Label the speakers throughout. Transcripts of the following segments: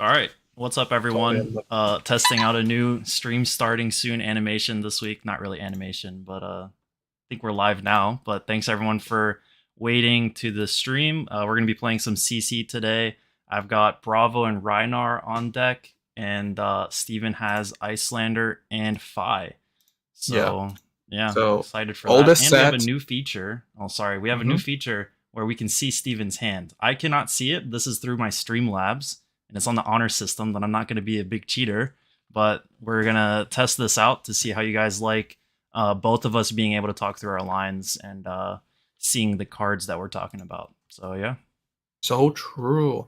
Speaker 1: All right. What's up, everyone? Testing out a new stream starting soon animation this week. Not really animation, but I think we're live now. But thanks everyone for waiting to the stream. We're going to be playing some CC today. I've got Bravo and Reinar on deck, and Steven has Iyslander and Fai. So yeah,
Speaker 2: So
Speaker 1: excited for
Speaker 2: oldest
Speaker 1: that. And
Speaker 2: set.
Speaker 1: we have a new feature. Oh, sorry, we have a new feature where we can see Steven's hand. I cannot see it. This is through my Streamlabs, and it's on the honor system. That I'm not going to be a big cheater, but we're gonna test this out to see how you guys like both of us being able to talk through our lines and seeing the cards that we're talking about. So yeah.
Speaker 2: So true.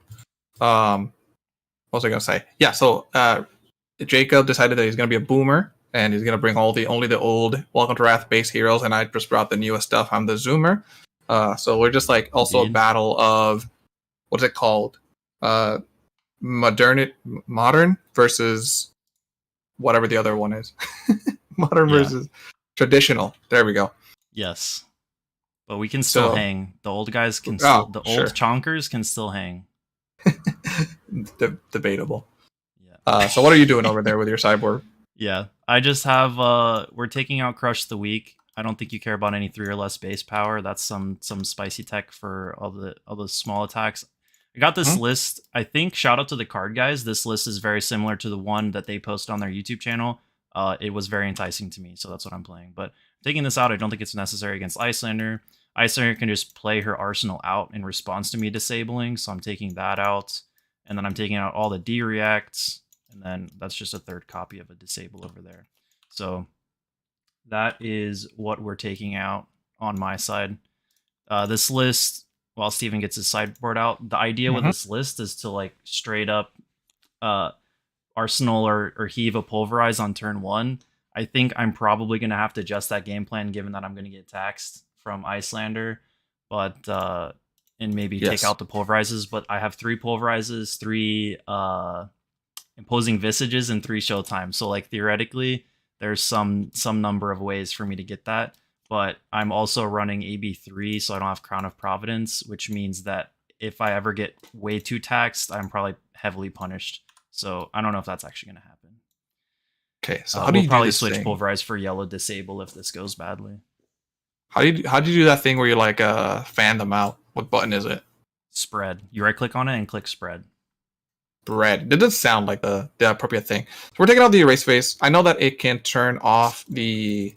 Speaker 2: What was I gonna say? Yeah. So Jacob decided that he's gonna be a boomer and he's gonna bring only the old Welcome to Wrath base heroes, and I just brought the newest stuff. I'm the zoomer. So we're just like also
Speaker 1: Indeed.
Speaker 2: a battle of what's it called? Modern versus whatever the other one is. Modern versus traditional. There we go.
Speaker 1: Yes. But we can still hang. The old guys can still. The old chonkers can still hang.
Speaker 2: Debatable.
Speaker 1: Yeah.
Speaker 2: So what are you doing over there with your cyborg?
Speaker 1: Yeah, I just have. We're taking out Crush the Weak. I don't think you care about any 3 or less base power. That's some spicy tech for all the small attacks. I got this list. I think, shout out to the card guys. This list is very similar to the one that they post on their YouTube channel. It was very enticing to me, so that's what I'm playing. But taking this out, I don't think it's necessary against Iyslander. Iyslander can just play her arsenal out in response to me disabling, so I'm taking that out. And then I'm taking out all the D-reacts, and then that's just a third copy of a disable over there. So that is what we're taking out on my side. This list, while Steven gets his sideboard out, the idea with this list is to like straight up Arsenal or Heave a Pulverize on turn 1. I think I'm probably going to have to adjust that game plan given that I'm going to get taxed from Iyslander, but and maybe take out the Pulverizes. But I have 3 Pulverizes, 3 Imposing Visages, and 3 Showtime. So like theoretically, there's some number of ways for me to get that. But I'm also running AB3, so I don't have Crown of Providence, which means that if I ever get way too taxed, I'm probably heavily punished. So I don't know if that's actually going to happen.
Speaker 2: Okay, so
Speaker 1: how do you probably switch Pulverize for yellow disable if this goes badly?
Speaker 2: How do you do that thing where you like fan them out? What button is it?
Speaker 1: Spread. You right click on it and click spread.
Speaker 2: Spread. It does sound like the appropriate thing. So we're taking out the erase phase. I know that it can turn off the.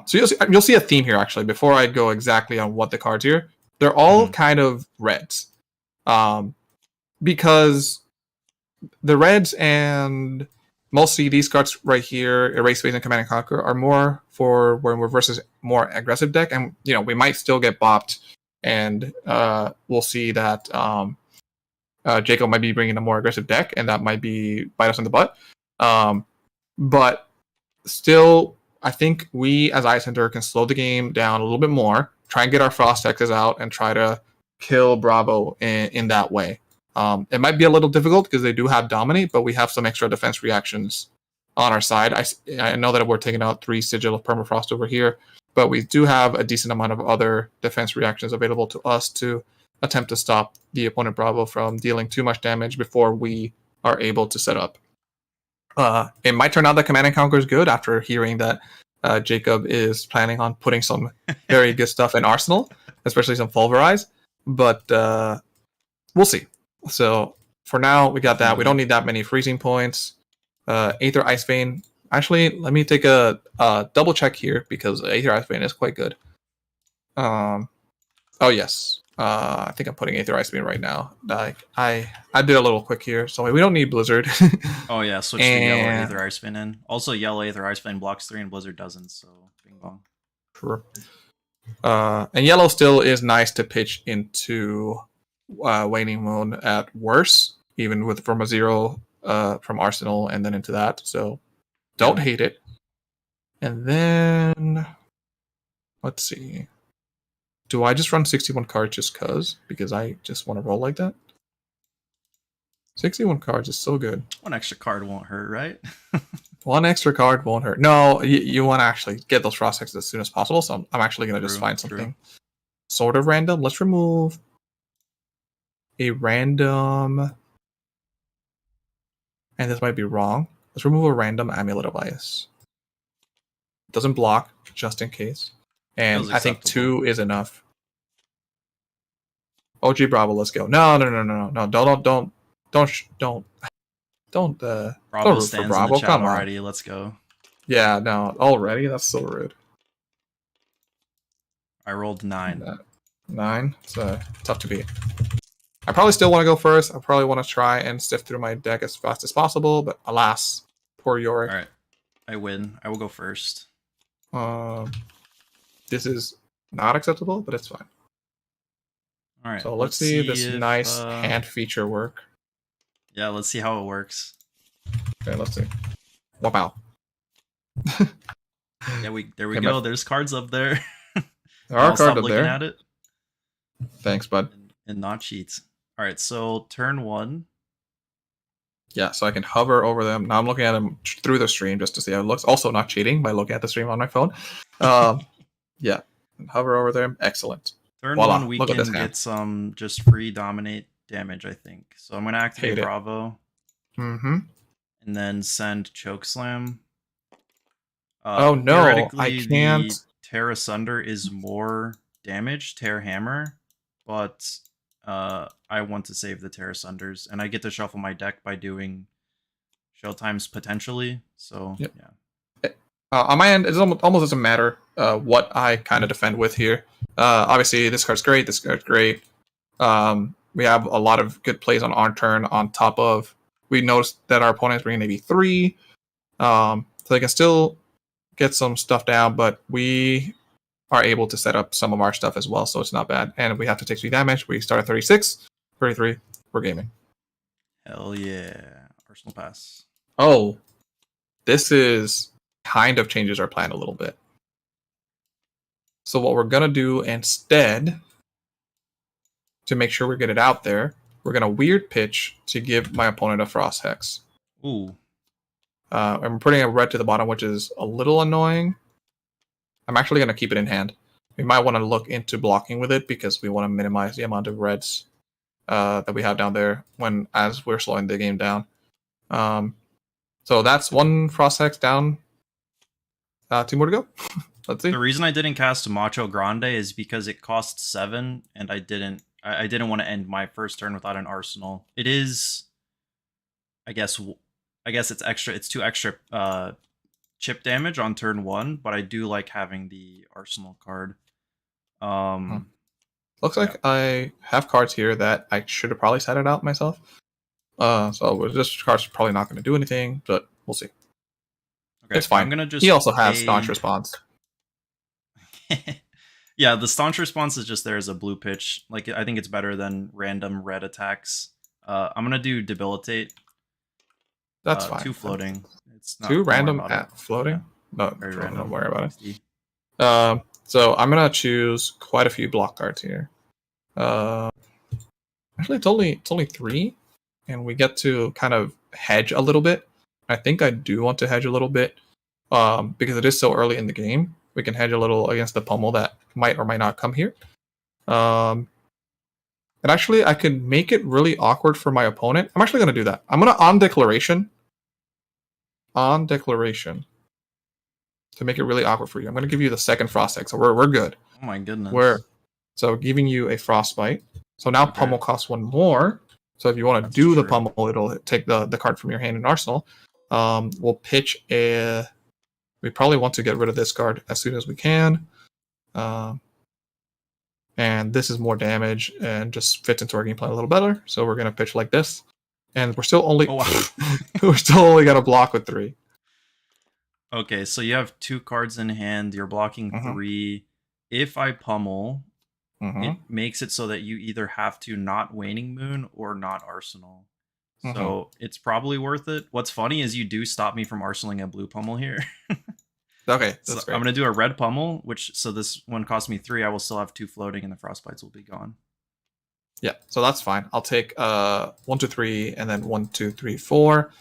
Speaker 2: So you'll see a theme here actually. Before I go exactly on what the cards here, they're all kind of reds, because the reds and mostly these cards right here, Erase Phase and Command and Conquer, are more for when we're versus more aggressive deck, and we might still get bopped, and we'll see that Jacob might be bringing a more aggressive deck, and that might be bite us in the butt. But still, I think we as Iyslander can slow the game down a little bit more, try and get our Frost X's out, and try to kill Bravo in that way. It might be a little difficult because they do have Dominate, but we have some extra defense reactions on our side. I know that we're taking out 3 Sigil of Permafrost over here, but we do have a decent amount of other defense reactions available to us to attempt to stop the opponent Bravo from dealing too much damage before we are able to set up. It might turn out that Command and Conquer is good after hearing that Jacob is planning on putting some very good stuff in Arsenal, especially some Pulverize, but we'll see. So for now, we got that. We don't need that many freezing points. Aether Ice Vein. Actually, let me take a double check here because Aether Ice Vein is quite good. Oh yes. I think I'm putting Aether Ice Vein right now. I did a little quick here, so we don't need Blizzard.
Speaker 1: Oh yeah, switch the yellow Aether Ice Vein in. Also, yellow Aether Ice Vein blocks 3 and Blizzard doesn't. So bing bong.
Speaker 2: Sure. And yellow still is nice to pitch into Waning Moon at worst, even from a 0 from Arsenal and then into that. So don't hate it. And then let's see. Do I just run 61 cards just because I just want to roll like that? 61 cards is so good.
Speaker 1: 1 extra card won't hurt, right?
Speaker 2: 1 extra card won't hurt. No, you want to actually get those Frost Hexes as soon as possible, so I'm actually going to just find something sort of random. Let's remove a random and this might be wrong. Let's remove a random Amulet of Ice. It doesn't block, just in case. And
Speaker 1: Feels
Speaker 2: I think
Speaker 1: acceptable.
Speaker 2: 2 is enough. OG Bravo, let's go. No. Don't
Speaker 1: Bravo
Speaker 2: root for
Speaker 1: stands in the
Speaker 2: Bravo.
Speaker 1: chat
Speaker 2: Come on.
Speaker 1: already. Let's go.
Speaker 2: Yeah, no, already? That's so rude.
Speaker 1: I rolled 9.
Speaker 2: 9? It's tough to beat. I probably still want to go first. I probably want to try and sift through my deck as fast as possible, but alas, poor Yorick.
Speaker 1: All right, I win. I will go first.
Speaker 2: This is not acceptable, but it's fine.
Speaker 1: All right.
Speaker 2: So let's see this
Speaker 1: if,
Speaker 2: nice hand feature work.
Speaker 1: Yeah, let's see how it works.
Speaker 2: Okay, let's see. Wow.
Speaker 1: Yeah, there we go. There's cards up there.
Speaker 2: There are
Speaker 1: I'll
Speaker 2: cards
Speaker 1: stop
Speaker 2: up
Speaker 1: looking
Speaker 2: there.
Speaker 1: at it.
Speaker 2: Thanks, bud.
Speaker 1: And not cheats. All right, so turn 1.
Speaker 2: Yeah, so I can hover over them. Now I'm looking at them through the stream just to see how it looks. Also not cheating by looking at the stream on my phone. Yeah, hover over them. Excellent.
Speaker 1: Turn
Speaker 2: Voila.
Speaker 1: 1, we
Speaker 2: Look at
Speaker 1: can
Speaker 2: this hand.
Speaker 1: get some just free dominate damage, I think. So I'm going to activate Bravo.
Speaker 2: Mm-hmm.
Speaker 1: And then send Chokeslam.
Speaker 2: Oh no, I can't.
Speaker 1: The Tear Asunder is more damage, Tear Hammer, but I want to save the Tear Asunders, and I get to shuffle my deck by doing Showtimes potentially. So
Speaker 2: Yep.
Speaker 1: Yeah.
Speaker 2: On my end, it almost doesn't matter what I kind of defend with here. Obviously, this card's great. This card's great. We have a lot of good plays on our turn. On top of, we noticed that our opponent's bringing maybe 3, so they can still get some stuff down, but we are able to set up some of our stuff as well, so it's not bad. And we have to take 3 damage. We start at 36, 33. We're gaming.
Speaker 1: Hell yeah. Arsenal pass.
Speaker 2: Oh, this is kind of changes our plan a little bit. So what we're going to do instead, to make sure we get it out there, we're going to weird pitch to give my opponent a Frost Hex.
Speaker 1: Ooh.
Speaker 2: I'm putting a red to the bottom, which is a little annoying. I'm actually going to keep it in hand. We might want to look into blocking with it because we want to minimize the amount of reds that we have down there as we're slowing the game down. So that's 1 Frost Hex down. 2 more to go. Let's see.
Speaker 1: The reason I didn't cast Macho Grande is because it costs 7, and I didn't want to end my first turn without an arsenal. It is, I guess it's extra. It's 2 extra chip damage on turn 1, but I do like having the arsenal card.
Speaker 2: Looks like I have cards here that I should have probably set it out myself. So this card's probably not going to do anything, but we'll see.
Speaker 1: Okay,
Speaker 2: it's fine.
Speaker 1: I'm gonna just
Speaker 2: he also has staunch response.
Speaker 1: Yeah, the staunch response is just there as a blue pitch. Like, I think it's better than random red attacks. I'm gonna do debilitate.
Speaker 2: That's fine.
Speaker 1: 2 floating. It's not
Speaker 2: 2 random at floating.
Speaker 1: Yeah.
Speaker 2: No,
Speaker 1: very random.
Speaker 2: Don't worry about it. So I'm gonna choose quite a few block cards here. Actually, it's only 3, and we get to kind of hedge a little bit. I think I do want to hedge a little bit because it is so early in the game. We can hedge a little against the pummel that might or might not come here. And actually, I could make it really awkward for my opponent. I'm actually going to do that. I'm going to on declaration to make it really awkward for you. I'm going to give you the second Frost Egg, so we're good.
Speaker 1: Oh my goodness.
Speaker 2: So giving you a Frostbite. So now pummel costs 1 more. So if you want to do the pummel, it'll take the card from your hand in arsenal. We'll pitch a... We probably want to get rid of this card as soon as we can. And this is more damage and just fits into our game plan a little better. So we're going to pitch like this. And we're still only... we're still only going to block with 3.
Speaker 1: Okay, so you have 2 cards in hand. You're blocking 3. If I pummel, it makes it so that you either have to not Waning Moon or not Arsenal. So it's probably worth it. What's funny is you do stop me from arsenaling a blue pummel here.
Speaker 2: Okay,
Speaker 1: so I'm going to do a red pummel, so this one costs me 3. I will still have 2 floating, and the Frostbites will be gone.
Speaker 2: Yeah, so that's fine. I'll take 1, 2, 3, and then 1, 2, 3, 4.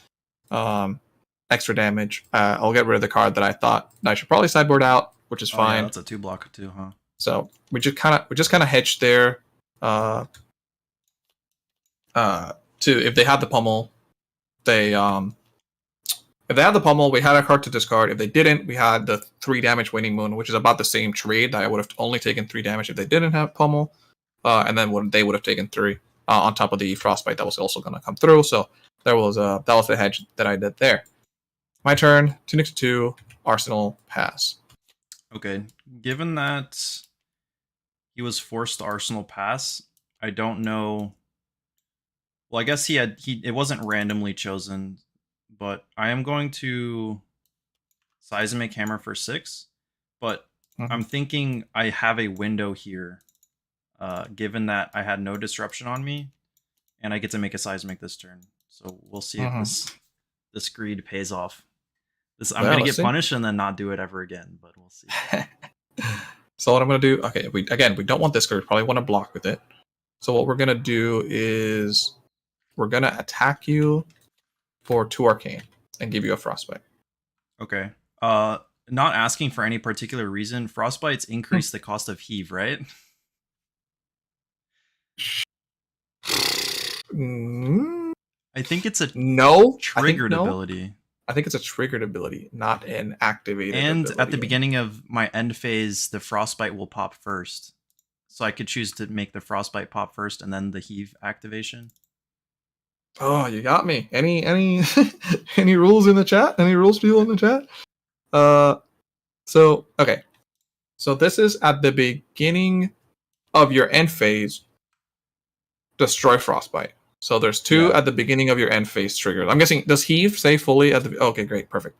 Speaker 2: Extra damage. I'll get rid of the card that I thought I should probably sideboard out, which is fine.
Speaker 1: Yeah, that's a 2 blocker too, huh?
Speaker 2: So we just kind of hedged there. To if they have the pummel, they if they had the pummel, we had a card to discard. If they didn't, we had the 3 damage Waning Moon, which is about the same trade. I would have only taken 3 damage if they didn't have pummel, and then they would have taken 3 on top of the Frostbite that was also going to come through. So that was the hedge that I did there. My turn. Tunic to 2, Arsenal, pass.
Speaker 1: Okay, given that he was forced to Arsenal pass, I don't know. Well, I guess it wasn't randomly chosen, but I am going to Seismic Hammer for 6. But I'm thinking I have a window here, given that I had no disruption on me, and I get to make a Seismic this turn. So we'll see if this greed pays off. I'm going to get punished and then not do it ever again, but we'll see.
Speaker 2: So what I'm going to do, okay, we don't want this card. We probably want to block with it. So what we're going to do is we're going to attack you for 2 Arcane and give you a Frostbite.
Speaker 1: Okay. Not asking for any particular reason, Frostbites increase the cost of Heave, right? I think it's a triggered ability.
Speaker 2: I think it's a triggered ability, not an activated
Speaker 1: ability.
Speaker 2: And
Speaker 1: at the beginning of my end phase, the Frostbite will pop first. So I could choose to make the Frostbite pop first and then the Heave activation.
Speaker 2: Oh, you got me. Any any rules in the chat? Any rules people in the chat? So okay. So this is at the beginning of your end phase. Destroy Frostbite. So there's 2 at the beginning of your end phase triggered. I'm guessing, does Heave say fully at the... Okay, great, perfect.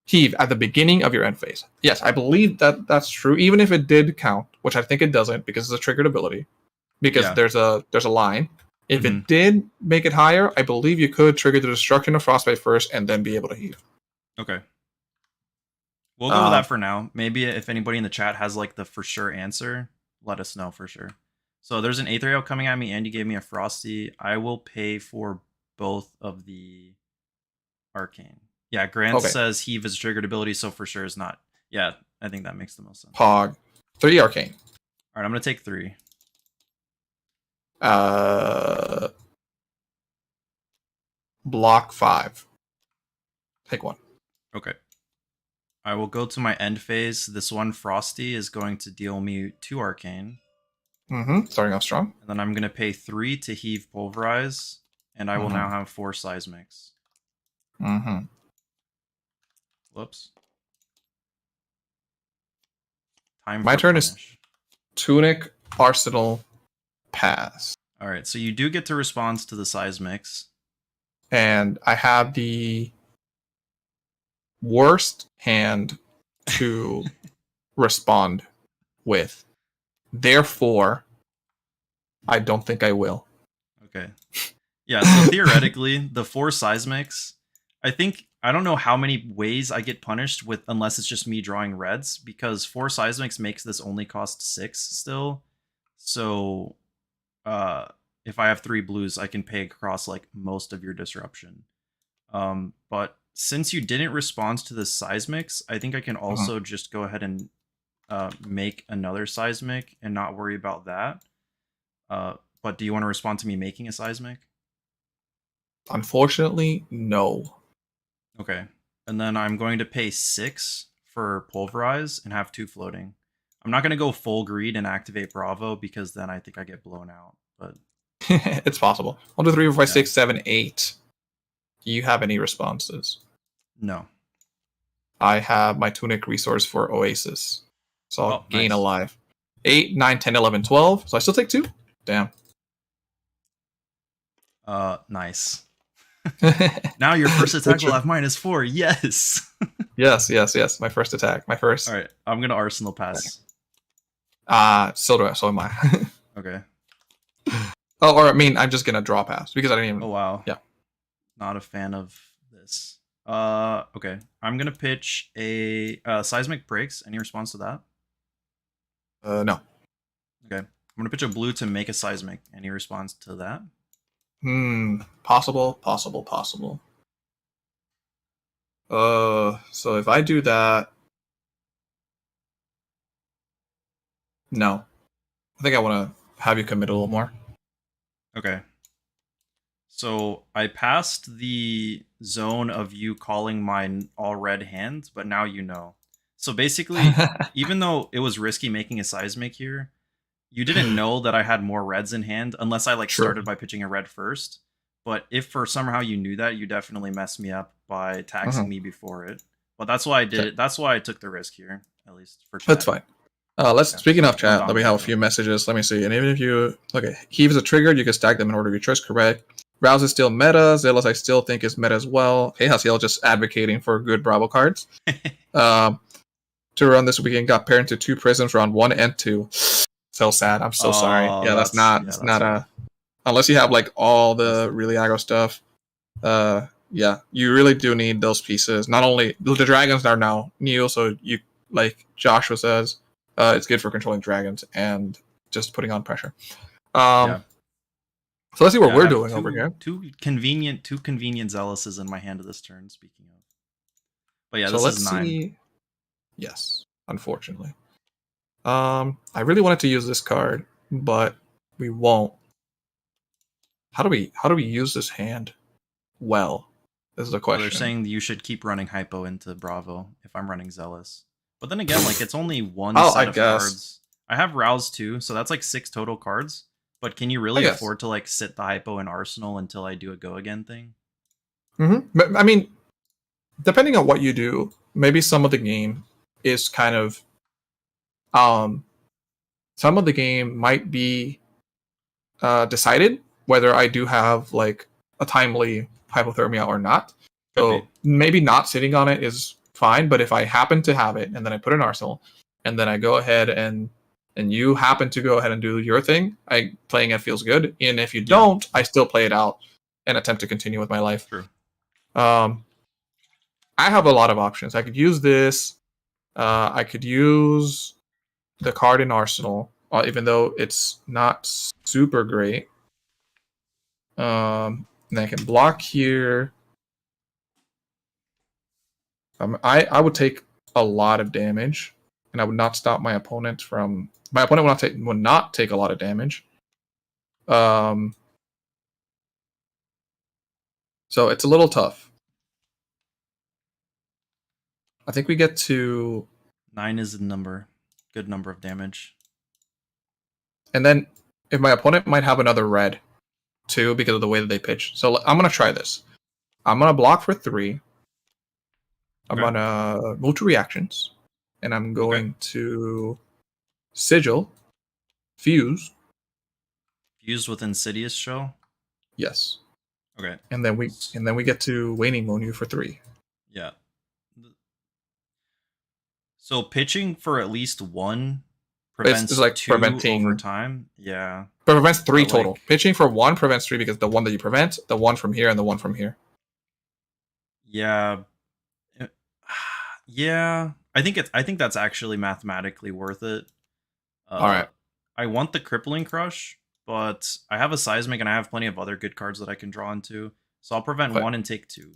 Speaker 2: Heave at the beginning of your end phase. Yes, I believe that's true, even if it did count, which I think it doesn't because it's a triggered ability. Because there's a line. If it did make it higher, I believe you could trigger the destruction of Frostbite first and then be able to Heave.
Speaker 1: Okay. We'll go with that for now. Maybe if anybody in the chat has like the for sure answer, let us know for sure. So there's an Aether Ale coming at me, and you gave me a Frosty. I will pay for both of the Arcane. Yeah, Grant says Heave is a triggered ability, so for sure is not. Yeah, I think that makes the most sense.
Speaker 2: Pog. 3 Arcane.
Speaker 1: All right, I'm going to take 3.
Speaker 2: Block 5. Take 1.
Speaker 1: Okay. I will go to my end phase. This one Frosty is going to deal me 2 Arcane.
Speaker 2: Starting off strong.
Speaker 1: And then I'm going to pay 3 to Heave Pulverize, and I will now have 4 Seismics. Whoops.
Speaker 2: My turn is Tunic, Arsenal, pass.
Speaker 1: All right, so you do get to respond to the Seismics.
Speaker 2: And I have the worst hand to respond with. Therefore, I don't think I will.
Speaker 1: Okay. Yeah, so theoretically, the 4 Seismics, I don't know how many ways I get punished with unless it's just me drawing reds, because 4 Seismics makes this only cost 6 still. So if I have 3 blues, I can pay across like most of your disruption. But since you didn't respond to the Seismics, I think I can also just go ahead and make another Seismic and not worry about that. But do you want to respond to me making a Seismic?
Speaker 2: Unfortunately, no.
Speaker 1: Okay. And then I'm going to pay 6 for Pulverize and have 2 floating. I'm not going to go full greed and activate Bravo because then I think I get blown out. But
Speaker 2: it's possible. 1, 2, 3, 4, 5, 6, 7, 8. Do you have any responses?
Speaker 1: No.
Speaker 2: I have my Tunic resource for Oasis. So I'll gain a life. 8, 9, 10, 11, 12. So I still take 2? Damn.
Speaker 1: Nice. Now your first attack will have -4. Yes.
Speaker 2: yes. My first attack. My first.
Speaker 1: All right. I'm going to Arsenal pass.
Speaker 2: So am I.
Speaker 1: Okay.
Speaker 2: Oh, or I mean, I'm just going to draw pass because I didn't even.
Speaker 1: Oh, wow.
Speaker 2: Yeah.
Speaker 1: Not a fan of this. Okay. I'm going to pitch a Seismic Breaks. Any response to that?
Speaker 2: No.
Speaker 1: Okay. I'm going to pitch a blue to make a Seismic. Any response to that?
Speaker 2: Possible. So if I do that, no. I think I want to have you commit a little more.
Speaker 1: Okay. So I passed the zone of you calling mine all red hand, but now you know. So basically, even though it was risky making a seismic here, you didn't know that I had more reds in hand unless I like
Speaker 2: True.
Speaker 1: started by pitching a red first. But if for somehow you knew that, you definitely messed me up by taxing me before it. But that's why I did
Speaker 2: Okay.
Speaker 1: it. That's why I took the risk here, at least for
Speaker 2: That's
Speaker 1: chat.
Speaker 2: fine. Let's
Speaker 1: Okay,
Speaker 2: speaking
Speaker 1: so
Speaker 2: of
Speaker 1: don't
Speaker 2: chat, let me
Speaker 1: dominate
Speaker 2: have a
Speaker 1: though.
Speaker 2: few messages. Let me see. And even if you okay, heaves a trigger, you can stack them in order of your choice. Correct. Rouse is still meta. Zealous, I still think is meta as well. Okay, Hasiel just advocating for good Bravo cards. Um, to run this weekend, got paired into 2 prisms, round 1 and 2. So sad. I'm so sorry.
Speaker 1: Oh,
Speaker 2: Yeah, that's not. It's
Speaker 1: that's
Speaker 2: not
Speaker 1: rough.
Speaker 2: a. Unless you have like all
Speaker 1: That's
Speaker 2: the really aggro stuff. Yeah, you really do need those pieces. Not only the dragons are now new, so you like Joshua says, it's good for controlling dragons and just putting on pressure.
Speaker 1: yeah.
Speaker 2: So let's see what
Speaker 1: Yeah, I
Speaker 2: we're
Speaker 1: have
Speaker 2: doing over here.
Speaker 1: two convenient zealouses in my hand of this turn. Speaking of, but yeah,
Speaker 2: So
Speaker 1: this is
Speaker 2: let's
Speaker 1: 9.
Speaker 2: see. Yes, unfortunately. I really wanted to use this card, but we won't. How do we use this hand well? This is the
Speaker 1: So they're
Speaker 2: question.
Speaker 1: saying you should keep running hypo into Bravo if I'm running zealous. But then again, like it's only one
Speaker 2: Oh, I
Speaker 1: set of
Speaker 2: guess.
Speaker 1: cards. I have rouse too, so that's like 6 total cards. But can you
Speaker 2: I
Speaker 1: really
Speaker 2: guess.
Speaker 1: afford to like sit the hypo in arsenal until I do a go again thing?
Speaker 2: But I mean, depending on what you do, maybe some of the game is kind of um some of the game might be decided whether I do have like a timely hypothermia or not.
Speaker 1: Could be.
Speaker 2: So maybe not sitting on it is fine, but if I happen to have it and then I put it in arsenal and then I go ahead and you happen to go ahead and do your thing, I playing it feels good. And if you
Speaker 1: Yeah,
Speaker 2: don't, I still play it out and attempt to continue with my life.
Speaker 1: true.
Speaker 2: Um, I have a lot of options. I could use this. I could use the card in Arsenal, even though it's not super great. And I can block here. I would take a lot of damage, and I would not stop my opponent from. My opponent would not take a lot of damage. Um, so it's a little tough. I think we get to,
Speaker 1: 9 is the number. Good number of damage.
Speaker 2: and then if my opponent might have another red too because of the way that they pitch. So I'm gonna try this. I'm gonna block for 3. I'm
Speaker 1: Okay.
Speaker 2: gonna move to reactions, and I'm
Speaker 1: Okay.
Speaker 2: going to sigil, fuse.
Speaker 1: Fused with Insidious Shell.
Speaker 2: Yes,
Speaker 1: Okay.
Speaker 2: and then we get to waning moon you for 3.
Speaker 1: Yeah. So pitching for at least 1
Speaker 2: It's
Speaker 1: prevents
Speaker 2: like
Speaker 1: 2 over
Speaker 2: preventing.
Speaker 1: time. Yeah.
Speaker 2: Prevents 3
Speaker 1: But
Speaker 2: total.
Speaker 1: like
Speaker 2: Pitching for 1 prevents 3 because the one that you prevent, the one from here, and the one from here.
Speaker 1: yeah. Uh, Yeah. I think that's actually mathematically worth it.
Speaker 2: All right,
Speaker 1: I want the Crippling Crush, but I have a Seismic and I have plenty of other good cards that I can draw into. So I'll prevent
Speaker 2: but
Speaker 1: 1 and take 2.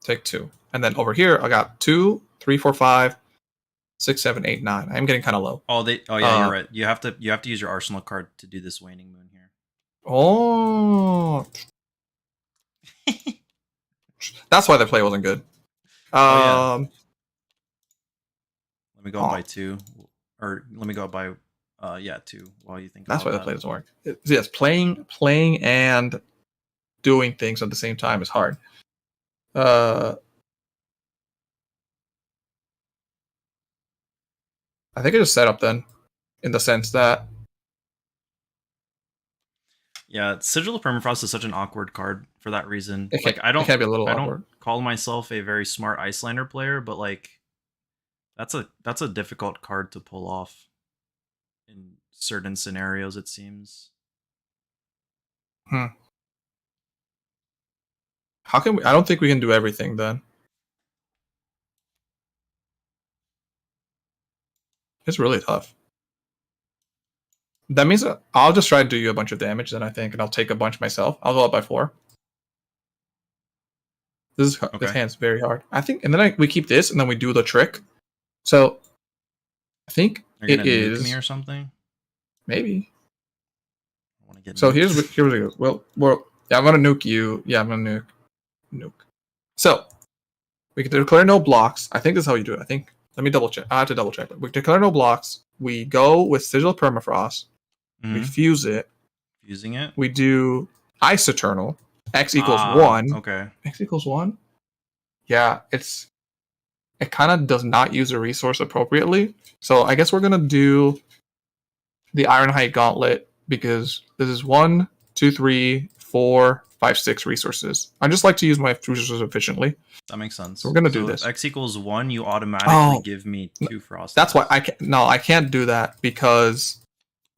Speaker 2: take 2, and then over here I got 2, 3, 4, 5, 6, 7, 8, 9. I'm getting kind of low.
Speaker 1: Oh yeah, you're right. You have to use your arsenal card to do this waning moon here.
Speaker 2: Oh, that's why the play wasn't good.
Speaker 1: Oh yeah.
Speaker 2: Um,
Speaker 1: Let me go up
Speaker 2: oh,
Speaker 1: by 2. Or let me go up by 2 while you think
Speaker 2: that's
Speaker 1: about
Speaker 2: why the
Speaker 1: that.
Speaker 2: play doesn't work. Yes, playing and doing things at the same time is hard. Uh, I think it is set up then, in the sense that
Speaker 1: Yeah, Sigil of Permafrost is such an awkward card for that reason.
Speaker 2: it
Speaker 1: Like
Speaker 2: it can be a little
Speaker 1: I don't
Speaker 2: awkward.
Speaker 1: call myself a very smart Iyslander player, but like that's a difficult card to pull off in certain scenarios it seems.
Speaker 2: Hmm. How can we? I don't think we can do everything then. It's really tough. That means I'll just try to do you a bunch of damage then, I think, and I'll take a bunch myself. I'll go up by 4. This
Speaker 1: Okay.
Speaker 2: hand's very hard. I think, and then we keep this, and then we do the trick. So I think
Speaker 1: You're gonna
Speaker 2: it
Speaker 1: nuke me
Speaker 2: is
Speaker 1: or something?
Speaker 2: maybe.
Speaker 1: I want to get
Speaker 2: So
Speaker 1: nuked.
Speaker 2: here we go. Well, Yeah, I'm gonna nuke you. Yeah, I'm gonna nuke. So we can declare no blocks. I think this is how you do it. I think. Let me double check. I have to double check. But we declare no blocks. We go with Sigil of Permafrost. We fuse it.
Speaker 1: Fusing it.
Speaker 2: We do Ice Eternal. X equals 1.
Speaker 1: Okay.
Speaker 2: X equals 1. Yeah, it kind of does not use a resource appropriately. So I guess we're gonna do the Ironhide Gauntlet because this is 1, 2, 3, 4, 5, 6 resources. I just like to use my resources efficiently.
Speaker 1: That makes sense.
Speaker 2: So we're gonna do this.
Speaker 1: X equals 1, you automatically give me 2 Frosties.
Speaker 2: That's why I can't. No, I can't do that because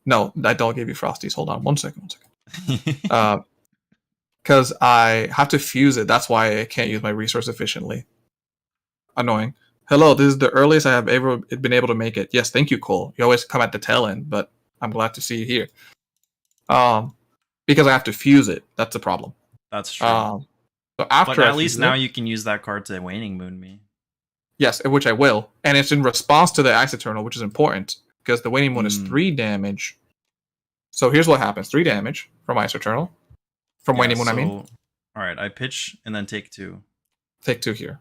Speaker 2: no, I don't give you Frosties. Hold on, one second. Because I have to fuse it. That's why I can't use my resource efficiently. Annoying. Hello, this is the earliest I have ever been able to make it. Yes, thank you, Cole. You always come at the tail end, but I'm glad to see you here. Because I have to fuse it. That's the problem.
Speaker 1: That's true.
Speaker 2: So after
Speaker 1: but at least now you can use that card to Waning Moon me.
Speaker 2: Yes, which I will. And it's in response to the Ice Eternal, which is important. Because the Waning Moon is 3 damage. So here's what happens. 3 damage from Ice Eternal. From Waning Moon, I mean.
Speaker 1: Alright, I pitch and then take 2.
Speaker 2: Take 2 here.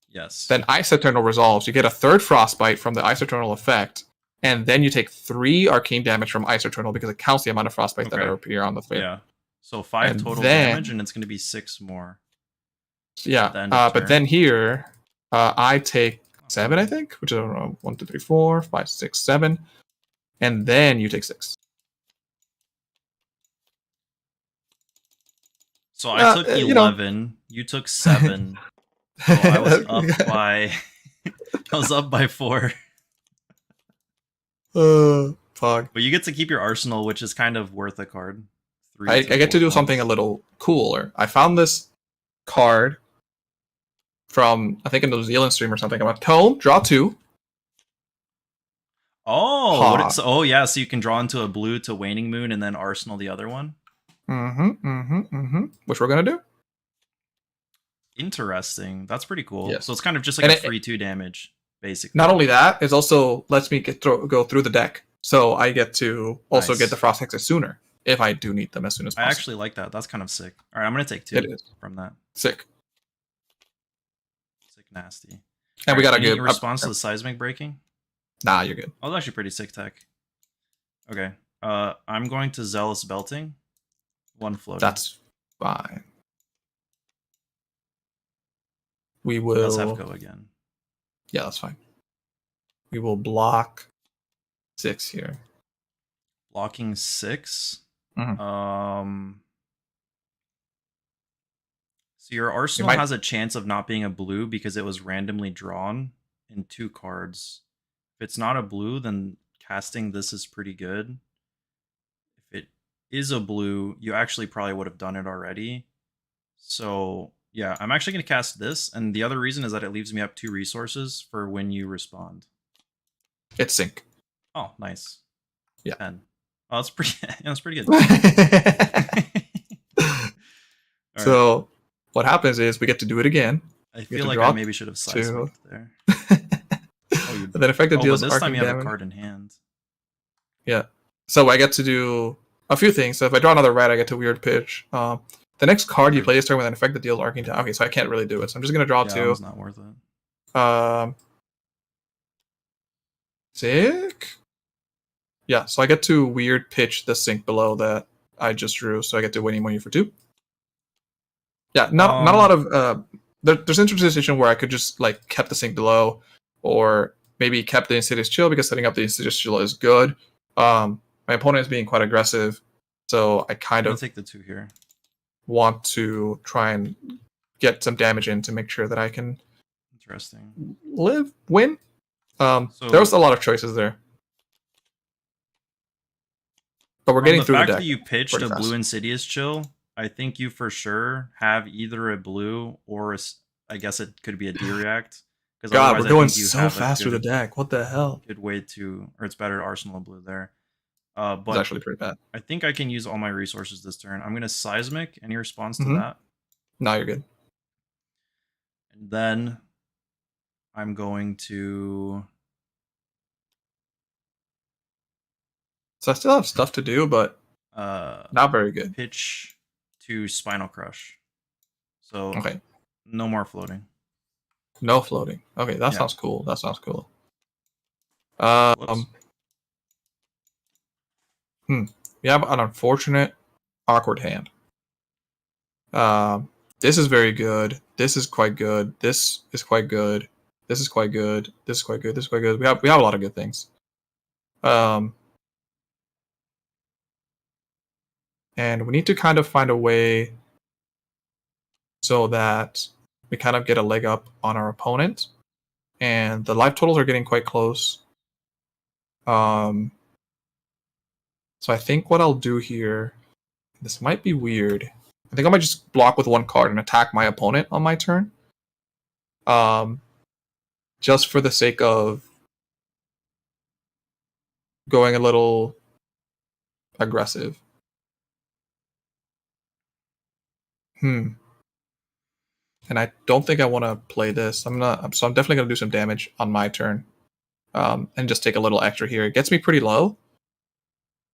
Speaker 1: Yes.
Speaker 2: Then Ice Eternal resolves. You get a 3rd Frostbite from the Ice Eternal effect. And then you take 3 arcane damage from Ice Eternal because it counts the amount of Frostbite that appear on the field.
Speaker 1: Yeah. So 5 total damage, and it's going to be 6 more.
Speaker 2: Yeah. But then here, I take 7, I think, which is 1, 2, 3, 4, 5, 6, 7. And then you take 6.
Speaker 1: So I took 11. You took 7. So I was up by. I was up by 4.
Speaker 2: Fuck.
Speaker 1: But you get to keep your arsenal, which is kind of worth a card.
Speaker 2: I get to do something a little cooler. I found this card from, I think, a New Zealand stream or something. I went, Tome, draw 2.
Speaker 1: Oh, yeah. So you can draw into a blue to Waning Moon and then arsenal the other one.
Speaker 2: Which we're gonna do.
Speaker 1: Interesting. That's pretty cool.
Speaker 2: Yes.
Speaker 1: So it's kind of just like a free 2 damage, basically.
Speaker 2: Not only that, it also lets me go through the deck. So I get to also get the Frost Hexes sooner if I do need them as soon as possible.
Speaker 1: I actually like that. That's kind of sick. All right, I'm going to take 2 from that.
Speaker 2: Sick.
Speaker 1: Sick nasty.
Speaker 2: And we got a good
Speaker 1: response to the seismic breaking?
Speaker 2: Nah, you're good.
Speaker 1: Oh, that's actually pretty sick tech. Okay. I'm going to Zealous Belting. 1 floating.
Speaker 2: That's fine. We will.
Speaker 1: Let's have go again.
Speaker 2: Yeah, that's fine. We will block 6 here.
Speaker 1: Blocking 6.
Speaker 2: Mm-hmm.
Speaker 1: So your arsenal has a chance of not being a blue because it was randomly drawn in 2 cards. If it's not a blue, then casting this is pretty good. If it is a blue, you actually probably would have done it already. So yeah, I'm actually going to cast this, and the other reason is that it leaves me up 2 resources for when you respond.
Speaker 2: It's sync.
Speaker 1: Oh, nice.
Speaker 2: Yeah.
Speaker 1: 10. Oh, that's pretty. That's pretty good.
Speaker 2: So what happens is we get to do it again.
Speaker 1: I feel like I maybe should have seismic there.
Speaker 2: And then effective deals
Speaker 1: but this time you have
Speaker 2: damage.
Speaker 1: a card in hand.
Speaker 2: Yeah. So I get to do a few things. So if I draw another red, I get to weird pitch. The next card you play this turn with an effect that deals arcane damage. Okay, so I can't really do it. So I'm just gonna draw 2.
Speaker 1: It's not worth it.
Speaker 2: Sick. Yeah, so I get to weird pitch the sync below that I just drew. So I get to Waning Moon for 2. Yeah, not a lot of there's an interesting situation where I could just like kept the sync below, or maybe kept the Insidious Chill because setting up the Insidious Chill is good. My opponent is being quite aggressive, so I kind of
Speaker 1: take the 2 here.
Speaker 2: Want to try and get some damage in to make sure that I can win. There was a lot of choices there, but we're getting through the deck.
Speaker 1: The fact that you pitched a blue Insidious Chill, I think you for sure have either a blue or I guess it could be a D-React.
Speaker 2: God, we're going so fast through the deck. What the hell?
Speaker 1: Good way to, or it's better to Arsenal of Blue there. But
Speaker 2: it's actually pretty bad.
Speaker 1: I think I can use all my resources this turn. I'm going to Seismic. Any response to that?
Speaker 2: No, you're good.
Speaker 1: And then I'm going to...
Speaker 2: So I still have stuff to do, but not very good.
Speaker 1: Pitch to Spinal Crush. So
Speaker 2: Okay.
Speaker 1: no more floating.
Speaker 2: No floating. Okay, that
Speaker 1: Yeah.
Speaker 2: sounds cool. That sounds cool.
Speaker 1: Whoops.
Speaker 2: We have an unfortunate, awkward hand. This is very good. This is quite good. This is quite good. This is quite good. This is quite good. This is quite good. We have a lot of good things. And we need to kind of find a way so that we kind of get a leg up on our opponent. And the life totals are getting quite close. So I think what I'll do here, this might be weird. I think I might just block with one card and attack my opponent on my turn. Just for the sake of going a little aggressive. And I don't think I want to play this. So I'm definitely gonna do some damage on my turn. And just take a little extra here. It gets me pretty low.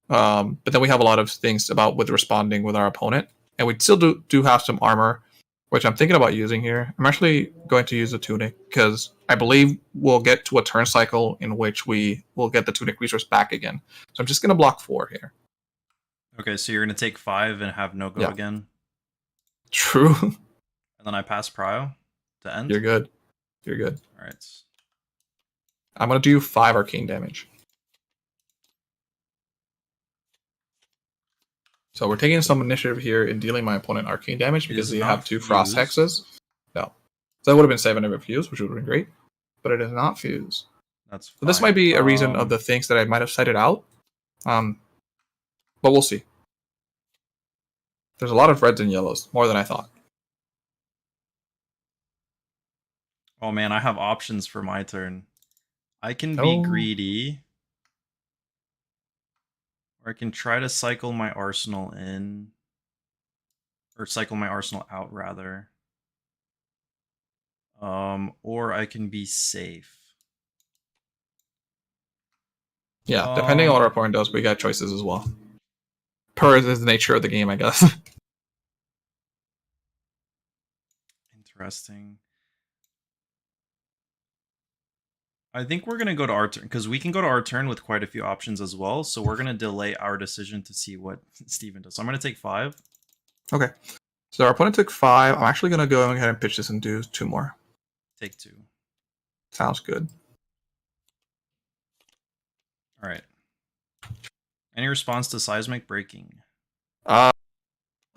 Speaker 2: But then we have a lot of things with responding with our opponent. And we still do have some armor, which I'm thinking about using here. I'm actually going to use the tunic because I believe we'll get to a turn cycle in which we will get the tunic resource back again. So I'm just going to block 4 here.
Speaker 1: Okay, so you're going to take 5 and have no go again?
Speaker 2: True.
Speaker 1: And then I pass Prio to end?
Speaker 2: You're good. You're good.
Speaker 1: Alright.
Speaker 2: I'm going to do 5 arcane damage. So we're taking some initiative here in dealing my opponent arcane damage because they have 2 frost hexes. No. So that would have been 7 if it fused, which would have been great. But it is not fuse.
Speaker 1: That's fine.
Speaker 2: So this might be a reason of the things that I might have cited out. But we'll see. There's a lot of reds and yellows, more than I thought.
Speaker 1: Oh man, I have options for my turn. I can be greedy. Or I can try to cycle my arsenal in. Or cycle my arsenal out, rather. Or I can be safe.
Speaker 2: Yeah, depending on what our opponent does, we got choices as well. Per is the nature of the game, I guess.
Speaker 1: Interesting. I think we're going to go to our turn, because we can go to our turn with quite a few options as well, so we're going to delay our decision to see what Steven does. So I'm going to take 5.
Speaker 2: Okay. So our opponent took 5. I'm actually going to go ahead and pitch this and do 2 more.
Speaker 1: Take 2.
Speaker 2: Sounds good.
Speaker 1: Alright. Any response to seismic breaking?
Speaker 2: What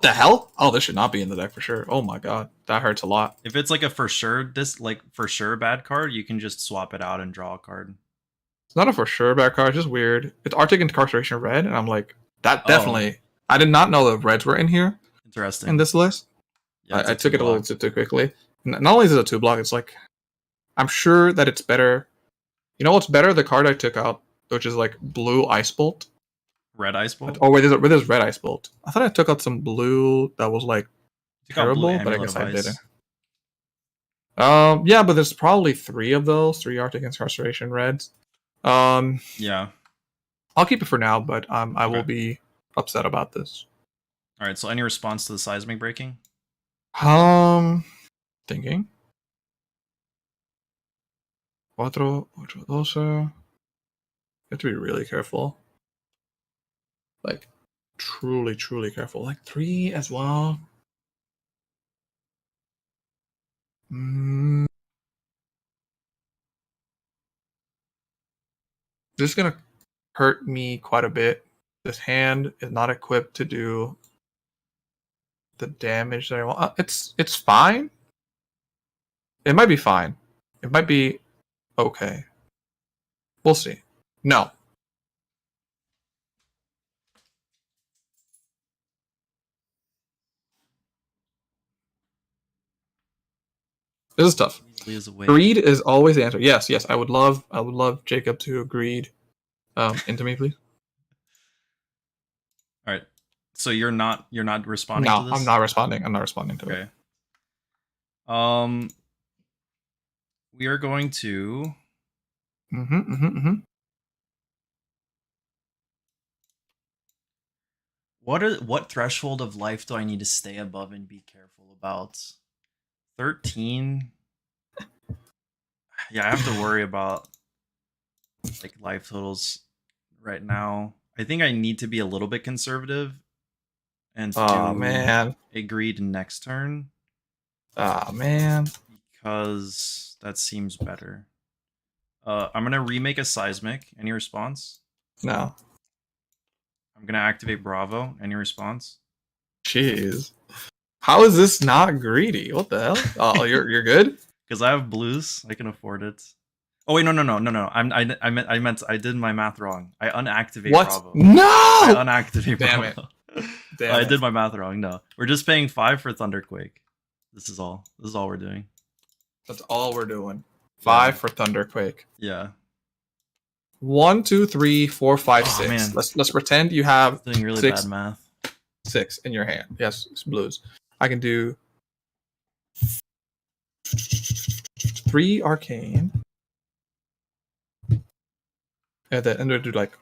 Speaker 2: the hell? Oh, this should not be in the deck for sure. Oh my god, that hurts a lot.
Speaker 1: If it's like a for sure bad card, you can just swap it out and draw a card.
Speaker 2: It's not a for sure bad card, it's just weird. It's Arctic Incarceration red, and I'm like, that definitely. I did not know the reds were in here.
Speaker 1: Interesting.
Speaker 2: In this list. Yeah, I took it a little too quickly. Not only is it a 2-block, it's like, I'm sure that it's better. You know what's better? The card I took out, which is like blue Ice Bolt.
Speaker 1: Red Ice Bolt?
Speaker 2: Oh wait, there's red Ice Bolt. I thought I took out some blue that was like terrible, but I guess I didn't. Yeah, but there's probably 3 of those, 3 Arctic Incarceration reds.
Speaker 1: Yeah.
Speaker 2: I'll keep it for now, but I will be upset about this.
Speaker 1: Alright, so any response to the seismic breaking?
Speaker 2: Thinking. 4, 8, 12. You have to be really careful. Like, truly, truly careful. Like 3 as well. This is gonna hurt me quite a bit. This hand is not equipped to do the damage that I want. It's fine. It might be fine. It might be okay. We'll see. No. This is tough. Greed is always the answer. Yes, I would love Jacob to greed into me, please.
Speaker 1: All right. So you're not responding to this?
Speaker 2: No, I'm not responding. I'm not responding to it.
Speaker 1: We are going to what threshold of life do I need to stay above and be careful about? 13. Yeah, I have to worry about like life totals right now. I think I need to be a little bit conservative and
Speaker 2: Oh
Speaker 1: do
Speaker 2: man.
Speaker 1: a greed next turn
Speaker 2: Oh man.
Speaker 1: because that seems better. I'm gonna remake a seismic. Any response?
Speaker 2: No.
Speaker 1: I'm gonna activate Bravo. Any response?
Speaker 2: Jeez. How is this not greedy? What the hell? Oh, you're good?
Speaker 1: Because I have blues, I can afford it. Oh wait, no. I meant I did my math wrong. I unactivate
Speaker 2: What?
Speaker 1: Bravo.
Speaker 2: No!
Speaker 1: I unactivate
Speaker 2: Damn
Speaker 1: Bravo.
Speaker 2: Damn
Speaker 1: I
Speaker 2: it.
Speaker 1: did my math wrong. No, we're just paying 5 for Thunderquake. This is all. This is all we're doing.
Speaker 2: That's all we're doing. 5
Speaker 1: Yeah.
Speaker 2: for Thunderquake.
Speaker 1: Yeah.
Speaker 2: 1, 2, 3, 4, 5,
Speaker 1: Oh,
Speaker 2: 6.
Speaker 1: man.
Speaker 2: Let's pretend you have
Speaker 1: Doing really
Speaker 2: 6
Speaker 1: bad math.
Speaker 2: 6 in your hand. Yes, it's blues. I can do 3 arcane. And then do like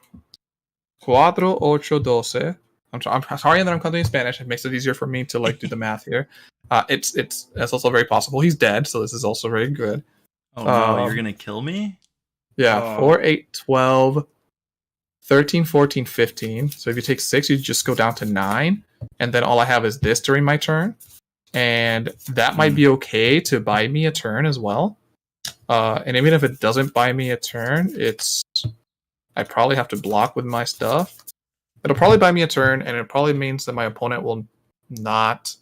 Speaker 2: cuatro, ocho, doce. I'm sorry that I'm counting in Spanish. It makes it easier for me to like do the math here. It's also very possible he's dead, so this is also very good.
Speaker 1: Oh no, you're gonna kill me?
Speaker 2: Yeah,
Speaker 1: Oh.
Speaker 2: 4, 8, 12, 13, 14, 15. So if you take 6, you just go down to 9. And then all I have is this during my turn. And that might be okay to buy me a turn as well. And even if it doesn't buy me a turn, I probably have to block with my stuff. It'll probably buy me a turn, and it probably means that my opponent will not.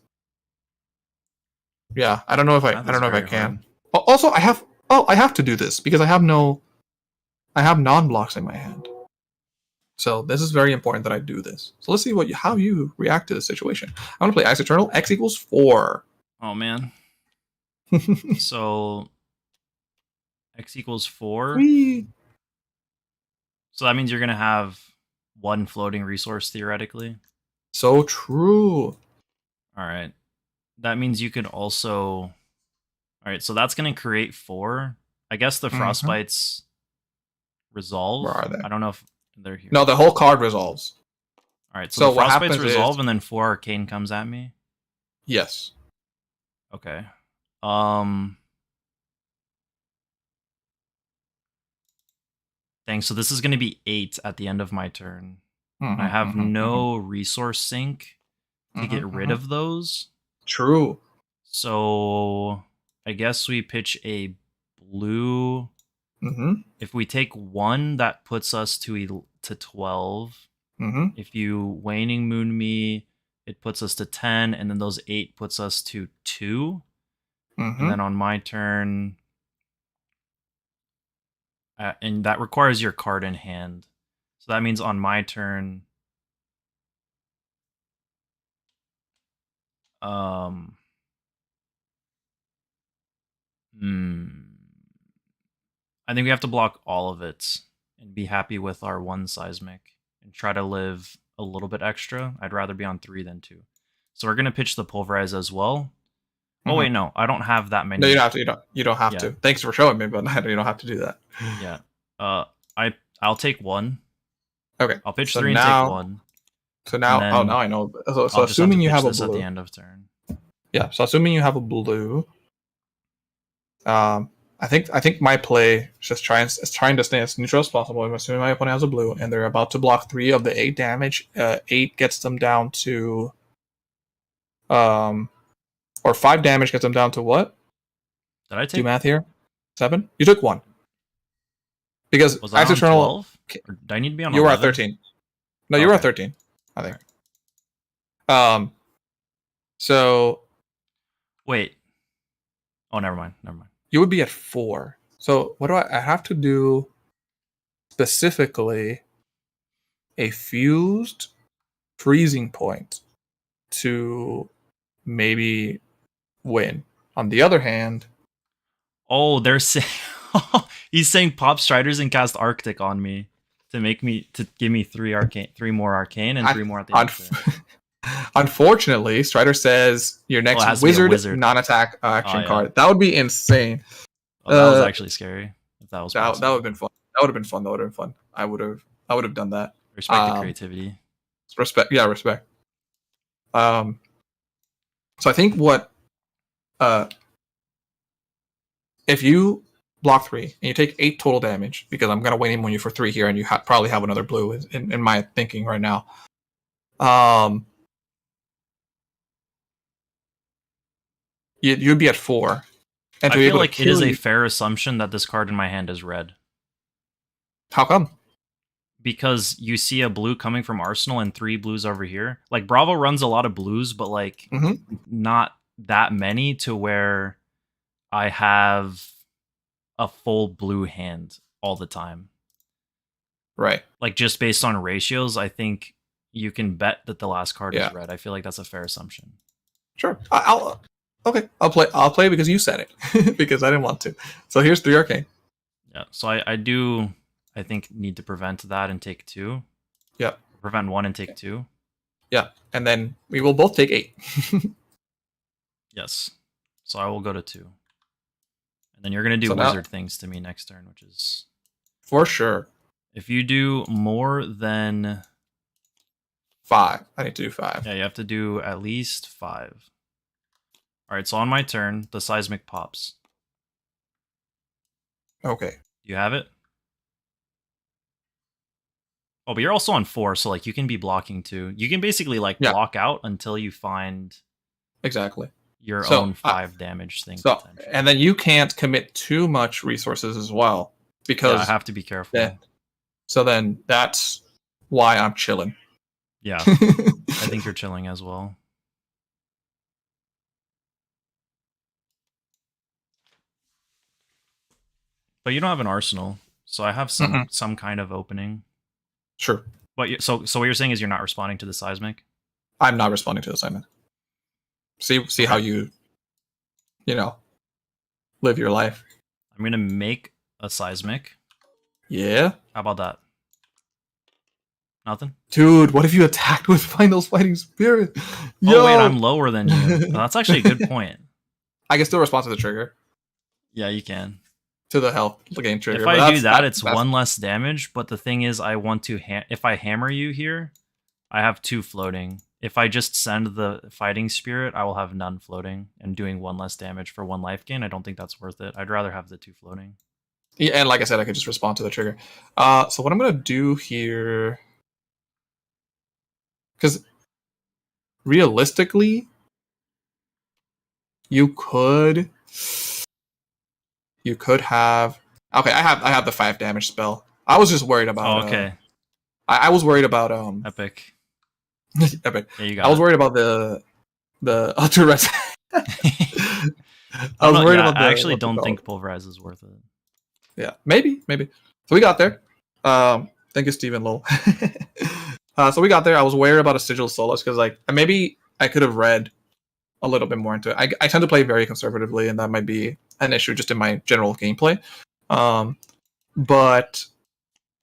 Speaker 2: Yeah, I don't know if I can. Also, I have to do this because I have non-blocks in my hand. So this is very important that I do this. So let's see how you react to the situation. I'm gonna play Ice Eternal. X equals 4.
Speaker 1: Oh man. So X equals 4.
Speaker 2: Whee!
Speaker 1: So that means you're gonna have 1 floating resource theoretically.
Speaker 2: So true.
Speaker 1: All right. That means you could also. All right, so that's gonna create 4. I guess the frostbites resolve.
Speaker 2: Where are they?
Speaker 1: I don't know if they're here.
Speaker 2: No, the whole card resolves.
Speaker 1: All right, so the
Speaker 2: what
Speaker 1: frostbites
Speaker 2: happens
Speaker 1: resolve, and then 4 arcane comes at me.
Speaker 2: Yes.
Speaker 1: Okay. Dang, so this is going to be 8 at the end of my turn. I have no resource sink to get rid of those.
Speaker 2: True.
Speaker 1: So I guess we pitch a blue. If we take 1, that puts us to 12. If you waning moon me, it puts us to 10, and then those 8 puts us to 2. And then on my turn, and that requires your card in hand. So that means on my turn, I think we have to block all of it and be happy with our 1 seismic and try to live a little bit extra. I'd rather be on 3 than 2. So we're going to pitch the pulverize as well. Oh wait, no, I don't have that many.
Speaker 2: No, you don't have to. You don't have to. Thanks for showing me, but you don't have to do that.
Speaker 1: Yeah. I'll take 1.
Speaker 2: Okay.
Speaker 1: I'll pitch 3 and take 1.
Speaker 2: So now, now I know. So assuming you have a blue
Speaker 1: at the end of turn.
Speaker 2: Yeah. So assuming you have a blue, I think my play is just trying to stay as neutral as possible. I'm assuming my opponent has a blue, and they're about to block 3 of the 8 damage. 8 gets them down to, or 5 damage gets them down to what?
Speaker 1: Did I take?
Speaker 2: Do math here. 7. You took 1. Because
Speaker 1: was I on 12? Or did I need to be on?
Speaker 2: You
Speaker 1: 11?
Speaker 2: were at 13. No, you were at 13. I think. Right. So.
Speaker 1: Wait. Oh, never mind.
Speaker 2: You would be at 4. So what do I have to do? Specifically, a fused freezing point to maybe win. On the other hand,
Speaker 1: they're saying he's saying pop Striders and cast Arctic on me to give me 3 more arcane and 3 more at the end.
Speaker 2: Unfortunately, Strider says your next wizard non-attack action card. That would be insane.
Speaker 1: That was actually scary. If that was
Speaker 2: that would have been fun. That would have been fun. I would have done that.
Speaker 1: Respect the creativity.
Speaker 2: Respect. So I think what if you block 3 and you take 8 total damage, because I'm gonna waiting on you for 3 here, and you probably have another blue in my thinking right now. You'd be at 4. And
Speaker 1: I
Speaker 2: to be
Speaker 1: feel
Speaker 2: able
Speaker 1: like
Speaker 2: to
Speaker 1: it is
Speaker 2: kill
Speaker 1: a
Speaker 2: you,
Speaker 1: fair assumption that this card in my hand is red.
Speaker 2: how come?
Speaker 1: Because you see a blue coming from Arsenal and 3 blues over here. Like, Bravo runs a lot of blues, but like not that many to where I have a full blue hand all the time.
Speaker 2: Right.
Speaker 1: Like, just based on ratios, I think you can bet that the last card
Speaker 2: Yeah.
Speaker 1: is red. I feel like that's a fair assumption.
Speaker 2: Sure. I'll play because you said it because I didn't want to. So here's 3 arcane.
Speaker 1: Yeah. So I think need to prevent that and take 2.
Speaker 2: Yeah.
Speaker 1: Prevent 1 and take 2.
Speaker 2: Yeah. And then we will both take 8.
Speaker 1: Yes. So I will go to 2. And then you're gonna do
Speaker 2: So now-
Speaker 1: wizard things to me next turn, which is
Speaker 2: For sure.
Speaker 1: if you do more than
Speaker 2: 5. I need to do 5.
Speaker 1: yeah, you have to do at least 5. Alright, so on my turn, the seismic pops.
Speaker 2: Okay.
Speaker 1: Do you have it? Oh, but you're also on 4, so like you can be blocking too. You can basically like block out until you find
Speaker 2: Exactly.
Speaker 1: your own 5 damage thing.
Speaker 2: So and then you can't commit too much resources as well because
Speaker 1: I have to be careful.
Speaker 2: So then that's why I'm chilling.
Speaker 1: Yeah, I think you're chilling as well. But you don't have an arsenal, so I have some kind of opening.
Speaker 2: Sure.
Speaker 1: So what you're saying is you're not responding to the seismic?
Speaker 2: I'm not responding to the seismic. See how you live your life.
Speaker 1: I'm gonna make a seismic.
Speaker 2: Yeah.
Speaker 1: How about that? Nothing?
Speaker 2: Dude, what if you attacked with Final's Fighting Spirit?
Speaker 1: Oh wait, I'm lower than you. That's actually a good point.
Speaker 2: I can still respond to the trigger.
Speaker 1: Yeah, you can.
Speaker 2: To the health gain trigger.
Speaker 1: If I do that, it's 1 less damage, but the thing is I want to if I hammer you here, I have 2 floating. If I just send the Fighting Spirit, I will have none floating and doing 1 less damage for 1 life gain. I don't think that's worth it. I'd rather have the 2 floating.
Speaker 2: Yeah, and like I said, I could just respond to the trigger. So what I'm gonna do here, because realistically, you could have. Okay, I have the 5 damage spell. I was just worried about.
Speaker 1: Oh, okay.
Speaker 2: I was worried about
Speaker 1: Epic.
Speaker 2: Epic.
Speaker 1: Yeah, you got
Speaker 2: I was worried about the ultra res. I was worried about.
Speaker 1: I actually don't think pulverize is worth it.
Speaker 2: Yeah, maybe. So we got there. Thank you, Stephen Lowell. So we got there. I was worried about a Sigil Solace because maybe I could have read a little bit more into it. I tend to play very conservatively, and that might be an issue just in my general gameplay. But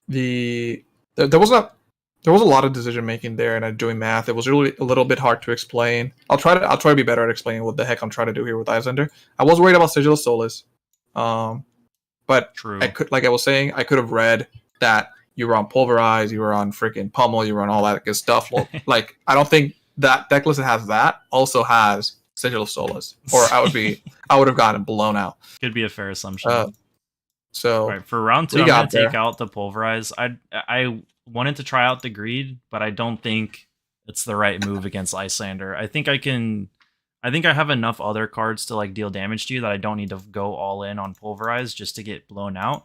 Speaker 2: there was a lot of decision making there, and doing math. It was really a little bit hard to explain. I'll try to be better at explaining what the heck I'm trying to do here with Iyslander. I was worried about Sigil Solace. But
Speaker 1: true.
Speaker 2: I could, like I was saying, I could have read that you were on Pulverize, you were on freaking Pummel, you were on all that good stuff. Well, I don't think that deck list that has that also has Sigil of Solace, or I would have gotten blown out.
Speaker 1: Could be a fair assumption.
Speaker 2: So
Speaker 1: right, for round 2, I'm gonna take out the Pulverize. I wanted to try out the Greed, but I don't think it's the right move against Iyslander. I think I have enough other cards to deal damage to you that I don't need to go all in on Pulverize just to get blown out.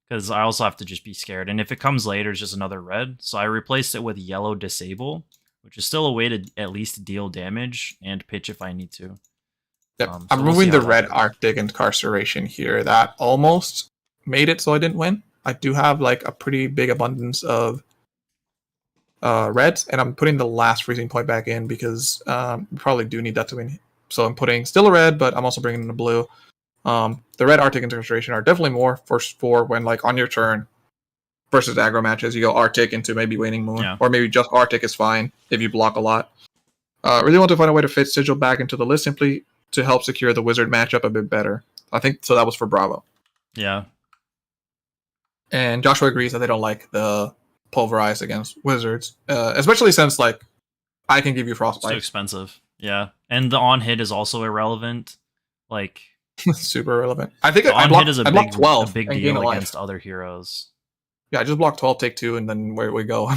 Speaker 1: Because I also have to just be scared. And if it comes later, it's just another red. So I replaced it with Yellow Disable, which is still a way to at least deal damage and pitch if I need to.
Speaker 2: Yep. I'm removing the red Arctic Incarceration here. That almost made it so I didn't win. I do have a pretty big abundance of reds, and I'm putting the last freezing point back in because we probably do need that to win. So I'm putting still a red, but I'm also bringing in a blue. The red Arctic Incarceration are definitely more for when on your turn versus aggro matches, you go Arctic into maybe Waning Moon, or maybe just Arctic is fine if you block a lot. Really want to find a way to fit Sigil back into the list simply to help secure the Wizard matchup a bit better. I think so. That was for Bravo.
Speaker 1: Yeah.
Speaker 2: And Joshua agrees that they don't like the Pulverize against Wizards, especially since I can give you
Speaker 1: It's too
Speaker 2: frostbite.
Speaker 1: expensive. Yeah, and the on hit is also irrelevant. Like
Speaker 2: Super relevant. I think
Speaker 1: the
Speaker 2: I
Speaker 1: on hit is
Speaker 2: blocked. I blocked 12
Speaker 1: a big
Speaker 2: and gained a
Speaker 1: deal
Speaker 2: life.
Speaker 1: against other heroes.
Speaker 2: Yeah, I just blocked 12, take 2, and then where we go.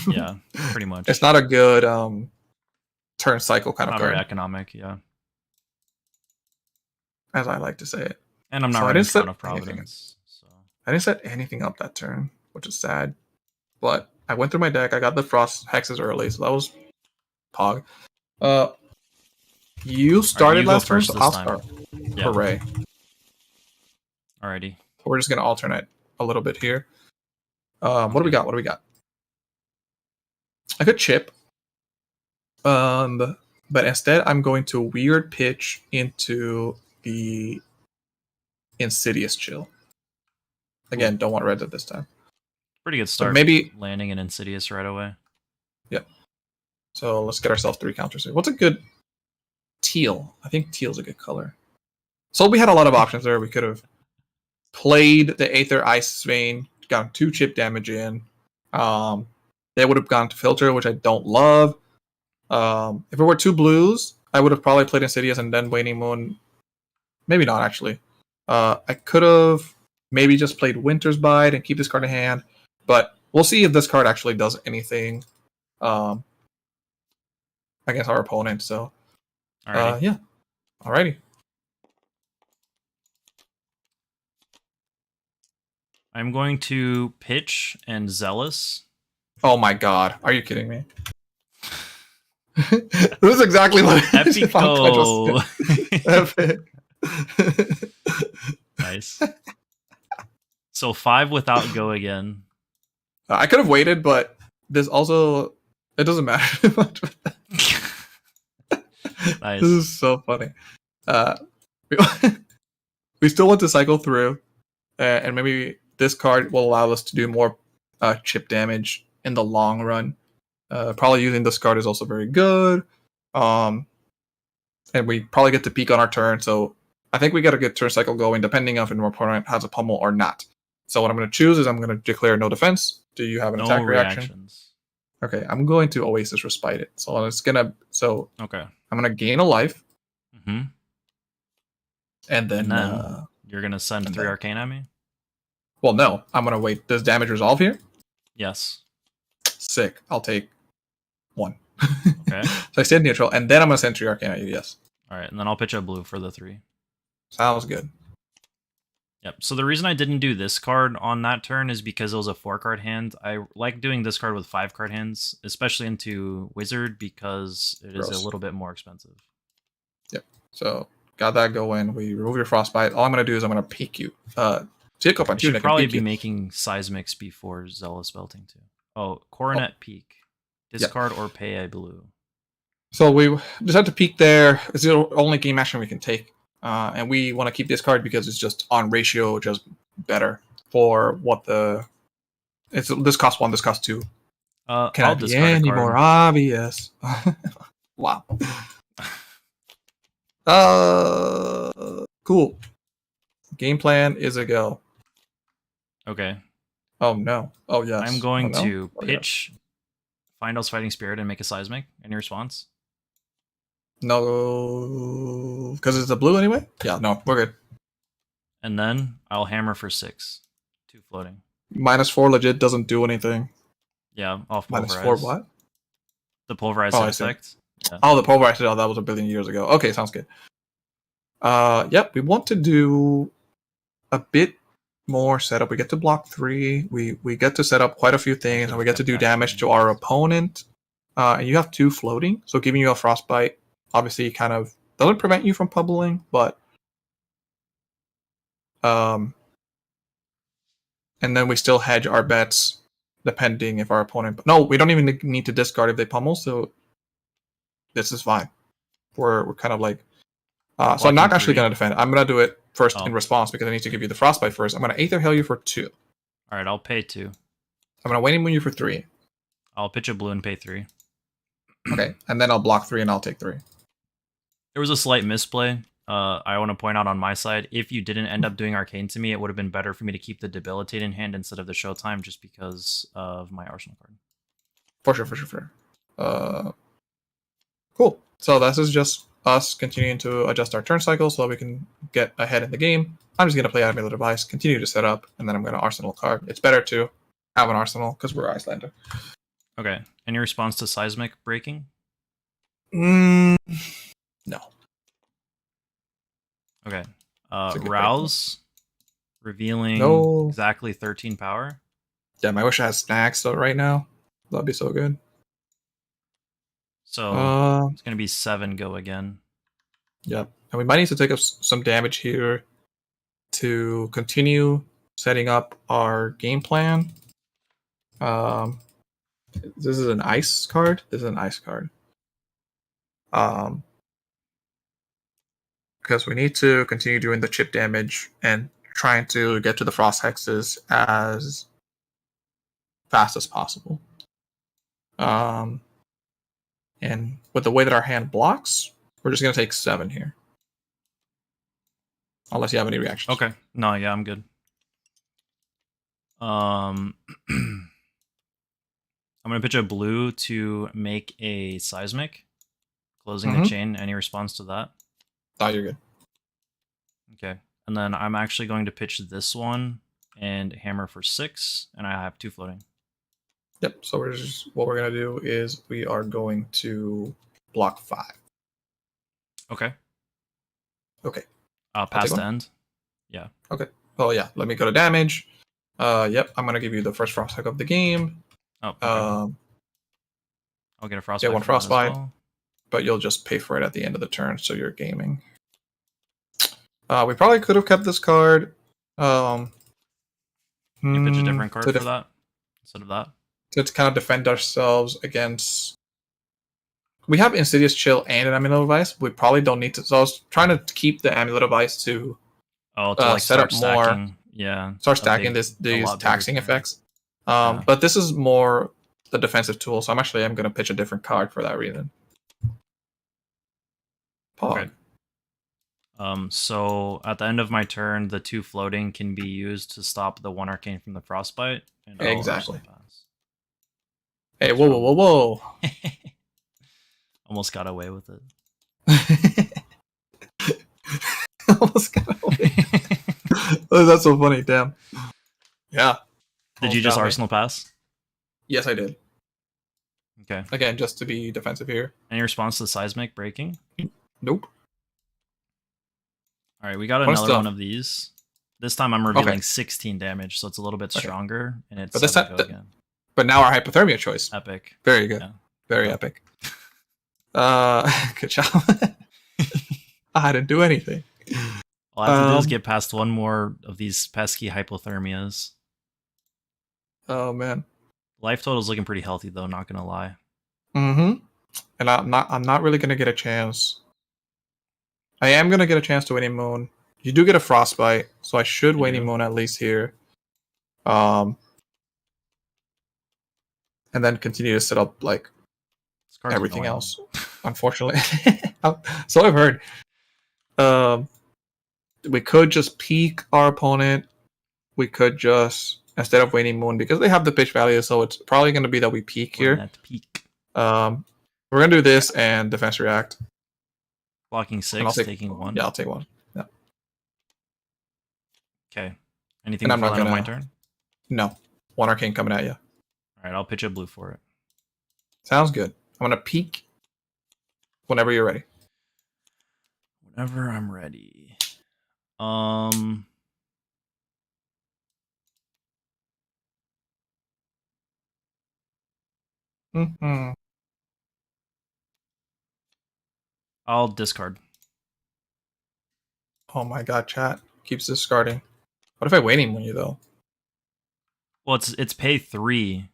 Speaker 1: Yeah, pretty much.
Speaker 2: It's not a good turn cycle kind
Speaker 1: Not
Speaker 2: of
Speaker 1: very
Speaker 2: card,
Speaker 1: economic. Yeah,
Speaker 2: as I like to say it.
Speaker 1: and I'm not
Speaker 2: So I
Speaker 1: running
Speaker 2: didn't set
Speaker 1: Crown of
Speaker 2: anything.
Speaker 1: Providence. So
Speaker 2: I didn't set anything up that turn, which is sad. But I went through my deck. I got the frost hexes early, so that was pog. You started
Speaker 1: you go
Speaker 2: last turn,
Speaker 1: first
Speaker 2: so
Speaker 1: this
Speaker 2: I'll
Speaker 1: time.
Speaker 2: start.
Speaker 1: Yeah.
Speaker 2: Hooray!
Speaker 1: Alrighty.
Speaker 2: We're just gonna alternate a little bit here. What do we got? What do we got? I could chip. But instead I'm going to weird pitch into the Insidious chill. Again, don't want red at this time.
Speaker 1: Pretty good
Speaker 2: So
Speaker 1: start.
Speaker 2: maybe
Speaker 1: Landing an Insidious right away.
Speaker 2: Yep. So let's get ourselves 3 counters here. What's a good teal? I think teal's a good color. So we had a lot of options there. We could have played the Aether Ice Vein, gotten 2 chip damage in. They would have gone to filter, which I don't love. If it were 2 blues, I would have probably played Insidious and then Waning Moon. Maybe not, actually. I could have maybe just played Winter's Bite and keep this card in hand. But we'll see if this card actually does anything against our opponent. So,
Speaker 1: Alrighty.
Speaker 2: yeah. Alrighty.
Speaker 1: I'm going to pitch and Zealous.
Speaker 2: Oh my god. Are you kidding me? This is exactly what
Speaker 1: Epico.
Speaker 2: Epic.
Speaker 1: Nice. So 5 without go again.
Speaker 2: I could have waited, but this also it doesn't matter much.
Speaker 1: Nice.
Speaker 2: This is so funny. We still want to cycle through, and maybe this card will allow us to do more chip damage in the long run. Probably using this card is also very good. And we probably get to peak on our turn, so I think we get a good turn cycle going, depending on if our opponent has a pummel or not. So what I'm going to choose is I'm going to declare no defense. Do you have an attack reaction?
Speaker 1: Reactions.
Speaker 2: Okay, I'm going to Oasis Respite it. So it's gonna. So
Speaker 1: okay,
Speaker 2: I'm gonna gain a life,
Speaker 1: and
Speaker 2: then
Speaker 1: you're gonna send 3 arcane at me.
Speaker 2: Well, no, I'm gonna wait. Does damage resolve here?
Speaker 1: Yes.
Speaker 2: Sick. I'll take 1.
Speaker 1: Okay.
Speaker 2: So I stay neutral, and then I'm gonna send 3 arcane at you. Yes.
Speaker 1: All right, and then I'll pitch a blue for the 3.
Speaker 2: Sounds good.
Speaker 1: Yep. So the reason I didn't do this card on that turn is because it was a 4-card hand. I like doing this card with 5-card hands, especially into Wizard, because it is a little bit more expensive.
Speaker 2: Yep. So got that going. We remove your frostbite. All I'm gonna do is I'm gonna peek you.
Speaker 1: You should probably be making Seismics before Zealous Belting too. Oh, Coronet Peak. Discard or pay a blue.
Speaker 2: So we just have to peek there. It's the only game action we can take. And we want to keep this card because it's just on ratio, just better for what the. It's this costs 1, this costs 2. Can I be any more obvious? Wow. Cool. Game plan is a go.
Speaker 1: Okay.
Speaker 2: Oh no. Oh yes.
Speaker 1: I'm going to pitch Findell's Fighting Spirit and make a Seismic. Any response?
Speaker 2: No, because it's a blue anyway. Yeah, no, we're good.
Speaker 1: And then I'll hammer for 6. 2 floating.
Speaker 2: -4 legit doesn't do anything.
Speaker 1: Yeah, off Pulverize.
Speaker 2: -4 what?
Speaker 1: The Pulverize effect.
Speaker 2: Yeah. Oh, the Pulverize. Oh, that was a billion years ago. Okay, sounds good. Yep, we want to do a bit more setup. We get to block 3. We get to set up quite a few things, and we get to do damage to our opponent. And you have 2 floating, so giving you a frostbite obviously kind of doesn't prevent you from pubbling, but and then we still hedge our bets depending if our opponent. No, we don't even need to discard if they pummel, so this is fine. We're kind of like. So I'm not actually going to defend. I'm going to do it first in response because I need to give you the frostbite first. I'm going to Aether Hail you for 2.
Speaker 1: All right, I'll pay 2.
Speaker 2: I'm going to Waning Moon you for 3.
Speaker 1: I'll pitch a blue and pay 3.
Speaker 2: Okay, and then I'll block 3 and I'll take 3.
Speaker 1: There was a slight misplay. I want to point out on my side, if you didn't end up doing Arcane to me, it would have been better for me to keep the Debilitate in hand instead of the Showtime just because of my Arsenal card.
Speaker 2: For sure. Cool. So this is just us continuing to adjust our turn cycle so that we can get ahead in the game. I'm just going to play Amulet Device, continue to set up, and then I'm going to arsenal card. It's better to have an arsenal because we're Iyslander.
Speaker 1: Okay. Any response to seismic breaking?
Speaker 2: No.
Speaker 1: Okay.
Speaker 2: a good
Speaker 1: Rouse, revealing
Speaker 2: No.
Speaker 1: exactly 13 power.
Speaker 2: Yeah, I wish I had snacks though right now. That'd be so good.
Speaker 1: So it's going to be 7 go again.
Speaker 2: Yep. And we might need to take up some damage here to continue setting up our game plan. This is an ice card. This is an ice card. Because we need to continue doing the chip damage and trying to get to the frost hexes as fast as possible. And with the way that our hand blocks, we're just going to take 7 here. Unless you have any reactions.
Speaker 1: Okay. No, yeah, I'm good. I'm going to pitch a blue to make a seismic, closing the chain. Any response to that?
Speaker 2: Oh, you're good.
Speaker 1: Okay. And then I'm actually going to pitch this one and hammer for 6, and I have 2 floating.
Speaker 2: Yep. So what we're going to do is we are going to block 5.
Speaker 1: Okay.
Speaker 2: Okay.
Speaker 1: Past the end? Yeah.
Speaker 2: Okay. Oh, yeah. Let me go to damage. Yep. I'm going to give you the first frostbite of the game.
Speaker 1: Oh, okay. I'll get a frostbite.
Speaker 2: Get 1 frostbite, well. But you'll just pay for it at the end of the turn, so you're gaming. We probably could have kept this card.
Speaker 1: You pitch a different card for that instead of that?
Speaker 2: To kind of defend ourselves against... We have Insidious Chill and an Amulet Device. We probably don't need to... So I was trying to keep the Amulet Device to
Speaker 1: like
Speaker 2: set up
Speaker 1: stacking,
Speaker 2: more...
Speaker 1: Yeah.
Speaker 2: Start stacking these taxing effects. But this is more the defensive tool, so I'm going to pitch a different card for that reason.
Speaker 1: Okay. So at the end of my turn, the 2 floating can be used to stop the 1 arcane from the frostbite. And
Speaker 2: exactly. Hey, whoa.
Speaker 1: Almost got away with it.
Speaker 2: Almost got away. Oh, that's so funny, damn. Yeah.
Speaker 1: Did you just arsenal pass?
Speaker 2: Yes, I did.
Speaker 1: Okay.
Speaker 2: Again, just to be defensive here.
Speaker 1: Any response to the seismic breaking?
Speaker 2: Nope.
Speaker 1: All right, we got another one of these. This time I'm revealing 16 damage, so it's a little bit stronger, and it's
Speaker 2: this time,
Speaker 1: again.
Speaker 2: But now our hypothermia choice.
Speaker 1: Epic.
Speaker 2: Very good. Yeah. Very epic. Good job. I didn't do anything.
Speaker 1: All I have to do is get past 1 more of these pesky hypothermias.
Speaker 2: Oh man.
Speaker 1: Life total's looking pretty healthy though, not gonna lie.
Speaker 2: And I'm not really gonna get a chance. I am gonna get a chance to Waning Moon. You do get a frostbite, so I should Waning Moon at least here. And then continue to set up like everything else. Unfortunately. So I've heard. We could just peek our opponent. We could just, instead of Waning Moon, because they have the pitch value, so it's probably going to be that we peek here. We're going to do this and defense react.
Speaker 1: Blocking 6, taking 1.
Speaker 2: Yeah, I'll take 1. Yeah.
Speaker 1: Okay. Anything before the end of my turn?
Speaker 2: No. 1 arcane coming at you.
Speaker 1: All right, I'll pitch a blue for it.
Speaker 2: Sounds good. I'm going to peek whenever you're ready.
Speaker 1: Whenever I'm ready. I'll discard.
Speaker 2: Oh my god, chat keeps discarding. What if I Waning Moon you though?
Speaker 1: Well, it's pay 3.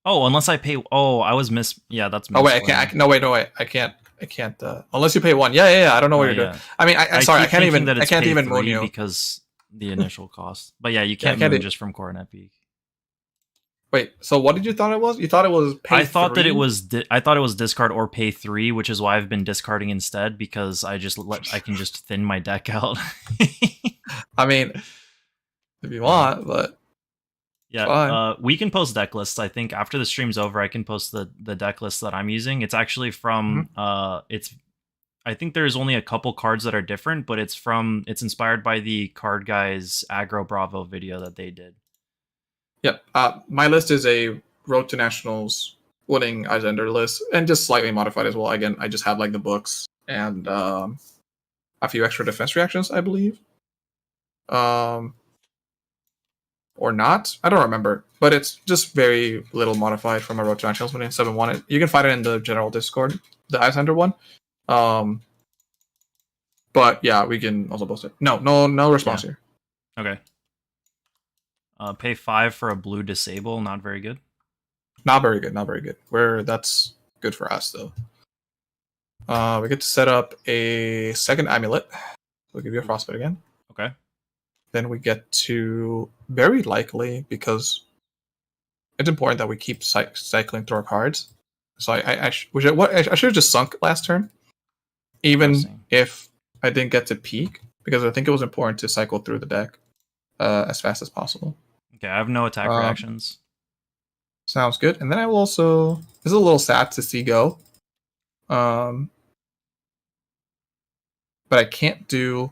Speaker 1: Oh, unless I pay. Oh, I was Yeah, that's.
Speaker 2: Oh wait, I can't. No wait. I can't. Unless you pay 1. Yeah. I don't know what you're doing. I mean, I'm sorry. I can't even moon you
Speaker 1: because the initial cost. But yeah, you can't moon just from Coronet Peak.
Speaker 2: Wait. So what did you thought it was? You thought it was pay 3?
Speaker 1: I thought that it was. I thought it was discard or pay 3, which is why I've been discarding instead because I can just thin my deck out.
Speaker 2: I mean, if you want, but
Speaker 1: Yeah,
Speaker 2: fine.
Speaker 1: we can post deck lists. I think after the stream's over, I can post the deck list that I'm using. It's actually from it's. I think there's only a couple cards that are different, but it's inspired by the Card Guys Aggro Bravo video that they did.
Speaker 2: Yep. My list is a Road to Nationals winning Iyslander list, and just slightly modified as well. Again, I just have like the books and a few extra defense reactions, I believe. Or not. I don't remember, but it's just very little modified from a Road to Nationals winning 7-1. You can find it in the general Discord, the Iyslander one. But yeah, we can also post it. No response here.
Speaker 1: Okay. Pay 5 for a blue disable. Not very good.
Speaker 2: Not very good. Not very good. That's good for us though. We get to set up a second amulet. We'll give you a frostbite again.
Speaker 1: Okay.
Speaker 2: Then we get to very likely, because it's important that we keep cycling through our cards. So I should have just sunk last turn, even if I didn't get to peak, because I think it was important to cycle through the deck as fast as possible.
Speaker 1: Okay, I have no attack reactions.
Speaker 2: Sounds good. And then I will also. This is a little sad to see go. But I can't do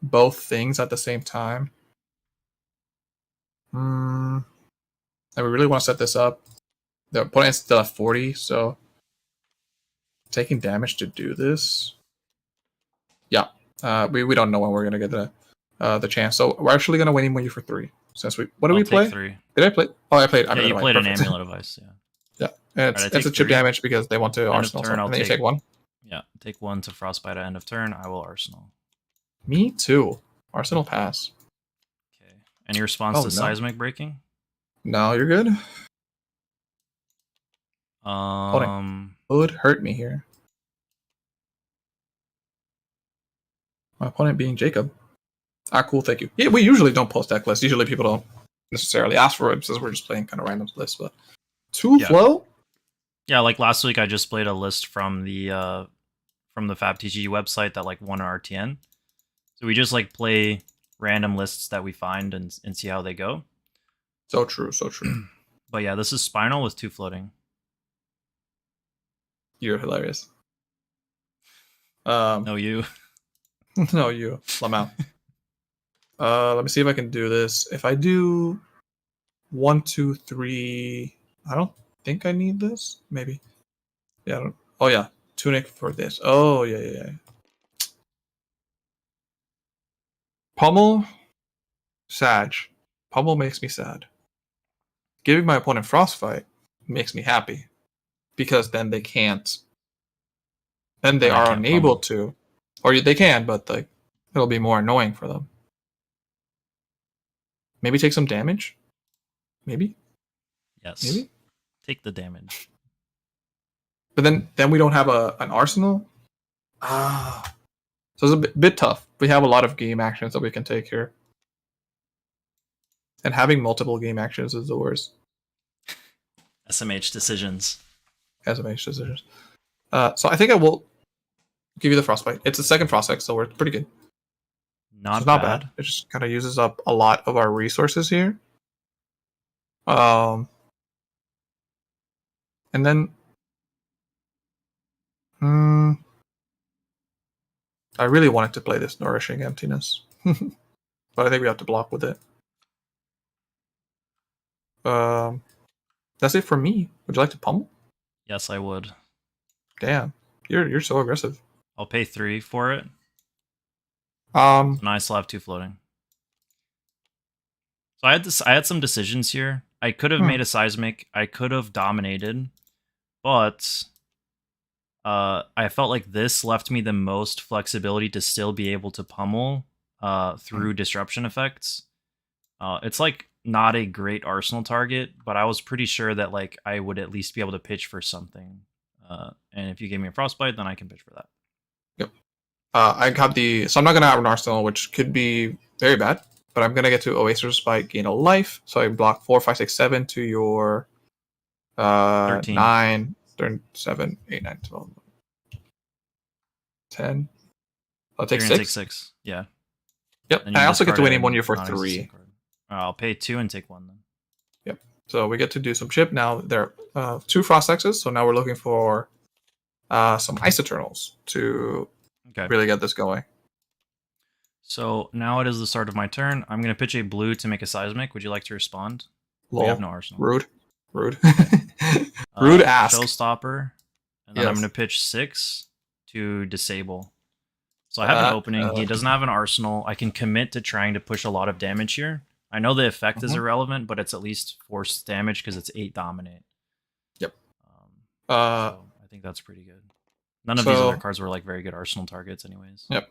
Speaker 2: both things at the same time. And we really want to set this up. The opponent's still at 40, so taking damage to do this. Yeah. We don't know when we're gonna get the chance. So we're actually gonna win you for 3. Since what did we play?
Speaker 1: 3.
Speaker 2: Did I play? Oh, I played.
Speaker 1: Yeah, you played an amulet device. Yeah.
Speaker 2: Yeah, and it's a chip damage because they want to arsenal.
Speaker 1: Turn,
Speaker 2: and then you take 1.
Speaker 1: Yeah, take 1 to frostbite at end of turn. I will arsenal.
Speaker 2: Me too. Arsenal pass.
Speaker 1: Okay. Any response to seismic breaking?
Speaker 2: No, you're good. Would hurt me here. My opponent being Jacob. Cool, thank you. Yeah, we usually don't post deck lists. Usually people don't necessarily ask for it since we're just playing kind of random lists. But flow?
Speaker 1: Yeah, like last week I just played a list from the FabTG website that like won an RTN. So we just like play random lists that we find and see how they go.
Speaker 2: So true.
Speaker 1: But yeah, this is Spinal with 2 floating.
Speaker 2: You're hilarious.
Speaker 1: No, you.
Speaker 2: No, you. Lamau. Let me see if I can do this. If I do 1, 2, 3, I don't think I need this. Maybe. Yeah. I don't. Oh yeah, tunic for this. Oh yeah. Pummel, Sag. Pummel makes me sad. Giving my opponent Frostfight makes me happy, because then they can't. Then they are unable to, or they can, but like it'll be more annoying for them. Maybe take some damage. Maybe.
Speaker 1: Yes.
Speaker 2: Maybe
Speaker 1: take the damage.
Speaker 2: But then we don't have an arsenal. So it's a bit tough. We have a lot of game actions that we can take here. And having multiple game actions is the worst.
Speaker 1: SMH decisions.
Speaker 2: SMH decisions. So I think I will give you the Frostbite. It's the second Frostbite, so we're pretty good.
Speaker 1: Not
Speaker 2: bad. It just kind of uses up a lot of our resources here. And then I really wanted to play this Nourishing Emptiness. But I think we have to block with it. That's it for me. Would you like to pummel?
Speaker 1: Yes, I would.
Speaker 2: Damn. You're so aggressive.
Speaker 1: I'll pay 3 for it. And I still have 2 floating. So I had some decisions here. I could have made a seismic. I could have dominated, but I felt like this left me the most flexibility to still be able to pummel through disruption effects. It's like not a great arsenal target, but I was pretty sure that like I would at least be able to pitch for something. And if you gave me a frostbite, then I can pitch for that.
Speaker 2: Yep. I got so I'm not gonna have an arsenal, which could be very bad. But I'm gonna get to Oasis by gain a life, so I block 4, 5, 6, 7 to your
Speaker 1: 13.
Speaker 2: 9, 7, 8, 9, 12, 10. I'll take 6.
Speaker 1: Take 6. Yeah.
Speaker 2: Yep. And I also get to win him 1 year for 3.
Speaker 1: I'll pay 2 and take 1 then.
Speaker 2: Yep. So we get to do some chip now. There are 2 Frost X's, so now we're looking for some Ice Eternals to really get this going.
Speaker 1: So now it is the start of my turn. I'm going to pitch a blue to make a seismic. Would you like to respond?
Speaker 2: Lol.
Speaker 1: We have no arsenal.
Speaker 2: Rude. Rude ask.
Speaker 1: Showstopper. And then
Speaker 2: Yes.
Speaker 1: I'm going to pitch 6 to disable. So I have an opening. He doesn't have an arsenal. I can commit to trying to push a lot of damage here. I know the effect is irrelevant, but it's at least force damage because it's 8 dominate.
Speaker 2: Yep.
Speaker 1: So I think that's pretty good. None of these other cards were like very good arsenal targets anyways.
Speaker 2: Yep.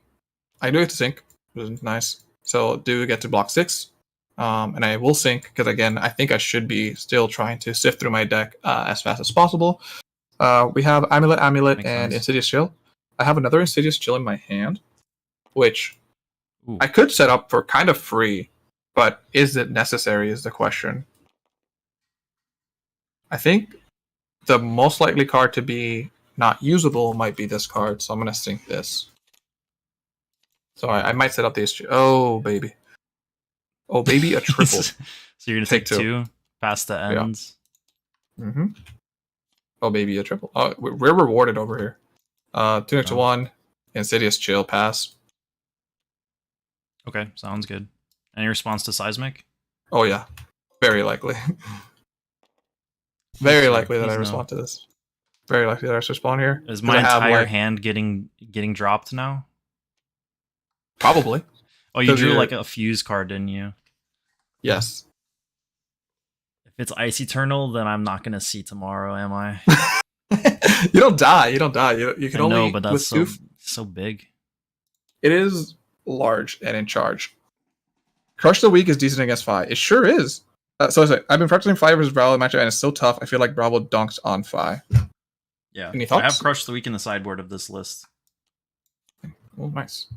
Speaker 2: I do get to sync, which is nice. So do get to block 6. And I will sync because, again, I think I should be still trying to sift through my deck as fast as possible. We have Amulet,
Speaker 1: Makes
Speaker 2: and
Speaker 1: sense.
Speaker 2: Insidious Chill. I have another Insidious Chill in my hand, which I could set up for kind of free, but is it necessary is the question. I think the most likely card to be not usable might be this card, so I'm going to sync this. So I might set up these. Oh, baby. Oh, baby, a triple.
Speaker 1: So you're going to take 2 past the ends?
Speaker 2: Yeah. Mm-hmm. Oh, baby, a triple. Oh, we're rewarded over here. 2 next to 1. Insidious Chill, pass.
Speaker 1: Okay, sounds good. Any response to Seismic?
Speaker 2: Oh, yeah. Very likely. Very likely that I respond to this. Very likely that I respond here.
Speaker 1: Is my entire hand getting dropped now?
Speaker 2: Probably.
Speaker 1: Oh, you drew like a fuse card, didn't you?
Speaker 2: Yes.
Speaker 1: If it's Ice Eternal, then I'm not going to see tomorrow, am I?
Speaker 2: You don't die. You don't die. You can only...
Speaker 1: No, but that's so big.
Speaker 2: It is large and in charge. Crush the Weak is decent against Fai. It sure is. So I've been practicing Fai versus Bravo matchup, and it's so tough. I feel like Bravo dunks on Fai.
Speaker 1: Yeah.
Speaker 2: Any thoughts?
Speaker 1: I have Crush the Weak in the sideboard of this list.
Speaker 2: Oh, nice.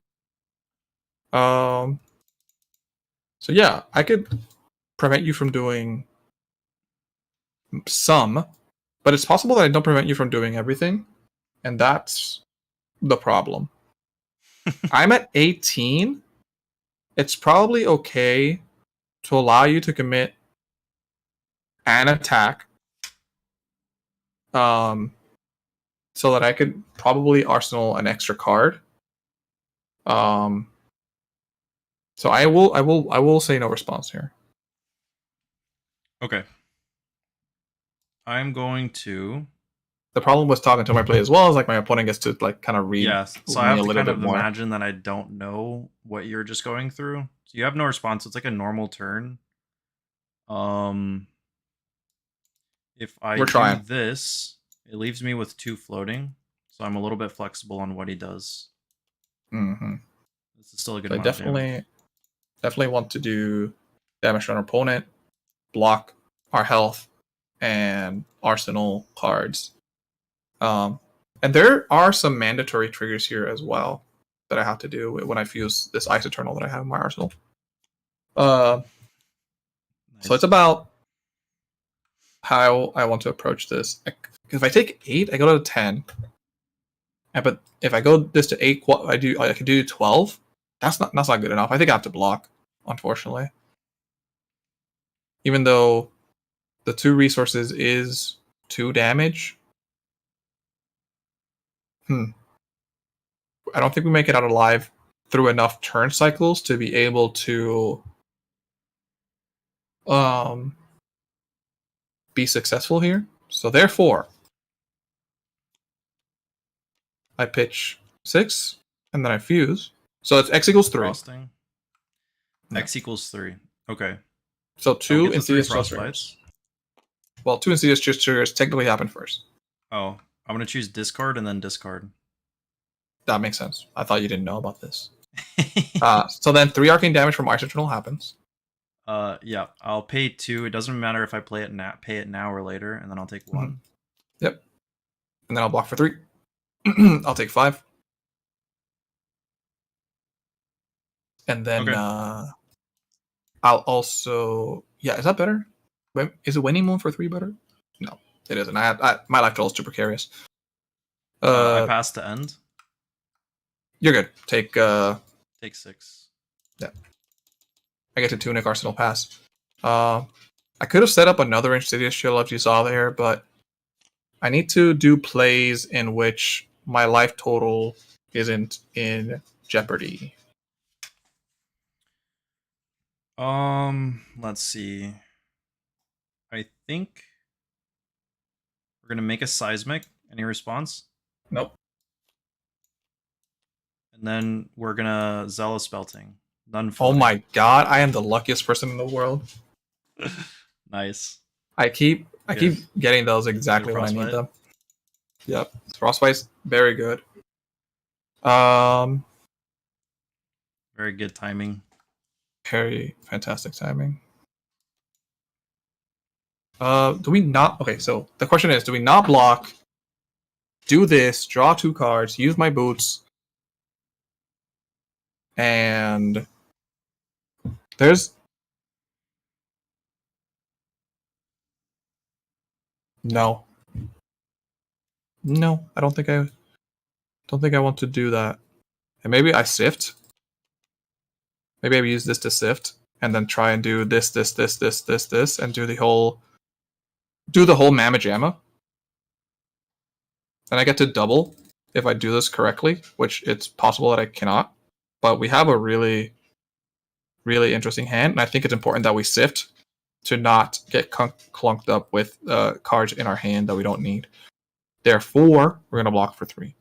Speaker 2: So yeah, I could prevent you from doing some, but it's possible that I don't prevent you from doing everything, and that's the problem. I'm at 18. It's probably okay to allow you to commit an attack, so that I could probably arsenal an extra card. So I will say no response here.
Speaker 1: Okay. I'm going to...
Speaker 2: The problem with talking to my play as well is like my opponent gets to like kind of read.
Speaker 1: Yes, so I have to kind of imagine that I don't know what you're just going through. So you have no response. It's like a normal turn. If I do this, it leaves me with 2 floating, so I'm a little bit flexible on what he does.
Speaker 2: Mm-hmm.
Speaker 1: This is still a good.
Speaker 2: I definitely want to do damage on our opponent, block our health, and arsenal cards. And there are some mandatory triggers here as well that I have to do when I fuse this Ice Eternal that I have in my arsenal. Nice. So it's about how I want to approach this. If I take 8, I go to 10. But if I go this to 8, I can do 12. That's not good enough. I think I have to block, unfortunately. Even though the 2 resources is 2 damage. I don't think we make it out alive through enough turn cycles to be able to be successful here. So therefore, I pitch 6 and then I fuse. So it's X equals 3.
Speaker 1: Frosting. X equals 3. Okay.
Speaker 2: So 2 Insidious triggers. Well, 2 Insidious triggers technically happen first.
Speaker 1: Oh, I'm going to choose discard and then discard.
Speaker 2: That makes sense. I thought you didn't know about this. So then 3 arcane damage from Ice Eternal happens.
Speaker 1: Yeah, I'll pay 2. It doesn't matter if I pay it now or later, and then I'll take 1.
Speaker 2: Mm-hmm. Yep. And then I'll block for 3. I'll take 5. And then I'll also... Yeah, is that better? Is a Winning Moon for 3 better? No, it isn't. My life total is too precarious.
Speaker 1: I passed the end.
Speaker 2: You're good. Take
Speaker 1: 6.
Speaker 2: Yeah. I get to Tunic Arsenal pass. I could have set up another Insidious Shield as you saw there, but I need to do plays in which my life total isn't in jeopardy.
Speaker 1: Let's see. I think we're gonna make a seismic. Any response?
Speaker 2: Nope.
Speaker 1: And then we're gonna zealous belting. None.
Speaker 2: Oh
Speaker 1: Floating.
Speaker 2: my god, I am the luckiest person in the world.
Speaker 1: Nice.
Speaker 2: I keep getting those exactly when I need them. Yep. Frostbite's very good.
Speaker 1: Very good timing.
Speaker 2: Very fantastic timing. Do we not? Okay, so the question is, do we not block? Do this, draw 2 cards, use my boots, and there's no. I don't think I want to do that. And maybe I sift. Maybe I use this to sift, and then try and do this, and do the whole Mamma Jamma. And I get to double if I do this correctly, which it's possible that I cannot. But we have a really, really interesting hand, and I think it's important that we sift to not get clunked up with cards in our hand that we don't need. Therefore, we're going to block for 3.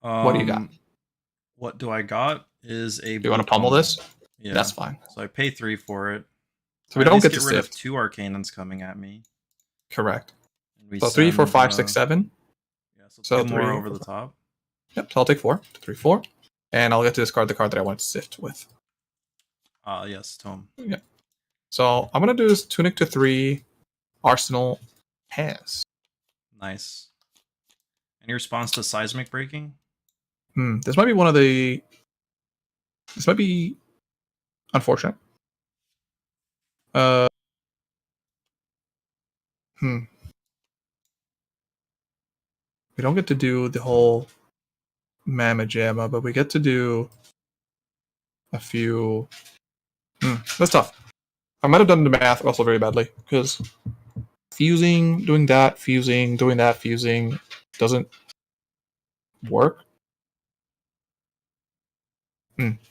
Speaker 2: What do you got?
Speaker 1: What do I got is a...
Speaker 2: Do you want to pummel this?
Speaker 1: Yeah.
Speaker 2: That's fine.
Speaker 1: So I pay 3 for it.
Speaker 2: So we don't get to
Speaker 1: rid of
Speaker 2: sift.
Speaker 1: 2 Arcanons coming at me.
Speaker 2: Correct. So 3, 4, 5, 6, 7.
Speaker 1: Yeah, so 2 more
Speaker 2: 3,
Speaker 1: over the top.
Speaker 2: Yep, so I'll take 4. 3, 4. And I'll get to discard the card that I want to sift with.
Speaker 1: Yes, Tome.
Speaker 2: Yeah. So I'm going to do this Tunic to 3, Arsenal pass.
Speaker 1: Nice. Any response to seismic breaking?
Speaker 2: This might be one of the... This might be unfortunate. We don't get to do the whole Mamma Jamma, but we get to do a few... That's tough. I might have done the math also very badly, because fusing, doing that, fusing doesn't work.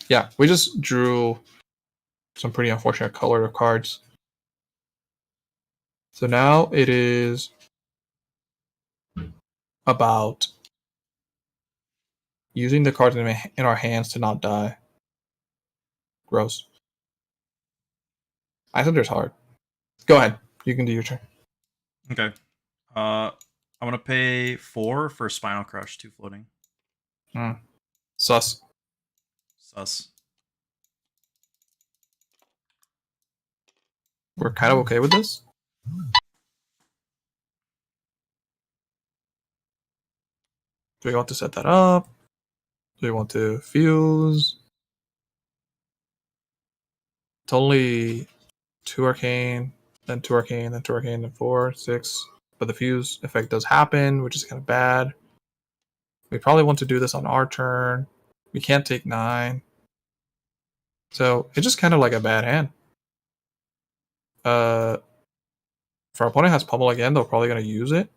Speaker 2: Yeah, we just drew some pretty unfortunate color of cards. So now it is about using the cards in our hands to not die. Gross. Iyslander is hard. Go ahead. You can do your turn.
Speaker 1: Okay. I'm going to pay 4 for Spinal Crush, 2 floating.
Speaker 2: Sus. We're kind of okay with this. Do we want to set that up? Do we want to fuse? It's only 2 arcane, then 2 arcane, then 2 arcane, then 4, 6. But the fuse effect does happen, which is kind of bad. We probably want to do this on our turn. We can't take 9. So it's just kind of like a bad hand. If our opponent has pummel again, they're probably going to use it.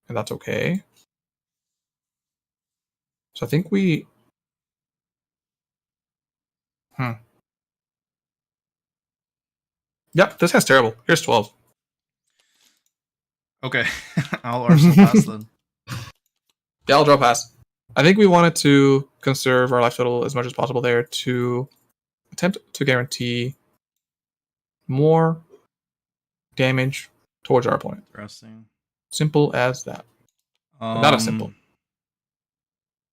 Speaker 2: And that's okay. So I think we... Yep, this hand's terrible. Here's 12.
Speaker 1: Okay. I'll Arsenal pass then.
Speaker 2: Yeah, I'll draw pass. I think we wanted to conserve our life total as much as possible there to attempt to guarantee more damage towards our opponent.
Speaker 1: Interesting.
Speaker 2: Simple as that. But not as simple.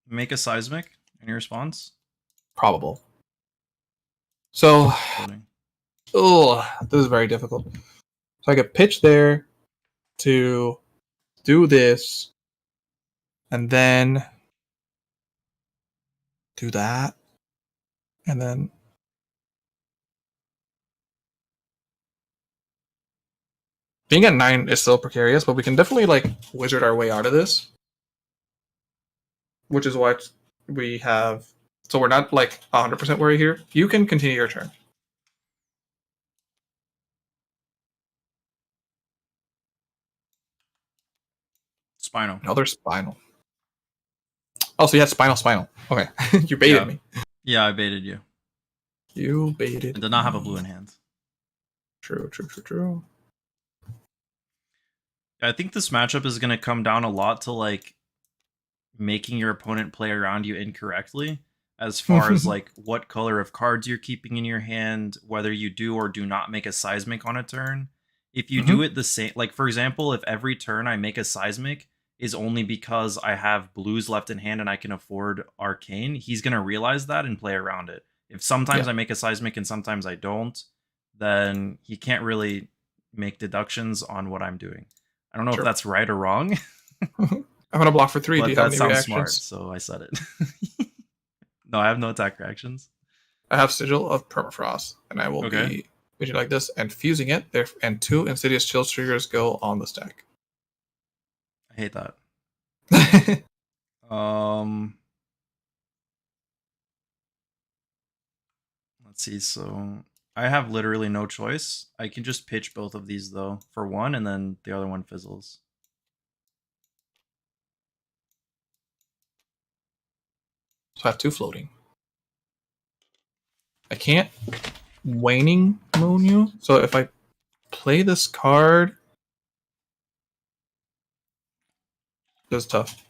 Speaker 1: Make a seismic. Any response?
Speaker 2: Probable. So, this is very difficult. So I could pitch there to do this, and then do that, and then being at 9 is still precarious, but we can definitely like wizard our way out of this, which is why we have So we're not like 100% worried here. You can continue your turn.
Speaker 1: Spinal.
Speaker 2: Another spinal. Oh, so you had spinal. Okay. You baited me.
Speaker 1: Yeah, I baited you.
Speaker 2: You baited.
Speaker 1: I did not have a blue in hand.
Speaker 2: True.
Speaker 1: I think this matchup is going to come down a lot to like making your opponent play around you incorrectly, as far as like what color of cards you're keeping in your hand, whether you do or do not make a seismic on a turn. If you do it the same, like for example, if every turn I make a seismic is only because I have blues left in hand and I can afford arcane, he's going to realize that and play around it. If sometimes I make a seismic and sometimes I don't, then he can't really make deductions on what I'm doing. I don't know if that's right or wrong.
Speaker 2: I'm gonna block for 3.
Speaker 1: But
Speaker 2: do you have
Speaker 1: that
Speaker 2: any
Speaker 1: sounds
Speaker 2: reactions?
Speaker 1: smart, so I said it. No, I have no attack reactions.
Speaker 2: I have Sigil of Permafrost, and I will be making like this and fusing it. There, and 2 Insidious Chill triggers go on the stack.
Speaker 1: I hate that. Let's see. So I have literally no choice. I can just pitch both of these though for 1, and then the other one fizzles.
Speaker 2: So I have 2 floating. I can't Waning Moon you. So if I play this card, this is tough.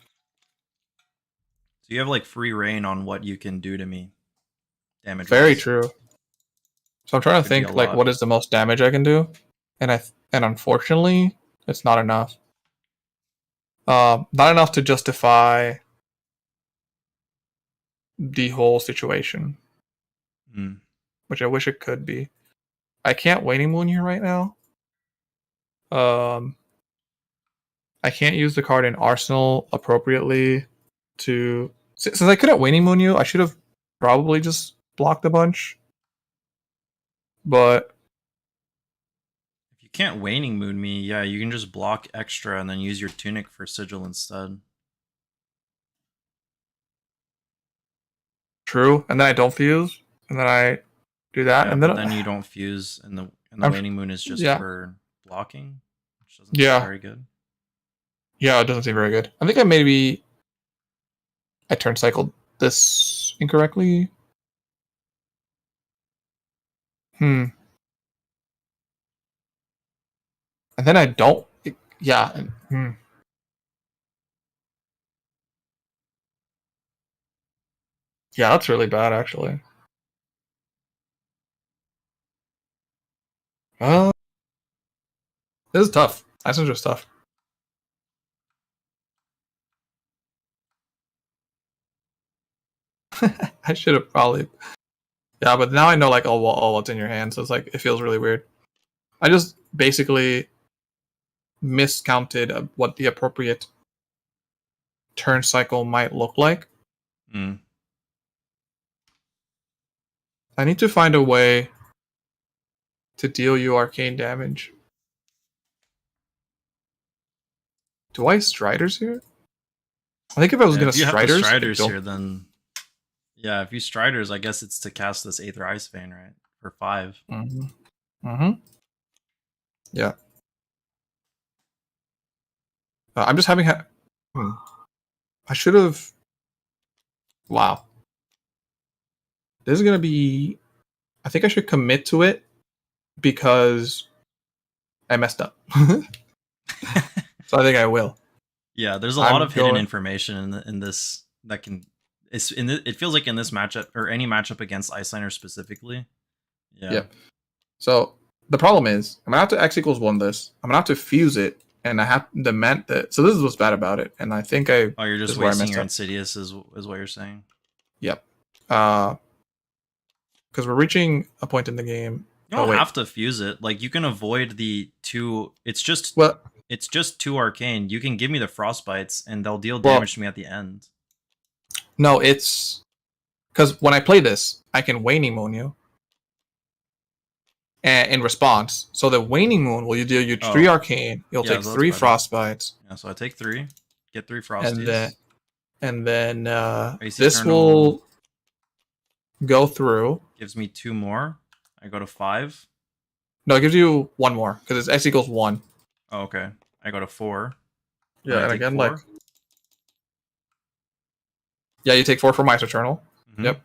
Speaker 1: So you have like free reign on what you can do to me. Damage.
Speaker 2: Very true. So I'm trying to think like what is the most damage I can do, and unfortunately it's not enough. Not enough to justify the whole situation, which I wish it could be. I can't Waning Moon you right now. I can't use the card in Arsenal appropriately to. Since I couldn't Waning Moon you, I should have probably just blocked a bunch. But
Speaker 1: if you can't Waning Moon me, yeah, you can just block extra and then use your Tunic for Sigil instead.
Speaker 2: True, and then I don't fuse, and then I do that, and
Speaker 1: then you don't fuse, and the Waning Moon is just for blocking, which doesn't seem very good.
Speaker 2: Yeah, it doesn't seem very good. I think I turn cycled this incorrectly. And then I don't. Yeah. Yeah, that's really bad, actually. This is tough. Iyslander is tough. I should have probably. Yeah, but now I know like all what's in your hand, so it's like it feels really weird. I just basically miscounted what the appropriate turn cycle might look like. I need to find a way to deal you arcane damage. Do I Striders here? I think if I was gonna Striders,
Speaker 1: here, then yeah, if you Striders, I guess it's to cast this Aether Ice Vein, right? For 5.
Speaker 2: Yeah. I'm just having. I should have. Wow. This is gonna be. I think I should commit to it because I messed up. So I think I will.
Speaker 1: Yeah, there's a lot of hidden information in this that can. It feels like in this matchup or any matchup against Iyslander specifically. Yeah.
Speaker 2: Yep. So the problem is I'm gonna have to X = 1 this. I'm gonna have to fuse it, and I have demand that. So this is what's bad about it, and I think I.
Speaker 1: Oh, you're just wasting your Insidious, is what you're saying.
Speaker 2: Yep. Because we're reaching a point in the game.
Speaker 1: You don't have to fuse it. Like you can avoid the 2. It's just It's just 2 arcane. You can give me the Frostbites, and they'll deal damage to me at the end.
Speaker 2: No, it's because when I play this, I can Waning Moon you in response. So the Waning Moon will deal you 3 arcane. You'll take 3 Frostbites.
Speaker 1: Yeah, so I take 3, get 3 Frosties,
Speaker 2: and then this will. go through.
Speaker 1: Gives me 2 more. I go to 5.
Speaker 2: No, it gives you 1 more because it's x equals 1.
Speaker 1: Oh, okay. I go to 4.
Speaker 2: Yeah, and
Speaker 1: take
Speaker 2: again,
Speaker 1: 4.
Speaker 2: like, yeah, you take 4 from Ice Eternal.
Speaker 1: Mm-hmm.
Speaker 2: Yep.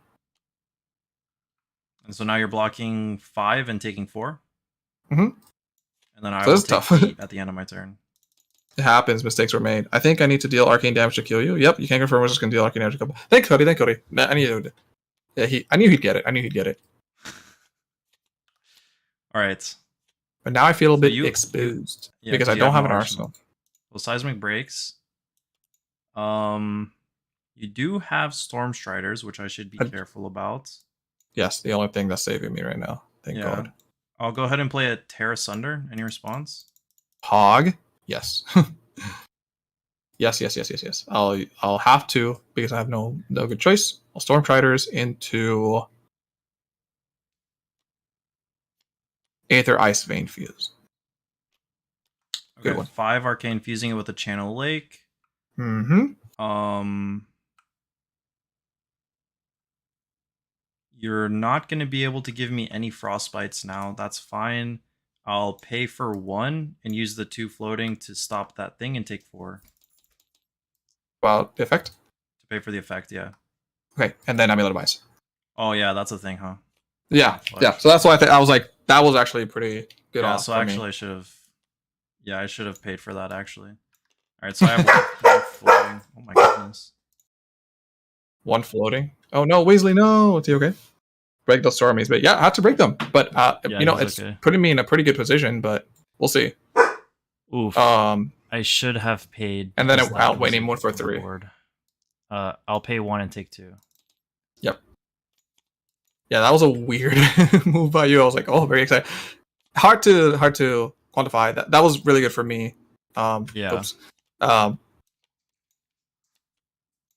Speaker 1: And so now you're blocking 5 and taking 4.
Speaker 2: Mm-hmm.
Speaker 1: And then I
Speaker 2: So
Speaker 1: will
Speaker 2: this is
Speaker 1: take
Speaker 2: tough.
Speaker 1: 8 at the end of my turn.
Speaker 2: It happens. Mistakes were made. I think I need to deal arcane damage to kill you. Yep, you can't confirm what's just gonna deal arcane damage to kill. Thank Cody. Thank Cody. Nah, I knew. Yeah, I knew he'd get it. I knew he'd get it.
Speaker 1: All right.
Speaker 2: But now I feel a bit exposed because I don't have an arsenal.
Speaker 1: Well, seismic breaks. You do have storm striders, which I should be careful about. Yes,
Speaker 2: the only thing that's saving me right now. Thank God.
Speaker 1: I'll go ahead and play a Terra Sunder. Any response?
Speaker 2: Hog. Yes. yes. I'll have to because I have no good choice. I'll storm striders into Aether Ice Vein Fuse.
Speaker 1: Okay, 5 arcane fusing it with a Channel Lake.
Speaker 2: Mm-hmm.
Speaker 1: You're not going to be able to give me any frostbites now. That's fine. I'll pay for 1 and use the 2 floating to stop that thing and take 4.
Speaker 2: Well, the effect?
Speaker 1: To pay for the effect, yeah.
Speaker 2: Okay, and then Amulet of Ice.
Speaker 1: Oh yeah, that's a thing, huh?
Speaker 2: Yeah. So that's why I was like, that was actually pretty good.
Speaker 1: Yeah. So actually, I should have. Yeah, I should have paid for that actually. All right, so I have 1 floating. Oh my goodness.
Speaker 2: 1 floating. Oh no, Weasley, no. Is he okay? Break those stormies, but yeah, I had to break them. But it's putting me in a pretty good position. But we'll see.
Speaker 1: Oof. I should have paid.
Speaker 2: And then outweighing 1 for 3.
Speaker 1: I'll pay 1 and take 2.
Speaker 2: Yep. Yeah, that was a weird move by you. I was like, oh, very excited. Hard to quantify that. That was really good for me.
Speaker 1: Yeah.
Speaker 2: Oops.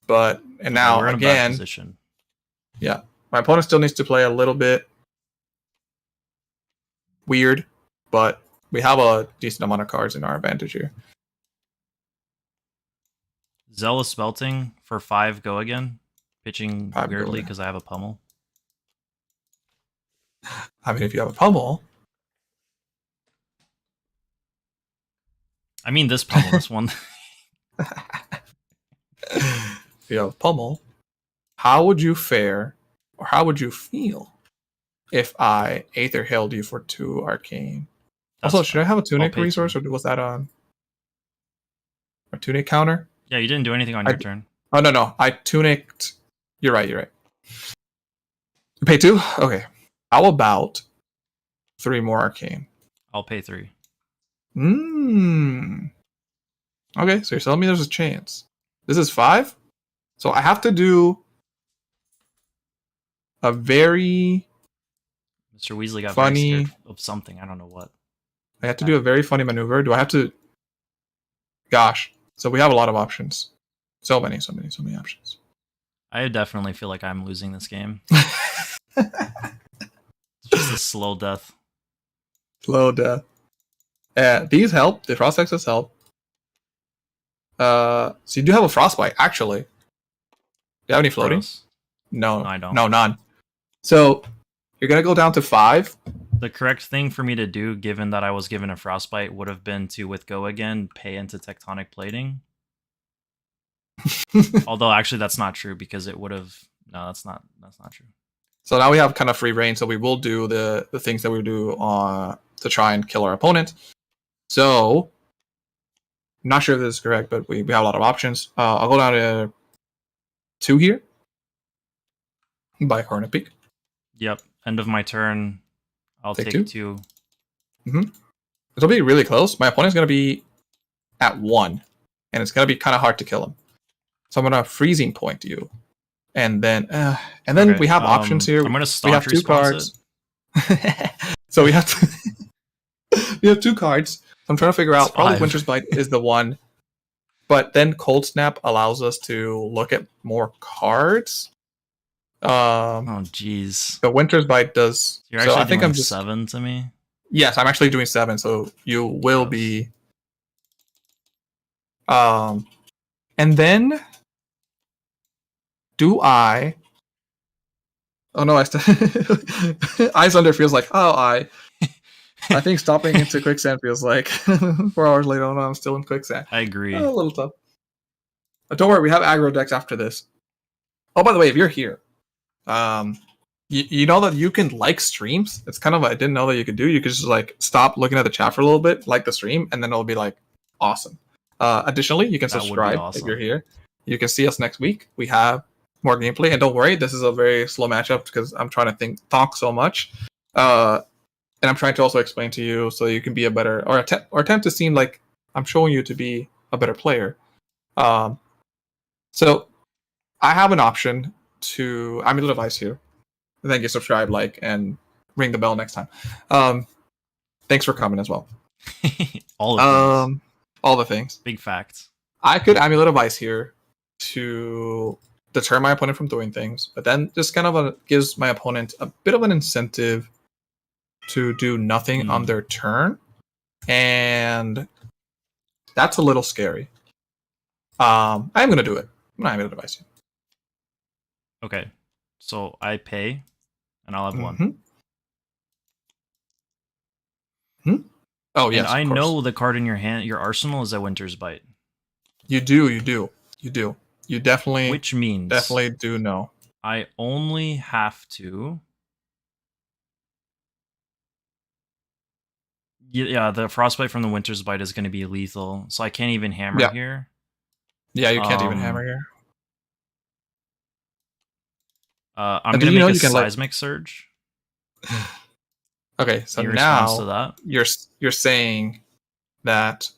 Speaker 2: But now
Speaker 1: we're in
Speaker 2: again,
Speaker 1: a bad position.
Speaker 2: Yeah, my opponent still needs to play a little bit weird, but we have a decent amount of cards in our advantage here.
Speaker 1: Zealous Belting for 5 go again. Pitching weirdly because I have a pummel.
Speaker 2: I mean, if you have a pummel.
Speaker 1: I mean this pummel, this one.
Speaker 2: If you have a pummel, how would you fare, or how would you feel if I Aether Hailed you for 2 arcane? That's also, should I have a Tunic resource, or was that on a Tunic counter?
Speaker 1: Yeah, you didn't do anything on your turn.
Speaker 2: Oh, no. I Tunicked. You're right. You pay 2? Okay. How about 3 more arcane?
Speaker 1: I'll pay 3.
Speaker 2: Okay, so you're telling me there's a chance. This is 5? So I have to do a very
Speaker 1: Mr. Weasley got
Speaker 2: funny
Speaker 1: very scared of something. I don't know what.
Speaker 2: I have to do a very funny maneuver. Do I have to? Gosh. So we have a lot of options. So many options.
Speaker 1: I definitely feel like I'm losing this game. It's just a slow death.
Speaker 2: Slow death. These help. The Frost Hexes help. So you do have a Frostbite, actually. Do you have any floating?
Speaker 1: Gross.
Speaker 2: No,
Speaker 1: I don't.
Speaker 2: No, none. So you're going to go down to 5.
Speaker 1: The correct thing for me to do, given that I was given a Frostbite, would have been to, with Go Again, pay into Tectonic Plating. Although, actually, that's not true, because it would have... No, that's not true.
Speaker 2: So now we have kind of free reign, so we will do the things that we do to try and kill our opponent. So, I'm not sure if this is correct, but we have a lot of options. I'll go down to 2 here. By Hornet Peak.
Speaker 1: Yep. End of my turn. I'll take 2.
Speaker 2: It'll be really close. My opponent's going to be at 1. And it's going to be kind of hard to kill him. So I'm going to Freezing Point you. And then we have options here.
Speaker 1: I'm going to Staunch
Speaker 2: we have 2 cards. So we have we have 2 cards. I'm trying to figure out. Probably Winter's Bite is the one. But then Cold Snap allows us to look at more cards.
Speaker 1: Oh jeez.
Speaker 2: The Winter's Bite does.
Speaker 1: You're actually doing I'm just 7 to me.
Speaker 2: Yes, I'm actually doing 7. So you will be. And then, do I Oh no, Iyslander feels like, oh, I think stopping into quicksand feels like 4 hours later. Oh no, I'm still in quicksand.
Speaker 1: I agree.
Speaker 2: A little tough. But don't worry, we have aggro decks after this. Oh, by the way, if you're here, you know that you can like streams. It's kind of I didn't know that you could do. You could just like stop looking at the chat for a little bit, like the stream, and then it'll be like awesome. Additionally, you can
Speaker 1: That would be
Speaker 2: subscribe
Speaker 1: awesome.
Speaker 2: if you're here. You can see us next week. We have more gameplay, and don't worry, this is a very slow matchup because I'm trying to talk so much, and I'm trying to also explain to you so you can be a better or attempt to seem like I'm showing you to be a better player. So I have an option to. I'm a little advice here. Thank you, subscribe, like, and ring the bell next time. Thanks for coming as well.
Speaker 1: All of things.
Speaker 2: All the things.
Speaker 1: Big facts.
Speaker 2: I could amulet of ice here to deter my opponent from doing things, but then just kind of gives my opponent a bit of an incentive to do nothing on their turn, and that's a little scary. I'm gonna do it. I'm gonna amulet of ice here.
Speaker 1: Okay, so I pay, and I'll have one.
Speaker 2: Oh yes,
Speaker 1: and I know the card in your hand, your arsenal, is a Winter's Bite.
Speaker 2: You do. You definitely,
Speaker 1: which means
Speaker 2: definitely do know.
Speaker 1: I only have to. Yeah, the Frostbite from the Winter's Bite is going to be lethal, so I can't even hammer here.
Speaker 2: Yeah, you can't even hammer here.
Speaker 1: I'm going to make a Seismic Surge.
Speaker 2: Okay, so now you're saying that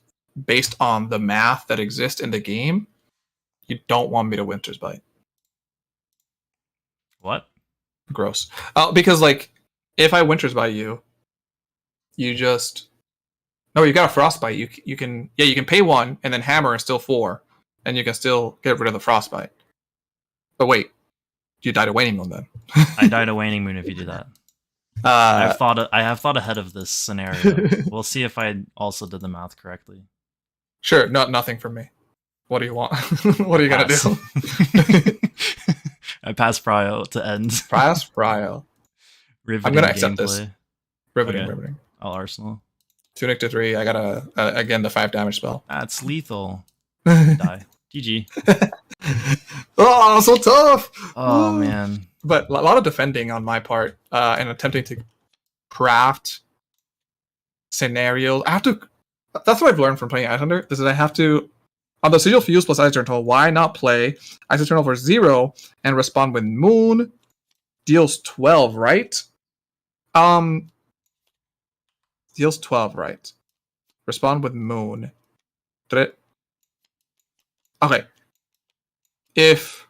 Speaker 2: based on the math that exists in the game, you don't want me to Winter's Bite.
Speaker 1: What?
Speaker 2: Gross. Because like if I Winter's Bite you just you got a Frostbite. You can pay 1 and then hammer and still 4, and you can still get rid of the Frostbite. But wait, you died a Waning Moon then.
Speaker 1: I died a Waning Moon if you do that. I have thought ahead of this scenario. We'll see if I also did the math correctly.
Speaker 2: Sure, nothing from me. What do you want? What are you gonna do?
Speaker 1: I pass Prio to end.
Speaker 2: Pass Prio.
Speaker 1: Riveting
Speaker 2: I'm gonna accept
Speaker 1: gameplay.
Speaker 2: This. Riveting.
Speaker 1: I'll Arsenal.
Speaker 2: Tunic to 3. I got again the 5 damage spell.
Speaker 1: That's lethal. Die. GG.
Speaker 2: Oh, so tough.
Speaker 1: Oh man.
Speaker 2: But a lot of defending on my part, and attempting to craft scenarios. That's what I've learned from playing Iyslander. Is that I have to, on the Sigil Fuse plus Ice Eternal, why not play Ice Eternal for 0 and respond with Moon? Deals 12, right? Deals 12, right? Respond with Moon. Okay. If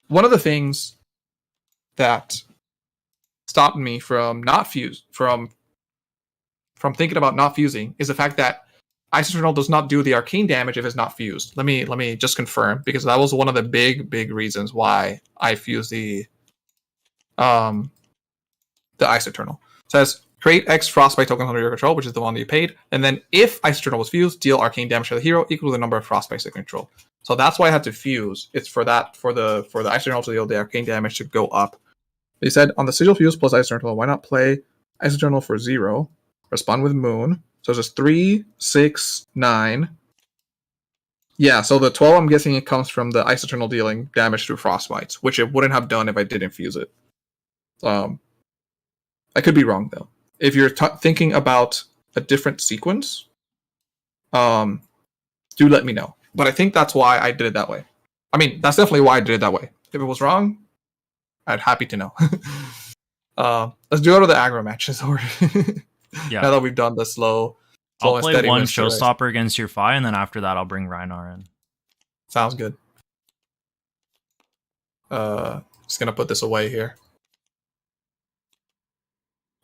Speaker 2: one of the things that stopped me from from thinking about not fusing is the fact that Ice Eternal does not do the arcane damage if it's not fused. Let me just confirm, because that was one of the big reasons why I fused the Ice Eternal. It says create X Frostbite tokens under your control, which is the one that you paid, and then if Ice Eternal was fused, deal arcane damage to the hero equal to the number of Frostbites they control. So that's why I had to fuse. It's for the Ice Eternal to deal the arcane damage to go up. They said on the Sigil Fuse plus Ice Eternal, why not play Ice Eternal for 0, respond with Moon. So it's just 3, 6, 9. Yeah, so the 12, I'm guessing it comes from the Ice Eternal dealing damage through Frostbites, which it wouldn't have done if I didn't fuse it. I could be wrong though. If you're thinking about a different sequence, do let me know. But I think that's why I did it that way. I mean, that's definitely why I did it that way. If it was wrong, I'd happy to know. Let's go to the aggro matches.
Speaker 1: Yeah.
Speaker 2: Now that we've done the slow
Speaker 1: I'll play one
Speaker 2: Mr.
Speaker 1: Showstopper against your Fai, and then after that I'll bring Rhinar in.
Speaker 2: Sounds good. Just gonna put this away here.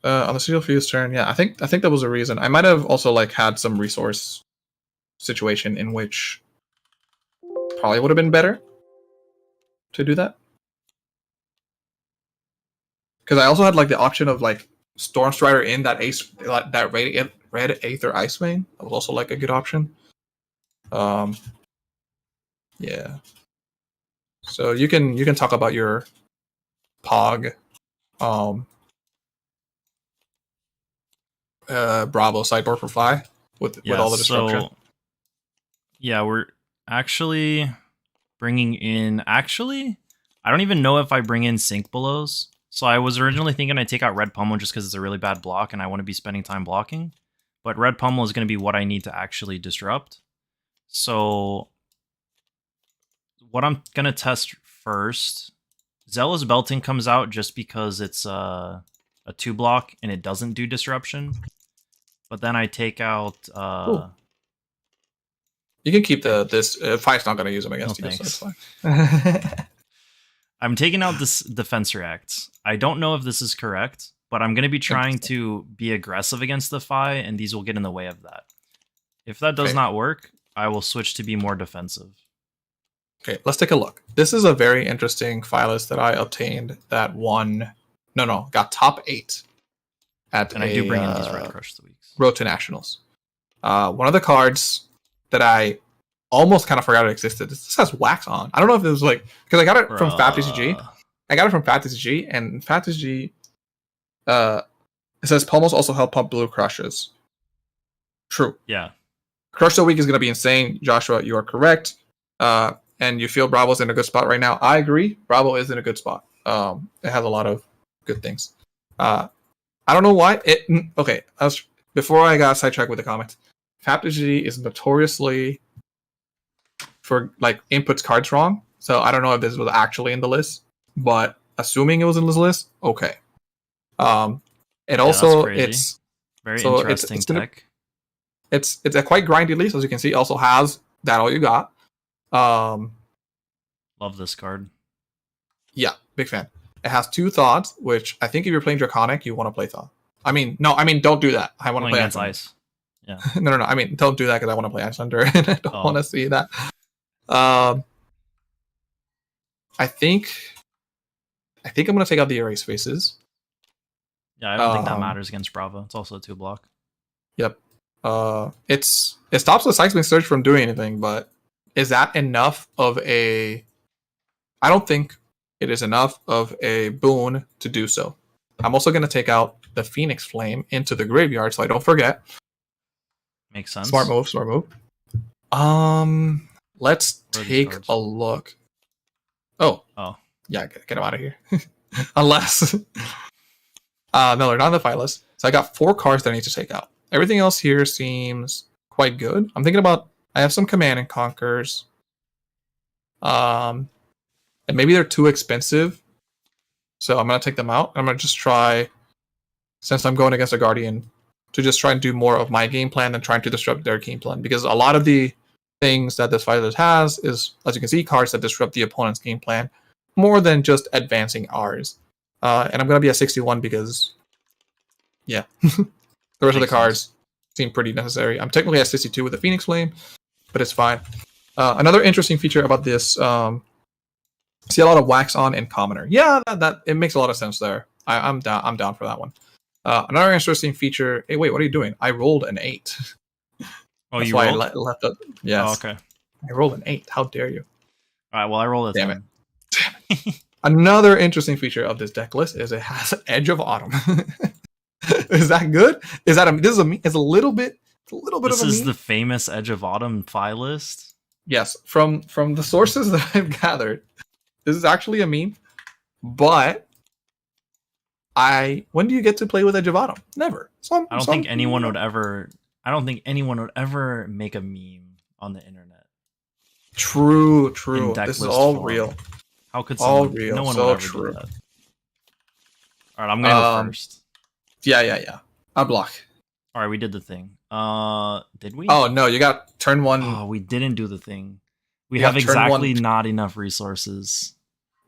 Speaker 2: On the Sigil Fuse turn, yeah, I think that was a reason. I might have also like had some resource situation in which probably would have been better to do that. Because I also had like the option of like Stormstrider in that red Aether Icebane. That was also like a good option. Yeah. So you can talk about your Pog Bravo sideboard for Fai with all the disruption.
Speaker 1: So, yeah, we're actually bringing in. Actually, I don't even know if I bring in Sync Belows. So I was originally thinking I'd take out Red Pummel just because it's a really bad block and I want to be spending time blocking. But Red Pummel is going to be what I need to actually disrupt. So what I'm going to test first, Zealous Belting comes out just because it's a 2-block and it doesn't do disruption. But then I take out...
Speaker 2: You can keep this. Fai's not going to use them against you, so it's fine.
Speaker 1: I'm taking out this Defense Reacts. I don't know if this is correct, but I'm going to be trying to be aggressive against the Fai, and these will get in the way of that. If that does not work, I will switch to be more defensive.
Speaker 2: Okay, let's take a look. This is a very interesting Fai list that I obtained that won... got top 8 at
Speaker 1: and I do bring in these Red Crush the weeks.
Speaker 2: Road to Nationals. One of the cards that I almost kind of forgot it existed. This has Wax on. I don't know if it was like... Because I got it from FatTCG. I got it from FatTCG, and FatTCG... it says Pummels also help pump blue crushes. True.
Speaker 1: Yeah.
Speaker 2: Crush the week is going to be insane. Joshua, you are correct. And you feel Bravo's in a good spot right now. I agree. Bravo is in a good spot. It has a lot of good things. I don't know why. Before I got sidetracked with the comments, FatTCG is notoriously for like inputs cards wrong. So I don't know if this was actually in the list, but assuming it was in this list, okay. It also it's
Speaker 1: very interesting tech.
Speaker 2: It's a quite grindy list, as you can see. It also has that all you got.
Speaker 1: Love this card.
Speaker 2: Yeah, big fan. It has 2 Thoughts, which I think if you're playing Draconic, you want to play Thought. Don't do that. I want to play
Speaker 1: against Ice. Yeah.
Speaker 2: No. I mean, don't do that because I want to play Iyslander and I don't want to see that. I think I'm gonna take out the Erase Faces.
Speaker 1: Yeah, I don't think that matters against Bravo. It's also a 2-block.
Speaker 2: Yep. It stops the Seismic Surge from doing anything, but is that enough of a... I don't think it is enough of a boon to do so. I'm also going to take out the Phoenix Flame into the graveyard, so I don't forget.
Speaker 1: Makes sense.
Speaker 2: Smart move. Let's take a look. Oh. Yeah, get him out of here. Unless... no, they're not in the fight list. So I got 4 cards that I need to take out. Everything else here seems quite good. I'm thinking about... I have some Command and Conquers. And maybe they're too expensive. So I'm going to take them out. I'm going to just try, since I'm going against a Guardian, to just try and do more of my game plan than trying to disrupt their game plan. Because a lot of the things that this fighter has is, as you can see, cards that disrupt the opponent's game plan more than just advancing ours. And I'm going to be at 61 because, yeah, the rest of the cards seem pretty necessary. I'm technically at 62 with the Phoenix Flame, but it's fine. Another interesting feature about this, see a lot of Wax on and Commoner. Yeah, that it makes a lot of sense there. I'm down for that one. Another interesting feature. Hey, wait, what are you doing? I rolled an 8.
Speaker 1: Oh,
Speaker 2: That's
Speaker 1: you
Speaker 2: why
Speaker 1: rolled?
Speaker 2: I left it. Yes.
Speaker 1: Oh, okay.
Speaker 2: I rolled an 8. How dare you?
Speaker 1: All right. Well, I rolled a 10.
Speaker 2: Damn it. Another interesting feature of this deck list is it has Edge of Autumn. Is that good? Is that it's a little bit of a meme. This
Speaker 1: is the famous Edge of Autumn Fai list?
Speaker 2: Yes, from the sources that I've gathered, this is actually a meme. But when do you get to play with Edge of Autumn? Never. I don't think anyone would ever
Speaker 1: make a meme on the internet.
Speaker 2: True. This is all real.
Speaker 1: How could someone,
Speaker 2: all real?
Speaker 1: No one
Speaker 2: so
Speaker 1: would ever
Speaker 2: true.
Speaker 1: do that. All right, I'm gonna go first.
Speaker 2: Yeah. I block.
Speaker 1: All right, we did the thing. Did we?
Speaker 2: Oh no, you got turn 1.
Speaker 1: Oh, we didn't do the thing. We have exactly not enough resources.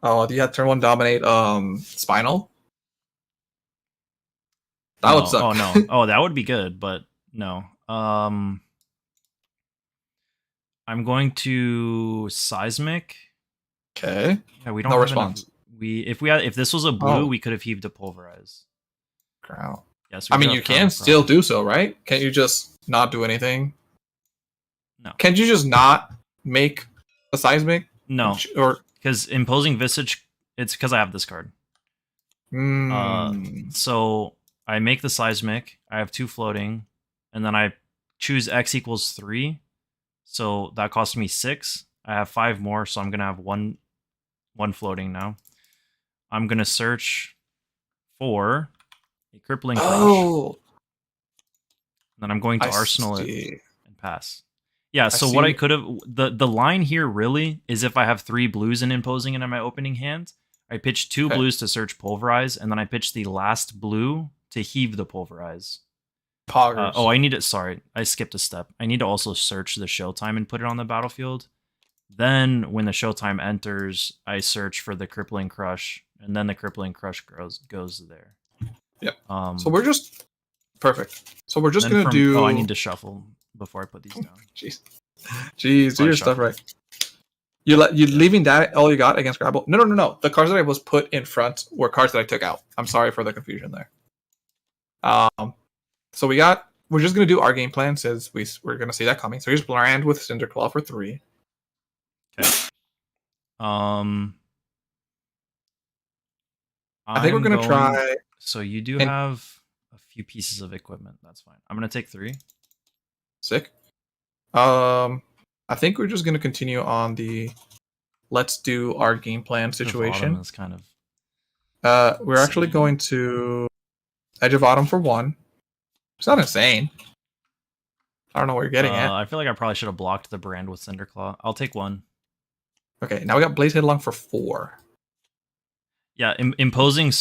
Speaker 2: Oh, you had turn 1 dominate Spinal? That would suck.
Speaker 1: Oh no. Oh, that would be good, but no. I'm going to Seismic.
Speaker 2: Okay.
Speaker 1: Yeah, we don't
Speaker 2: no
Speaker 1: have
Speaker 2: response.
Speaker 1: If this was a blue, we could have heaved a Pulverize.
Speaker 2: Growl.
Speaker 1: Yes.
Speaker 2: I mean, you can still do so, right? Can't you just not do anything?
Speaker 1: No.
Speaker 2: Can't you just not make a Seismic?
Speaker 1: No. Or because Imposing Visage, it's because I have this card. So I make the seismic. I have 2 floating, and then I choose X equals 3. So that cost me 6. I have 5 more, so I'm gonna have one floating now. I'm gonna search for a crippling crush.
Speaker 2: Oh,
Speaker 1: Then I'm going to
Speaker 2: I
Speaker 1: arsenal it
Speaker 2: see.
Speaker 1: and pass. Yeah, so
Speaker 2: see
Speaker 1: what I
Speaker 2: what-
Speaker 1: could have the line here really is if I have 3 blues in imposing in my opening hand, I pitch 2
Speaker 2: Okay.
Speaker 1: blues to search pulverize, and then I pitch the last blue to heave the pulverize.
Speaker 2: Poggers.
Speaker 1: Oh, I need it. Sorry, I skipped a step. I need to also search the showtime and put it on the battlefield. Then, when the showtime enters, I search for the crippling crush, and then the crippling crush goes there.
Speaker 2: Yep. So we're just perfect. So we're just gonna do.
Speaker 1: Oh, I need to shuffle before I put these down.
Speaker 2: Jeez, do
Speaker 1: So I
Speaker 2: your stuff right. You leaving that all you got against Grapple? No. The cards that I was put in front were cards that I took out. I'm sorry for the confusion there. So we're just gonna do our game plan since we're gonna see that coming. So here's Bland with Cinderclaw for 3.
Speaker 1: Okay.
Speaker 2: I think we're gonna try.
Speaker 1: So you do have a few pieces of equipment. That's fine. I'm gonna take 3.
Speaker 2: Sick. I think we're just gonna continue on the let's do our game plan situation.
Speaker 1: Is kind of.
Speaker 2: We're actually going to Edge of Autumn for 1. It's not insane. I don't know what you're getting at.
Speaker 1: I feel like I probably should have blocked the brand with Cinderclaw. I'll take 1.
Speaker 2: Okay, now we got Blaze Headlong for 4.
Speaker 1: Yeah, imposing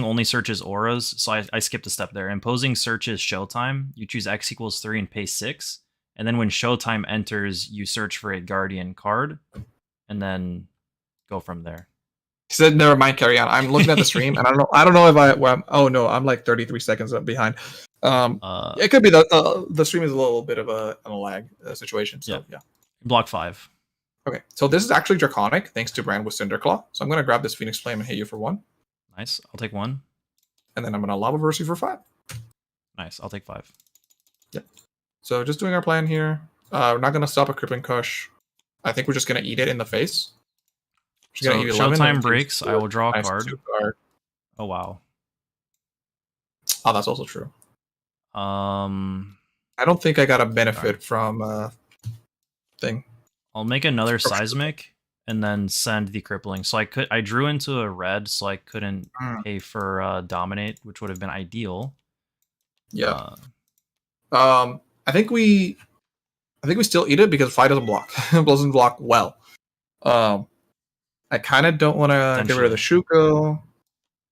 Speaker 1: only searches auras, so I skipped a step there. Imposing searches showtime. You choose X equals 3 and pay 6. And then when showtime enters, you search for a guardian card, and then go from there.
Speaker 2: He said, "Never mind, carry on." I'm looking at the stream, and I don't know if oh no, I'm like 33 seconds behind. It could be the stream is a little bit of a lag situation. So yeah.
Speaker 1: Block 5.
Speaker 2: Okay, so this is actually Draconic, thanks to Brand with Cinderclaw. So I'm going to grab this Phoenix Flame and hit you for 1.
Speaker 1: Nice. I'll take 1.
Speaker 2: And then I'm going to Lava Verse you for 5.
Speaker 1: Nice. I'll take 5.
Speaker 2: Yep. So just doing our plan here. We're not going to stop a Crippling Crush. I think we're just going to eat it in the face.
Speaker 1: So showtime breaks. I will draw a card. Oh, wow.
Speaker 2: Oh, that's also true. I don't think I got a benefit from thing.
Speaker 1: I'll make another seismic and then send the crippling. So I drew into a red, so I couldn't pay for dominate, which would have been ideal.
Speaker 2: Yeah. I think we still eat it because Fai doesn't block. It doesn't block well. I kind of don't want to get rid of the Shuko.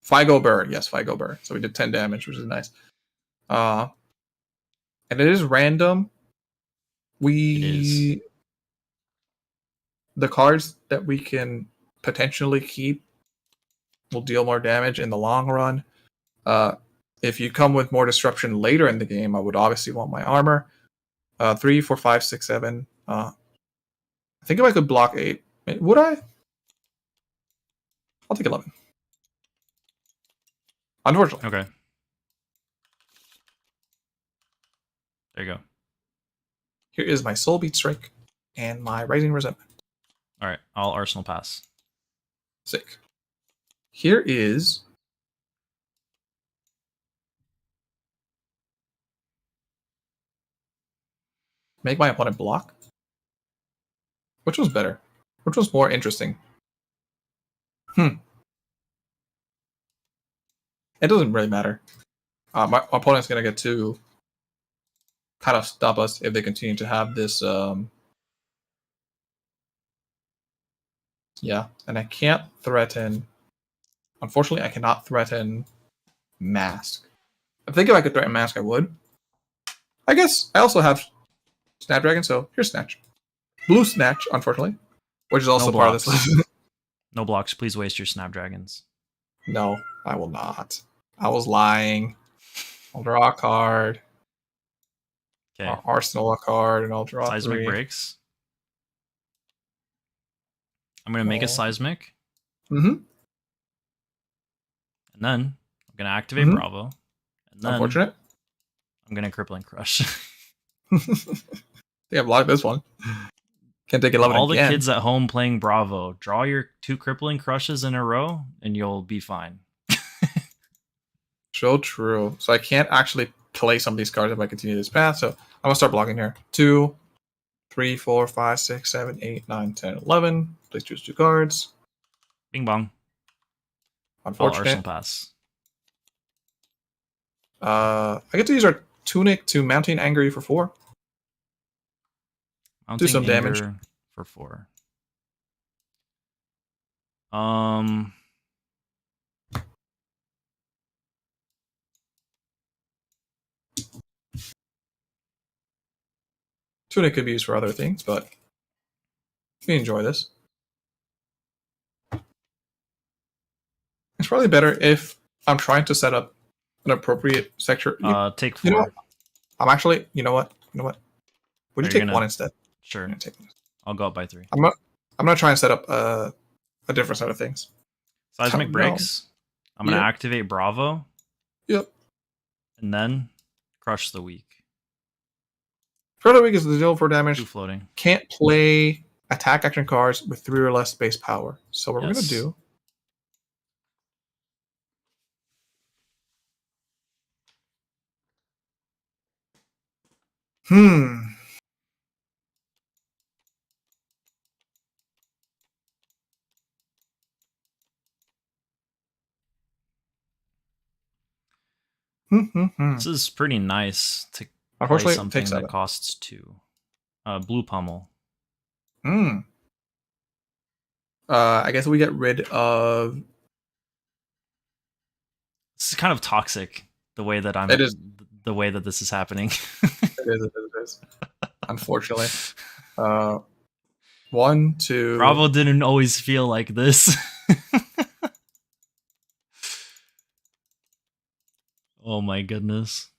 Speaker 2: Fai go burr. Yes, Fai go burr. So we did 10 damage, which is nice. And it is random. The cards that we can potentially keep will deal more damage in the long run. If you come with more disruption later in the game, I would obviously want my armor. 3, 4, 5, 6, 7. I think if I could block 8, would I? I'll take 11. Unfortunately.
Speaker 1: Okay. There you go.
Speaker 2: Here is my Soul Beat Strike and my Rising Resentment.
Speaker 1: All right, I'll Arsenal pass.
Speaker 2: Sick. Here is make my opponent block. Which one's better? Which one's more interesting? It doesn't really matter. My opponent's gonna get to kind of stop us if they continue to have this. Yeah, and I can't threaten. Unfortunately, I cannot threaten Mask. I think if I could threaten Mask, I would. I guess I also have Snapdragon, so here's Snatch. Blue Snatch, unfortunately, which is also part of this list.
Speaker 1: No blocks. Please waste your Snapdragons.
Speaker 2: No, I will not. I was lying. I'll draw a card.
Speaker 1: Okay.
Speaker 2: I'll Arsenal a card, and I'll draw
Speaker 1: Seismic
Speaker 2: 3.
Speaker 1: breaks. I'm going to make a seismic.
Speaker 2: Mm-hmm.
Speaker 1: And then I'm going to activate Bravo. And then
Speaker 2: Unfortunate.
Speaker 1: I'm going to Crippling Crush.
Speaker 2: Yeah, block this one. Can't take 11
Speaker 1: All
Speaker 2: again.
Speaker 1: the kids at home playing Bravo, draw your 2 Crippling Crushes in a row, and you'll be fine.
Speaker 2: So true. So I can't actually play some of these cards if I continue this path. So I'm gonna start blocking here. 2, 3, 4, 5, 6, 7, 8, 9, 10, 11. Please choose 2 cards.
Speaker 1: Bing bong.
Speaker 2: Unfortunate.
Speaker 1: Arsenal pass.
Speaker 2: I get to use our Tunic to Mountain Anger you for 4.
Speaker 1: Mounting
Speaker 2: some damage.
Speaker 1: Anger for 4.
Speaker 2: Tunic could be used for other things, but we enjoy this. It's probably better if I'm trying to set up an appropriate sector.
Speaker 1: Take 4.
Speaker 2: You know what? I'm actually. You know what? Would you take 1 instead?
Speaker 1: Sure.
Speaker 2: Take 1.
Speaker 1: I'll go up by 3.
Speaker 2: I'm gonna try and set up a different set of things.
Speaker 1: Seismic breaks. I'm gonna activate Bravo.
Speaker 2: Yep.
Speaker 1: And then crush the weak.
Speaker 2: Crush the weak is the deal for damage.
Speaker 1: 2 floating.
Speaker 2: Can't play attack action cards with 3 or less base power. So what we're gonna do.
Speaker 1: This is pretty nice to play something that costs 2. Blue pummel.
Speaker 2: I guess we get rid of.
Speaker 1: This is kind of toxic. The way that
Speaker 2: It is.
Speaker 1: The way that this is happening.
Speaker 2: It is. Unfortunately. 1, 2.
Speaker 1: Bravo didn't always feel like this. Oh my goodness.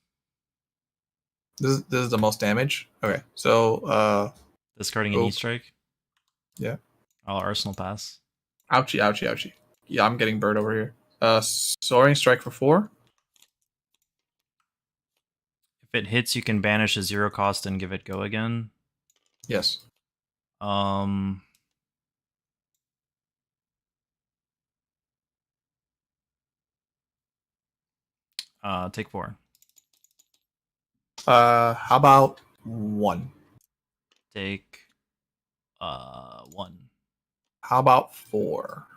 Speaker 2: This is the most damage. Okay, so
Speaker 1: discarding an E-strike.
Speaker 2: Yeah.
Speaker 1: I'll Arsenal pass.
Speaker 2: Ouchie. Yeah, I'm getting bird over here. Soaring strike for 4.
Speaker 1: If it hits, you can banish a 0 cost and give it go again.
Speaker 2: Yes.
Speaker 1: Take 4.
Speaker 2: How about 1?
Speaker 1: Take 1.
Speaker 2: How about 4?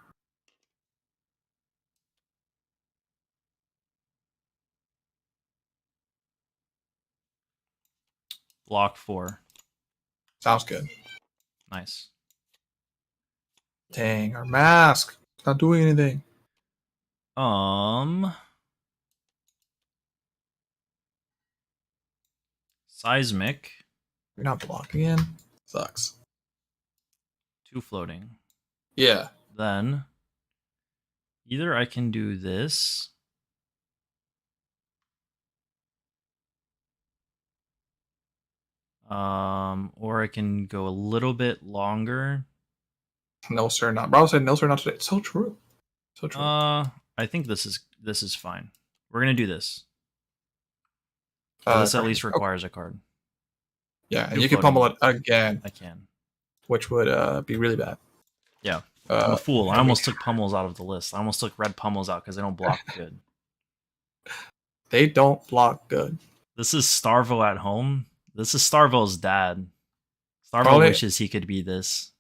Speaker 1: Block 4.
Speaker 2: Sounds good.
Speaker 1: Nice.
Speaker 2: Dang, our mask. It's not doing anything.
Speaker 1: Seismic.
Speaker 2: You're not blocking in. Sucks.
Speaker 1: 2 floating.
Speaker 2: Yeah.
Speaker 1: Then either I can do this. Or I can go a little bit longer.
Speaker 2: No, sir, not. Bravo said no, sir, not today. It's so true. So true.
Speaker 1: I think this is fine. We're gonna do this. This at least requires a card.
Speaker 2: Yeah, and you can pummel it again.
Speaker 1: I can.
Speaker 2: Which would be really bad.
Speaker 1: Yeah. I'm a fool. I almost took pummels out of the list. I almost took red pummels out because they don't block good.
Speaker 2: They don't block good.
Speaker 1: This is Starvo at home. This is Starvo's dad. Starvo wishes he could be this.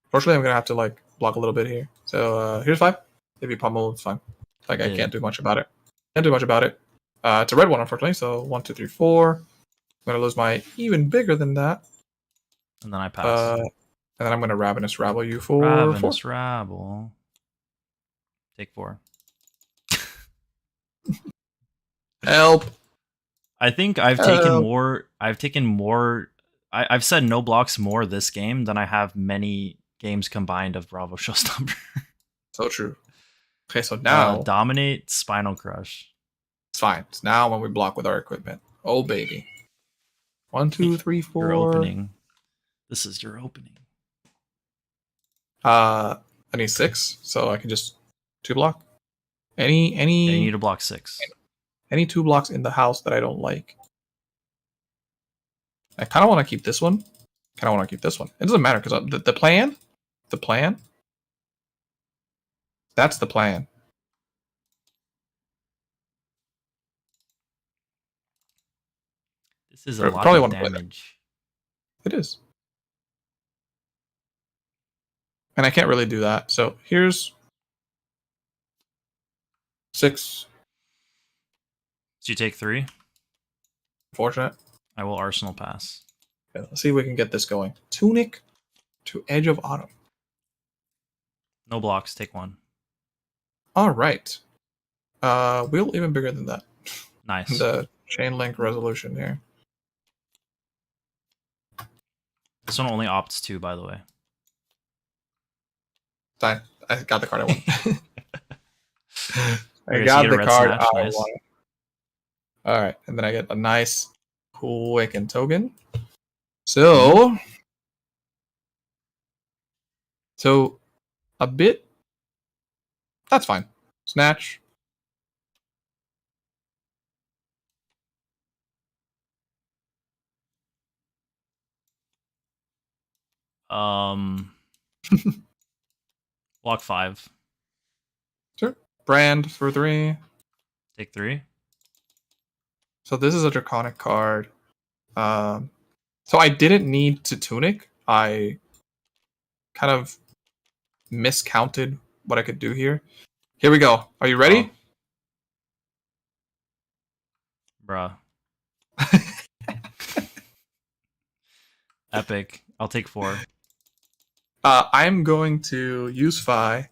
Speaker 2: Fortunately, I'm gonna have to like block a little bit here. So here's 5. If you pummel, it's fine. Like I can't do much about it. It's a red one, unfortunately. So 1, 2, 3, 4. I'm gonna lose my even bigger than that.
Speaker 1: And then I pass.
Speaker 2: And then I'm gonna Ravenous Rabble you for
Speaker 1: Ravenous
Speaker 2: 4.
Speaker 1: Rabble. Take 4.
Speaker 2: Help.
Speaker 1: I think I've taken more. I've said no blocks more this game than I have many games combined of Bravo Showstopper.
Speaker 2: So true. Okay, so now
Speaker 1: dominate Spinal Crush.
Speaker 2: It's fine. It's now when we block with our equipment. Oh baby. 1, 2, 3, 4.
Speaker 1: Your opening. This is your opening.
Speaker 2: I need 6, so I can just 2 block. Any
Speaker 1: Yeah, you need to block 6.
Speaker 2: Any 2 blocks in the house that I don't like. I kind of want to keep this one. It doesn't matter because the plan. That's the plan.
Speaker 1: This is a lot
Speaker 2: Probably
Speaker 1: of
Speaker 2: want to play that.
Speaker 1: damage.
Speaker 2: It is. And I can't really do that. So here's 6.
Speaker 1: So you take 3.
Speaker 2: Unfortunate.
Speaker 1: I will Arsenal pass.
Speaker 2: Okay, let's see if we can get this going. Tunic to Edge of Autumn.
Speaker 1: No blocks. Take 1.
Speaker 2: All right. Wheel even bigger than that.
Speaker 1: Nice.
Speaker 2: The chain link resolution here.
Speaker 1: This one only opts 2, by the way.
Speaker 2: I got the card I want. I
Speaker 1: Okay, so
Speaker 2: got
Speaker 1: you get a
Speaker 2: the
Speaker 1: red
Speaker 2: card
Speaker 1: snatch,
Speaker 2: I
Speaker 1: nice.
Speaker 2: wanted. All right, and then I get a nice quick and token. So a bit. That's fine. Snatch.
Speaker 1: Block 5.
Speaker 2: Sure. Brand for 3.
Speaker 1: Take 3.
Speaker 2: So this is a draconic card. So I didn't need to tunic. I kind of miscounted what I could do here. Here we go. Are you ready?
Speaker 1: Bruh. Epic. I'll take 4.
Speaker 2: I'm going to use Fai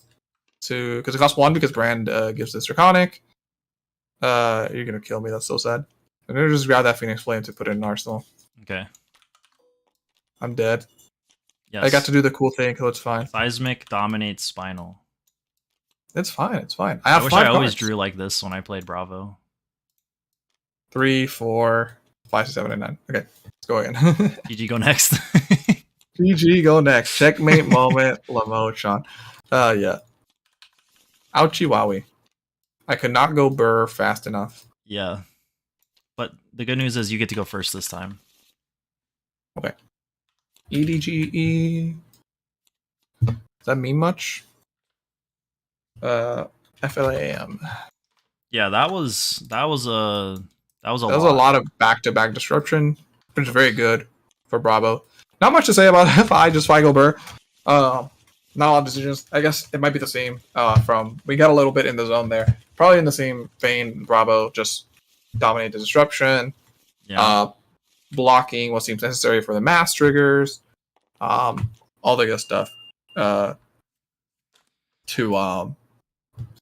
Speaker 2: to because it costs 1 because Brand gives this draconic. You're gonna kill me. That's so sad. I'm gonna just grab that Phoenix Flame to put it in Arsenal.
Speaker 1: Okay.
Speaker 2: I'm dead.
Speaker 1: Yes.
Speaker 2: I got to do the cool thing, so it's fine.
Speaker 1: Seismic dominates Spinal.
Speaker 2: It's fine. It's fine.
Speaker 1: I
Speaker 2: have
Speaker 1: wish
Speaker 2: 5
Speaker 1: I always
Speaker 2: cards.
Speaker 1: drew like this when I played Bravo.
Speaker 2: 3, 4, 5, 6, 7, and 9. Okay, let's go again.
Speaker 1: GG, go next.
Speaker 2: GG, go next. Checkmate moment, Lamochon. Yeah. Ouchie wowie. I could not go burr fast enough.
Speaker 1: Yeah. But the good news is you get to go first this time.
Speaker 2: Okay. EDGE. Does that mean much? FLAM.
Speaker 1: Yeah, that was a
Speaker 2: lot of back-to-back disruption, which is very good for Bravo. Not much to say about FI, just Figo Burr. Not a lot of decisions. I guess it might be the same from... We got a little bit in the zone there. Probably in the same vein, Bravo just dominate the disruption.
Speaker 1: Yeah.
Speaker 2: Blocking what seems necessary for the mass triggers. All the good stuff. To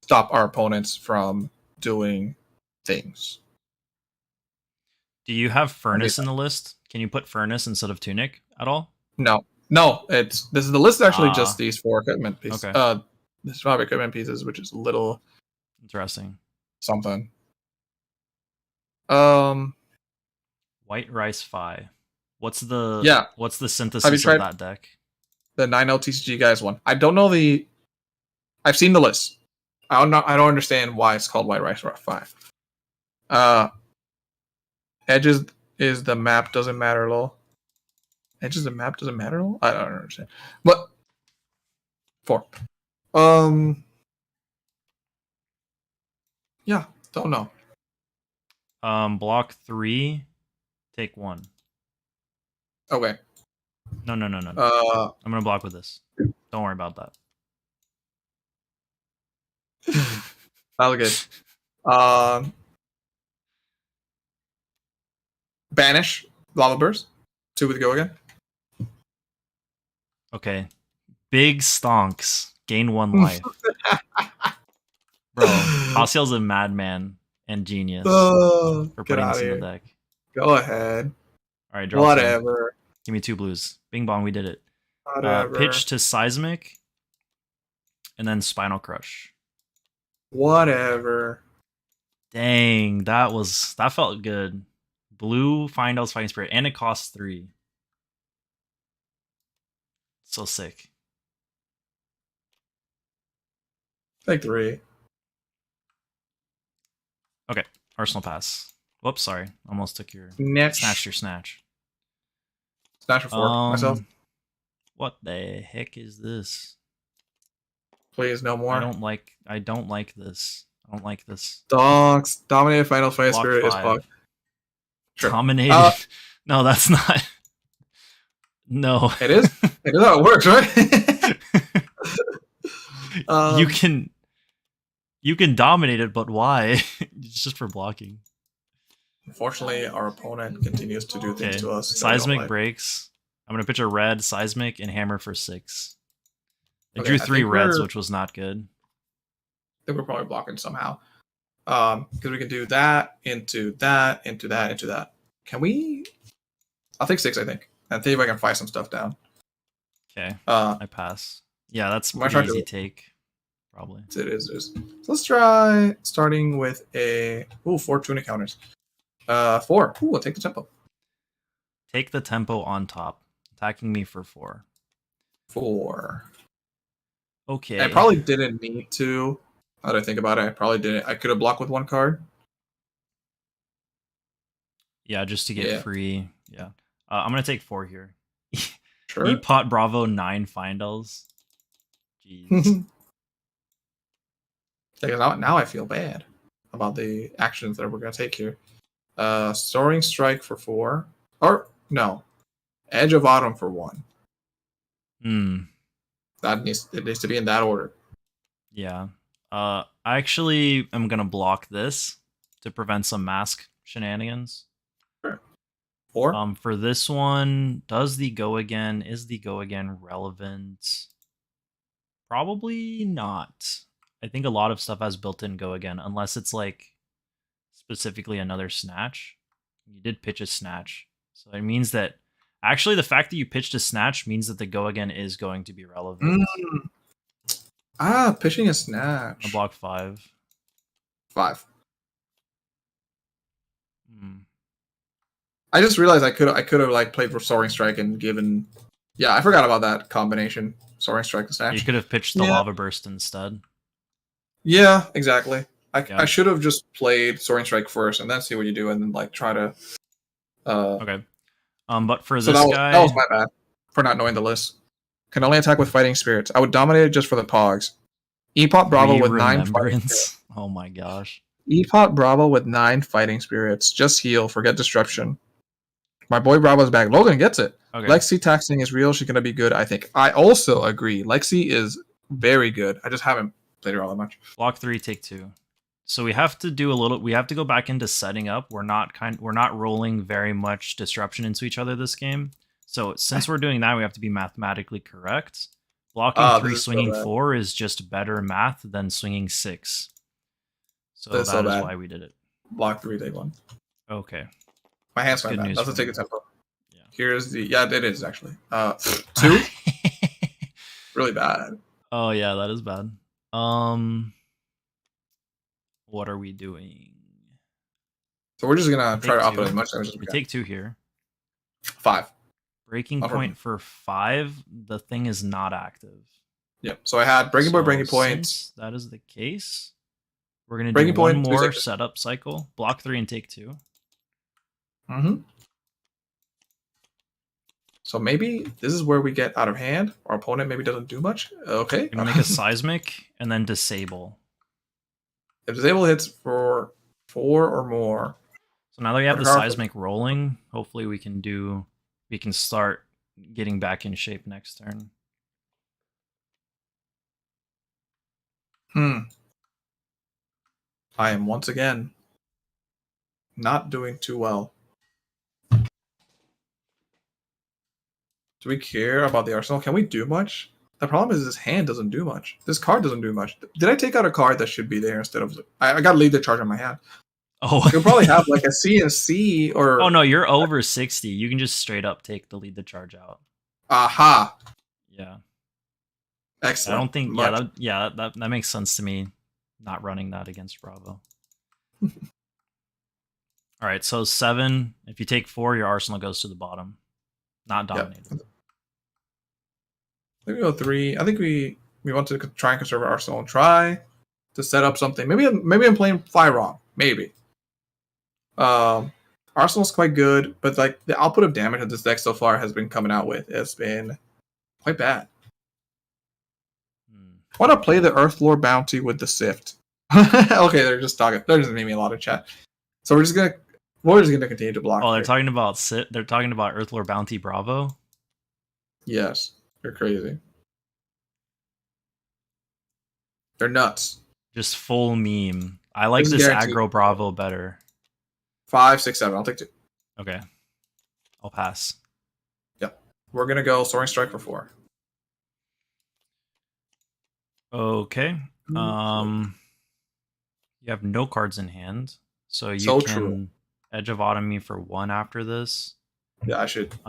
Speaker 2: stop our opponents from doing things.
Speaker 1: Do you have Furnace in the list? Can you put Furnace instead of Tunic at all?
Speaker 2: No. This is the list is actually just these 4 equipment pieces.
Speaker 1: Okay.
Speaker 2: This 5 equipment pieces, which is a little
Speaker 1: Interesting.
Speaker 2: something.
Speaker 1: White Rice Fai. What's the synthesis of that deck?
Speaker 2: The 9L TCG guys one. I don't know the. I've seen the list. I don't understand why it's called White Rice 5. Edges is the map doesn't matter lol. Edges the map doesn't matter lol. I don't understand. But 4. Yeah, don't know.
Speaker 1: Block 3, take 1.
Speaker 2: Okay.
Speaker 1: No. I'm gonna block with this. Don't worry about that.
Speaker 2: That was good. Banish Lava Burst. 2 with go again.
Speaker 1: Okay. Big stonks. Gain 1 life. Bro, Hosiel's a madman and genius for putting this in the deck.
Speaker 2: Go ahead.
Speaker 1: Alright, draw.
Speaker 2: Whatever.
Speaker 1: Give me 2 blues. Bing bong, we did it.
Speaker 2: Whatever.
Speaker 1: Pitch to Seismic. And then Spinal Crush.
Speaker 2: Whatever.
Speaker 1: Dang, that felt good. Blue, Findell's Fighting Spirit, and it costs 3. So sick.
Speaker 2: Take 3.
Speaker 1: Okay, Arsenal pass. Whoops, sorry. Almost took your snatched your snatch.
Speaker 2: Snatch for 4 myself.
Speaker 1: What the heck is this?
Speaker 2: Please, no more.
Speaker 1: I don't like this. I don't like this.
Speaker 2: Dogs. Dominated Final Fight
Speaker 1: Block
Speaker 2: Spirit
Speaker 1: 5.
Speaker 2: is fucked. Sure.
Speaker 1: Dominated. No, that's not. No.
Speaker 2: It is. It is how it works, right?
Speaker 1: You can dominate it, but why? It's just for blocking.
Speaker 2: Unfortunately, our opponent continues to do things to us.
Speaker 1: Seismic breaks. I'm gonna pitch a red, seismic, and hammer for 6. I
Speaker 2: Okay,
Speaker 1: drew
Speaker 2: I
Speaker 1: 3
Speaker 2: think
Speaker 1: reds, which was not good.
Speaker 2: I think we're probably blocking somehow. Because we can do that into that, into that, into that. Can we? I'll take 6, I think. And see if I can fight some stuff down.
Speaker 1: Okay. I pass. Yeah, that's pretty easy take. Probably.
Speaker 2: It is. So let's try starting with a 4 tuna counters. 4. Ooh, I'll take the tempo.
Speaker 1: Take the tempo on top. Attacking me for 4.
Speaker 2: 4.
Speaker 1: Okay.
Speaker 2: I probably didn't need to. Now that I think about it, I probably didn't. I could have blocked with 1 card.
Speaker 1: Yeah, just to get free. Yeah. I'm going to take 4 here.
Speaker 2: Sure.
Speaker 1: Epot Bravo 9 Findels. Jeez.
Speaker 2: Now I feel bad about the actions that we're going to take here. Soaring Strike for 4. Or, no. Edge of Autumn for 1. It needs to be in that order.
Speaker 1: Yeah. I actually am going to block this to prevent some mask shenanigans.
Speaker 2: Sure. 4.
Speaker 1: For this one, is the go again relevant? Probably not. I think a lot of stuff has built-in go again, unless it's like specifically another snatch. You did pitch a snatch, so it means that actually the fact that you pitched a snatch means that the go again is going to be relevant.
Speaker 2: Pitching a snatch.
Speaker 1: A block 5.
Speaker 2: 5. I just realized I could have like played for Soaring Strike and given. Yeah, I forgot about that combination. Soaring Strike and snatch.
Speaker 1: You could have pitched the Lava Burst instead.
Speaker 2: Yeah, exactly. I should have just played Soaring Strike first and then see what you do and then like try to.
Speaker 1: Okay. But for
Speaker 2: so
Speaker 1: this guy,
Speaker 2: that was my bad for not knowing the list. Can only attack with Fighting Spirits. I would dominate it just for the Pogs. Epot Bravo with 9 Fighting Spirits.
Speaker 1: Oh my gosh.
Speaker 2: Epot Bravo with 9 Fighting Spirits. Just heal. Forget Disruption. My boy Bravo's back. Logan gets it. Okay. Lexi taxing is real. She's going to be good, I think. I also agree. Lexi is very good. I just haven't played her all that much.
Speaker 1: Block 3, take 2. So we have to do we have to go back into setting up. We're not rolling very much disruption into each other this game. So since we're doing that, we have to be mathematically correct. Blocking 3, swinging 4 is just better math than swinging 6. So that is why we did it.
Speaker 2: Block 3, take 1.
Speaker 1: Okay.
Speaker 2: My hand's fine. That's a take a tempo. Yeah. Here's the it is actually 2. Really bad.
Speaker 1: Oh yeah, that is bad. What are we doing?
Speaker 2: So we're just gonna try to output as much damage as we can.
Speaker 1: Take 2 here.
Speaker 2: 5.
Speaker 1: Breaking point for 5. The thing is not active.
Speaker 2: Yep. So I had breaking point.
Speaker 1: Since that is the case, we're gonna do one more setup cycle. Block 3 and take 2.
Speaker 2: So maybe this is where we get out of hand. Our opponent maybe doesn't do much. Okay.
Speaker 1: Gonna make a seismic and then disable.
Speaker 2: If disable hits for 4 or more.
Speaker 1: So now that we have the seismic rolling, hopefully we can start getting back in shape next turn.
Speaker 2: I am once again not doing too well. Do we care about the arsenal? Can we do much? The problem is this hand doesn't do much. This card doesn't do much. Did I take out a card that should be there instead of... I got to leave the charge on my hand.
Speaker 1: Oh.
Speaker 2: You'll probably have like a CNC or...
Speaker 1: Oh no, you're over 60. You can just straight up take the lead the charge out.
Speaker 2: Aha.
Speaker 1: Yeah.
Speaker 2: Excellent.
Speaker 1: I don't think... that makes sense to me, not running that against Bravo. Alright, so 7. If you take 4, your arsenal goes to the bottom. Not dominated.
Speaker 2: Yep. I think we go 3. I think we want to try and conserve our arsenal and try to set up something. Maybe I'm playing Fai wrong. Maybe. Arsenal's quite good, but like the output of damage that this deck so far has been coming out with has been quite bad. I want to play the Earthlore Bounty with the Sift. Okay, they're just talking. They're just making me a lot of chat. So we're just gonna We're just gonna continue to block.
Speaker 1: Oh, they're
Speaker 2: here.
Speaker 1: talking about They're talking about Earthlore Bounty Bravo.
Speaker 2: Yes, they're crazy. They're nuts.
Speaker 1: Just full meme. I like
Speaker 2: This is
Speaker 1: this
Speaker 2: guaranteed.
Speaker 1: aggro Bravo better.
Speaker 2: 5, 6, 7. I'll take 2.
Speaker 1: Okay, I'll pass.
Speaker 2: Yep. We're gonna go Soaring Strike for 4.
Speaker 1: Okay. You have no cards in hand, so you
Speaker 2: So
Speaker 1: can
Speaker 2: true.
Speaker 1: Edge of Autumn me for 1 after this.
Speaker 2: Yeah, I should. Take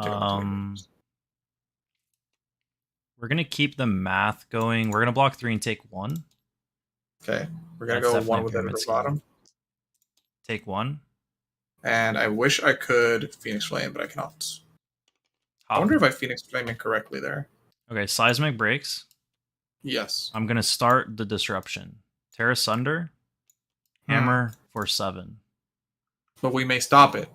Speaker 1: We're gonna keep the math going. We're gonna block 3 and take 1.
Speaker 2: Okay, we're gonna
Speaker 1: That's
Speaker 2: go
Speaker 1: definitely
Speaker 2: 1
Speaker 1: a
Speaker 2: with
Speaker 1: pyramid
Speaker 2: Edge of
Speaker 1: scheme.
Speaker 2: Bottom.
Speaker 1: Take 1.
Speaker 2: And I wish I could Phoenix Flame, but I cannot. I
Speaker 1: Hop.
Speaker 2: wonder if I Phoenix Flame incorrectly there.
Speaker 1: Okay, Seismic breaks.
Speaker 2: Yes.
Speaker 1: I'm gonna start the disruption. Terra Sunder, Hammer for 7.
Speaker 2: But we may stop it.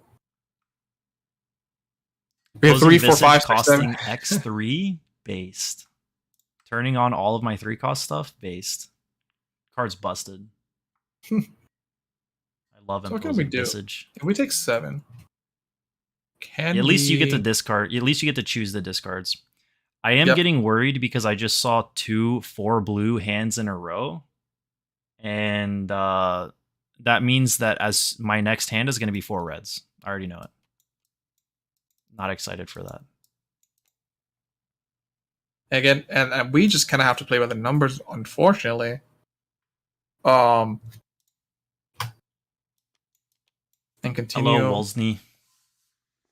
Speaker 2: We have
Speaker 1: Closing
Speaker 2: 3, 4, 5, 6,
Speaker 1: costing
Speaker 2: 7.
Speaker 1: X3 based. Turning on all of my 3 cost stuff based. Card's busted. I love
Speaker 2: So what can we
Speaker 1: imposing
Speaker 2: do?
Speaker 1: Visage.
Speaker 2: Can we take 7? Can
Speaker 1: At least you get
Speaker 2: we-
Speaker 1: to discard. At least you get to choose the discards. I am getting worried because I just saw 2 4 blue hands in a row, and that means that as my next hand is going to be 4 reds. I already know it. Not excited for that.
Speaker 2: Again, and we just kind of have to play with the numbers, unfortunately. And continue.
Speaker 1: Hello, Wolsney.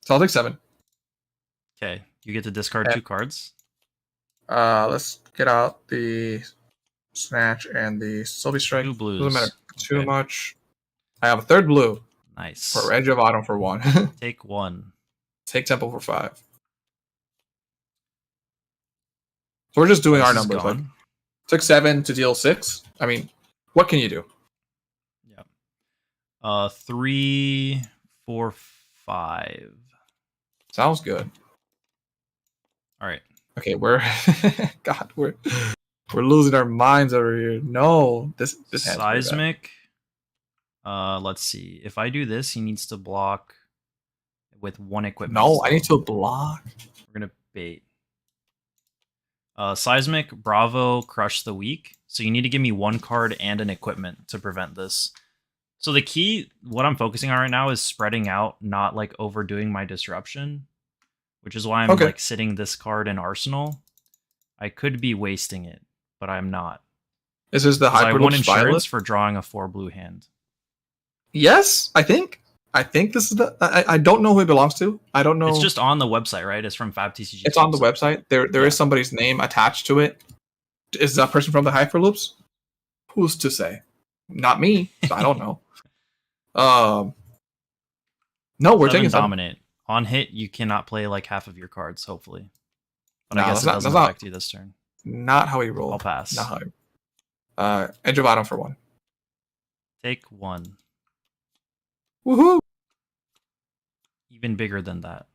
Speaker 2: So I'll take 7.
Speaker 1: Okay, you get to discard
Speaker 2: Yeah.
Speaker 1: 2 cards.
Speaker 2: Let's get out the Snatch and the Sylvie Strike.
Speaker 1: 2 blues.
Speaker 2: Doesn't matter too
Speaker 1: Okay.
Speaker 2: much. I have a 3rd blue
Speaker 1: Nice.
Speaker 2: for Edge of Autumn for 1.
Speaker 1: Take 1.
Speaker 2: Take Temple for 5. So we're just doing our
Speaker 1: This is
Speaker 2: numbers. Like,
Speaker 1: gone.
Speaker 2: took 7 to deal 6. I mean, what can you do?
Speaker 1: Yeah. 3, 4, 5.
Speaker 2: Sounds good.
Speaker 1: All right.
Speaker 2: Okay, we're God, we're losing our minds over here. No, this hand's pretty bad.
Speaker 1: Seismic. Let's see. If I do this, he needs to block with 1 equipment.
Speaker 2: No, I
Speaker 1: still.
Speaker 2: need to block.
Speaker 1: We're gonna bait. Seismic, Bravo, Crush the Weak. So you need to give me 1 card and an equipment to prevent this. So the key, what I'm focusing on right now is spreading out, not like overdoing my disruption, which is why I'm like sitting this card in Arsenal. I could be wasting it, but I'm not.
Speaker 2: This is the
Speaker 1: I
Speaker 2: Hyperloop
Speaker 1: want insurance
Speaker 2: Spiralist.
Speaker 1: for drawing a 4 blue hand.
Speaker 2: Yes, I think this is the. I don't know who it belongs to. I don't know.
Speaker 1: It's just on the website, right? It's from FabTCG.
Speaker 2: It's on the website. There is somebody's name attached to it. Is that person from the Hyperloops? Who's to say? Not me. So I don't know. No, we're taking 7.
Speaker 1: Dominate. On hit, you cannot play like half of your cards, hopefully. But I
Speaker 2: Nah,
Speaker 1: guess it
Speaker 2: that's
Speaker 1: doesn't
Speaker 2: not-
Speaker 1: affect you this turn.
Speaker 2: Not how we roll.
Speaker 1: I'll pass.
Speaker 2: Not how. Edge of Autumn for 1.
Speaker 1: Take 1.
Speaker 2: Woohoo!
Speaker 1: Even bigger than that.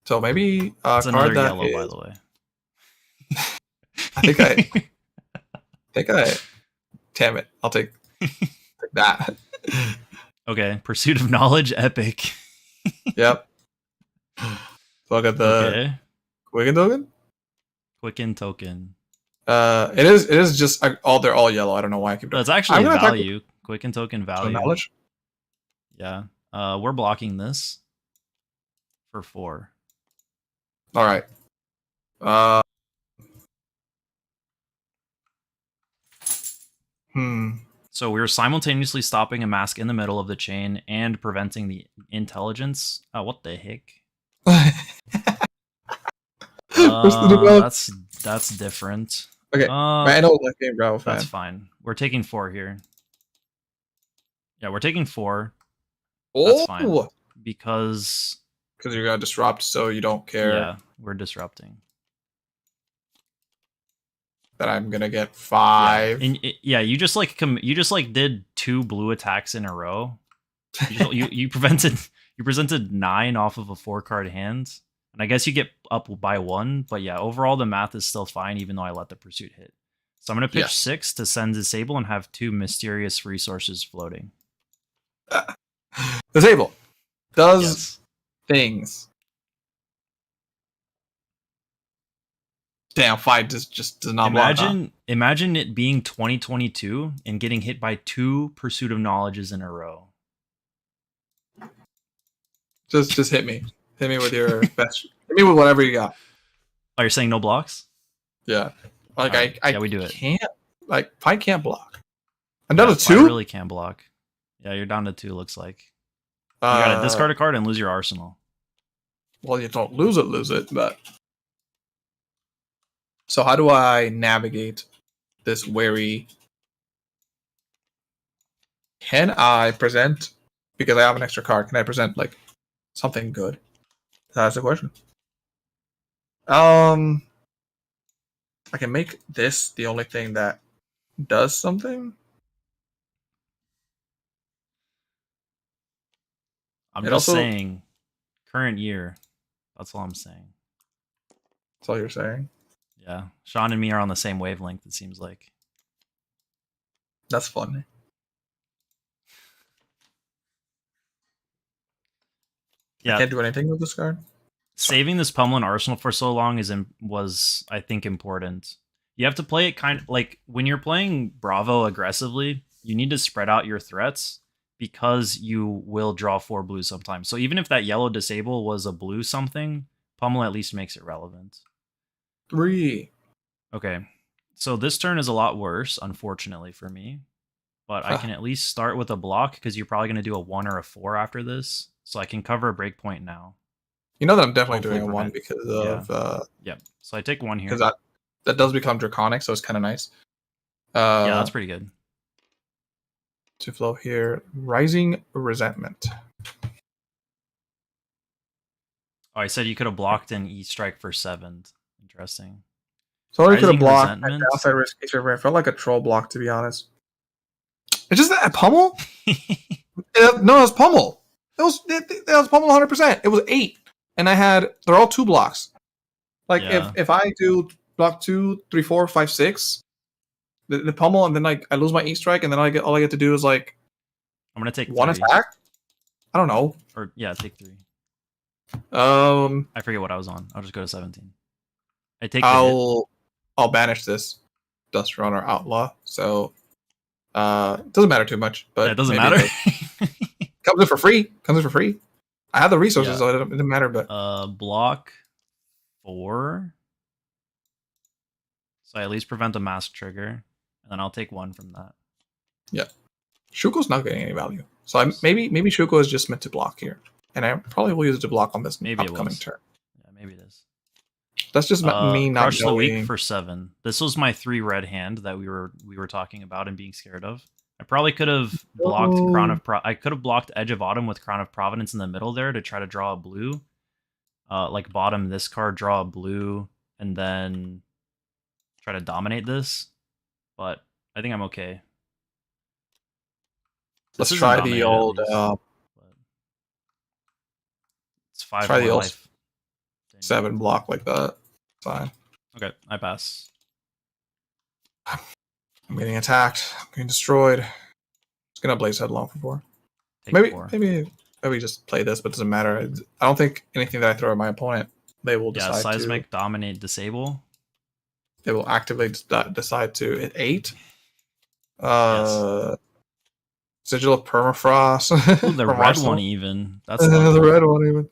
Speaker 2: So maybe
Speaker 1: It's another
Speaker 2: card that
Speaker 1: yellow, by
Speaker 2: is-
Speaker 1: the way.
Speaker 2: I think I. Damn it! I'll take that.
Speaker 1: Okay, Pursuit of Knowledge, epic.
Speaker 2: Yep. Look at the
Speaker 1: Okay,
Speaker 2: Quicken token.
Speaker 1: Quicken token.
Speaker 2: It is just they're all yellow. I don't know why I keep
Speaker 1: No,
Speaker 2: doing.
Speaker 1: it's actually
Speaker 2: I'm gonna attack
Speaker 1: value. Quicken token
Speaker 2: So
Speaker 1: value.
Speaker 2: knowledge.
Speaker 1: Yeah. We're blocking this for 4.
Speaker 2: All right.
Speaker 1: So we're simultaneously stopping a mask in the middle of the chain and preventing the intelligence. Oh, what the heck?
Speaker 2: What's the develop?
Speaker 1: That's different.
Speaker 2: Okay. I know left game Bravo fan.
Speaker 1: That's fine. We're taking 4 here. Yeah, we're taking 4
Speaker 2: Oh,
Speaker 1: fine. because
Speaker 2: you're gonna disrupt, so you don't care
Speaker 1: yeah, we're disrupting.
Speaker 2: that I'm gonna get 5.
Speaker 1: Yeah, and you just like did 2 blue attacks in a row. You presented 9 off of a 4-card hand, and I guess you get up by 1. But yeah, overall the math is still fine, even though I let the pursuit hit. So I'm gonna pitch 6 to send disable and have 2 mysterious resources floating.
Speaker 2: Disable. Does
Speaker 1: Yes.
Speaker 2: things. Damn, Fai just does not block.
Speaker 1: Imagine it being 2022 and getting hit by 2 Pursuit of Knowledges in a row.
Speaker 2: Just hit me. Hit me with your best. Hit me with whatever you got.
Speaker 1: Oh, you're saying no blocks?
Speaker 2: Yeah. Like
Speaker 1: Right.
Speaker 2: I
Speaker 1: Yeah, we do it.
Speaker 2: Can't. Like Fai can't block. I'm down to
Speaker 1: I
Speaker 2: 2.
Speaker 1: really can't block. Yeah, you're down to 2. Looks like you gotta discard a card and lose your arsenal.
Speaker 2: Well, you don't lose it, but. So how do I navigate this wary? Can I present, because I have an extra card, can I present like something good? That's the question. I can make this the only thing that does something.
Speaker 1: I'm
Speaker 2: It
Speaker 1: just
Speaker 2: also-
Speaker 1: saying, current year. That's all I'm saying.
Speaker 2: That's all you're saying.
Speaker 1: Yeah, Sean and me are on the same wavelength. It seems like.
Speaker 2: That's funny.
Speaker 1: Yeah,
Speaker 2: I can't do anything with this card.
Speaker 1: saving this Pummeling Arsenal for so long was I think important. You have to play it kind of like when you're playing Bravo aggressively, you need to spread out your threats because you will draw 4 blues sometimes. So even if that yellow disable was a blue something, Pummel at least makes it relevant.
Speaker 2: 3.
Speaker 1: Okay. So this turn is a lot worse, unfortunately for me. But I can at least start with a block because you're probably going to do a 1 or a 4 after this. So I can cover a breakpoint now.
Speaker 2: You know that I'm definitely
Speaker 1: Hopefully
Speaker 2: doing a 1
Speaker 1: prevent-
Speaker 2: because of
Speaker 1: Yep. So I take 1 here.
Speaker 2: because that does become draconic, so it's kind of nice.
Speaker 1: Yeah, that's pretty good.
Speaker 2: To flow here. Rising Resentment.
Speaker 1: Oh, I said you could have blocked an E strike for 7. Interesting.
Speaker 2: So I could have
Speaker 1: Rising
Speaker 2: blocked
Speaker 1: Resentment?
Speaker 2: downside risk. It felt like a troll block, to be honest. It's just that pummel. No, it was pummel. It was pummel 100%. It was 8, and they're all 2 blocks. Like
Speaker 1: Yeah.
Speaker 2: if I do block 2, 3, 4, 5, 6, the pummel, and then like I lose my E strike, and then all I get to do is like
Speaker 1: I'm going to take
Speaker 2: 1
Speaker 1: 3.
Speaker 2: attack. I don't know.
Speaker 1: Or, yeah, take 3.
Speaker 2: I
Speaker 1: forget what I was on. I'll just go to 17. I take the hit.
Speaker 2: I'll banish this Dust Runner Outlaw. So it doesn't matter too much, but
Speaker 1: Yeah, it doesn't
Speaker 2: maybe
Speaker 1: matter.
Speaker 2: comes in for free. I have the resources,
Speaker 1: Yeah.
Speaker 2: so it didn't matter. But
Speaker 1: Block 4. So I at least prevent a mask trigger. And then I'll take 1 from that.
Speaker 2: Shuko's not getting any value. So maybe Shuko is just meant to block here, and I probably will use it to block on this
Speaker 1: Maybe it
Speaker 2: upcoming
Speaker 1: was.
Speaker 2: turn.
Speaker 1: Yeah, maybe it is.
Speaker 2: That's just me not
Speaker 1: Crush the
Speaker 2: knowing.
Speaker 1: week for 7. This was my 3 red hand that we were talking about and being scared of. I probably could have blocked I could have blocked Edge of Autumn with Crown of Providence in the middle there to try to draw a blue. Like bottom this card, draw a blue, and then try to dominate this. But I think I'm okay.
Speaker 2: Let's
Speaker 1: This isn't
Speaker 2: try
Speaker 1: dominated,
Speaker 2: the
Speaker 1: at
Speaker 2: old
Speaker 1: least, but it's 5
Speaker 2: try the
Speaker 1: more
Speaker 2: old
Speaker 1: life.
Speaker 2: 7 block like that. Fine.
Speaker 1: Okay, I pass.
Speaker 2: I'm getting attacked. I'm getting destroyed. It's gonna Blaze Headlong for 4.
Speaker 1: Take 4.
Speaker 2: Maybe just play this, but it doesn't matter. I don't think anything that I throw at my opponent, they will
Speaker 1: Yeah,
Speaker 2: decide
Speaker 1: Seismic, Dominate, Disable.
Speaker 2: They will actively decide to hit 8.
Speaker 1: Yes.
Speaker 2: Sigil of Permafrost.
Speaker 1: Ooh, the
Speaker 2: from
Speaker 1: red
Speaker 2: Arsenal.
Speaker 1: one even. That's
Speaker 2: The
Speaker 1: lucky.
Speaker 2: red one even.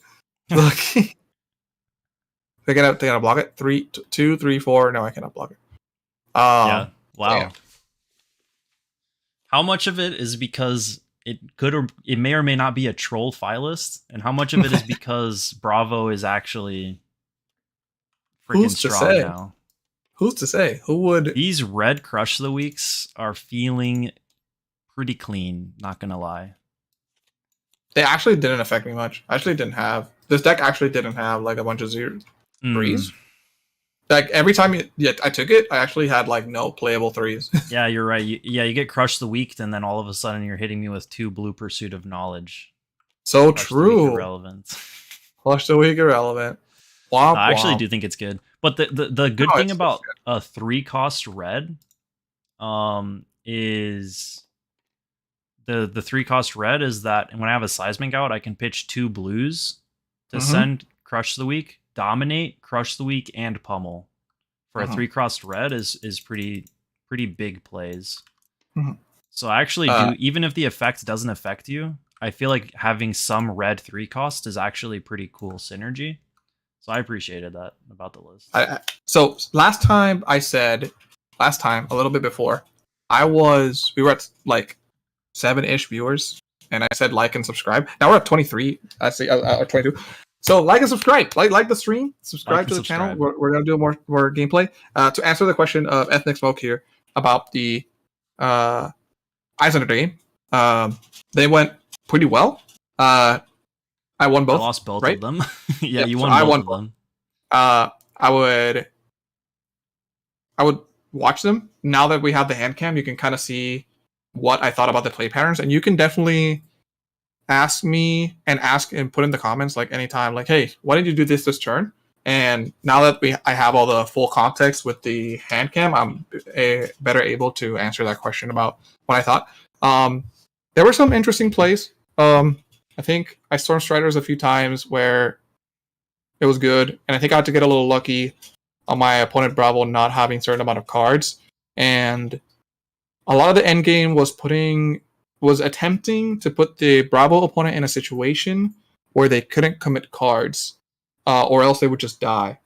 Speaker 2: Lucky. They're gonna block it. 3, 2, 3, 4. No, I cannot block it.
Speaker 1: Yeah. Wow.
Speaker 2: Damn.
Speaker 1: How much of it is because it may or may not be a troll file list, and how much of it is because Bravo is actually freaking
Speaker 2: Who's to
Speaker 1: strong
Speaker 2: say?
Speaker 1: now?
Speaker 2: Who's to say? Who would?
Speaker 1: These red Crush of the Weeks are feeling pretty clean, not gonna lie.
Speaker 2: They actually didn't affect me much. This deck actually didn't have like a bunch of zeros. Threes. Like every time I took it, I actually had like no playable 3s.
Speaker 1: Yeah, you're right. You get Crush the Week, and then all of a sudden you're hitting me with 2 blue Pursuit of Knowledge.
Speaker 2: So
Speaker 1: Crush the Week
Speaker 2: true.
Speaker 1: irrelevant.
Speaker 2: Flush the week irrelevant. Womp,
Speaker 1: I actually
Speaker 2: womp.
Speaker 1: do think it's good. But the good
Speaker 2: No,
Speaker 1: thing
Speaker 2: it's
Speaker 1: about
Speaker 2: good.
Speaker 1: a 3-cost red is the 3-cost red is that when I have a seismic out, I can pitch 2 blues to
Speaker 2: Mhm.
Speaker 1: send Crush the Weak, Dominate, Crush the Weak, and Pummel. For a
Speaker 2: Mhm.
Speaker 1: 3-cost red is pretty big plays.
Speaker 2: Mhm.
Speaker 1: So I actually do, even if the effect doesn't affect you, I feel like having some red 3-cost is actually pretty cool synergy. So I appreciated that about the list.
Speaker 2: So last time, a little bit before, we were at like 7-ish viewers, and I said like and subscribe. Now we're at 23. I see, or 22. So like and subscribe. Like the stream. Subscribe to the channel. We're gonna do more gameplay. To answer the question of Ethnic Smoke here about the Iyslander game, they went pretty well. I won both.
Speaker 1: I lost both
Speaker 2: right?
Speaker 1: of them. Yeah, you
Speaker 2: so
Speaker 1: won
Speaker 2: I
Speaker 1: both
Speaker 2: won
Speaker 1: of them.
Speaker 2: I would watch them. Now that we have the hand cam, you can kind of see what I thought about the play patterns, and you can definitely ask me and put in the comments like anytime, like, hey, why did you do this turn? And now that I have all the full context with the hand cam, I'm better able to answer that question about what I thought. There were some interesting plays. I think I storm striders a few times where it was good, and I think I had to get a little lucky on my opponent Bravo not having a certain amount of cards, and a lot of the end game was attempting to put the Bravo opponent in a situation where they couldn't commit cards, or else they would just die.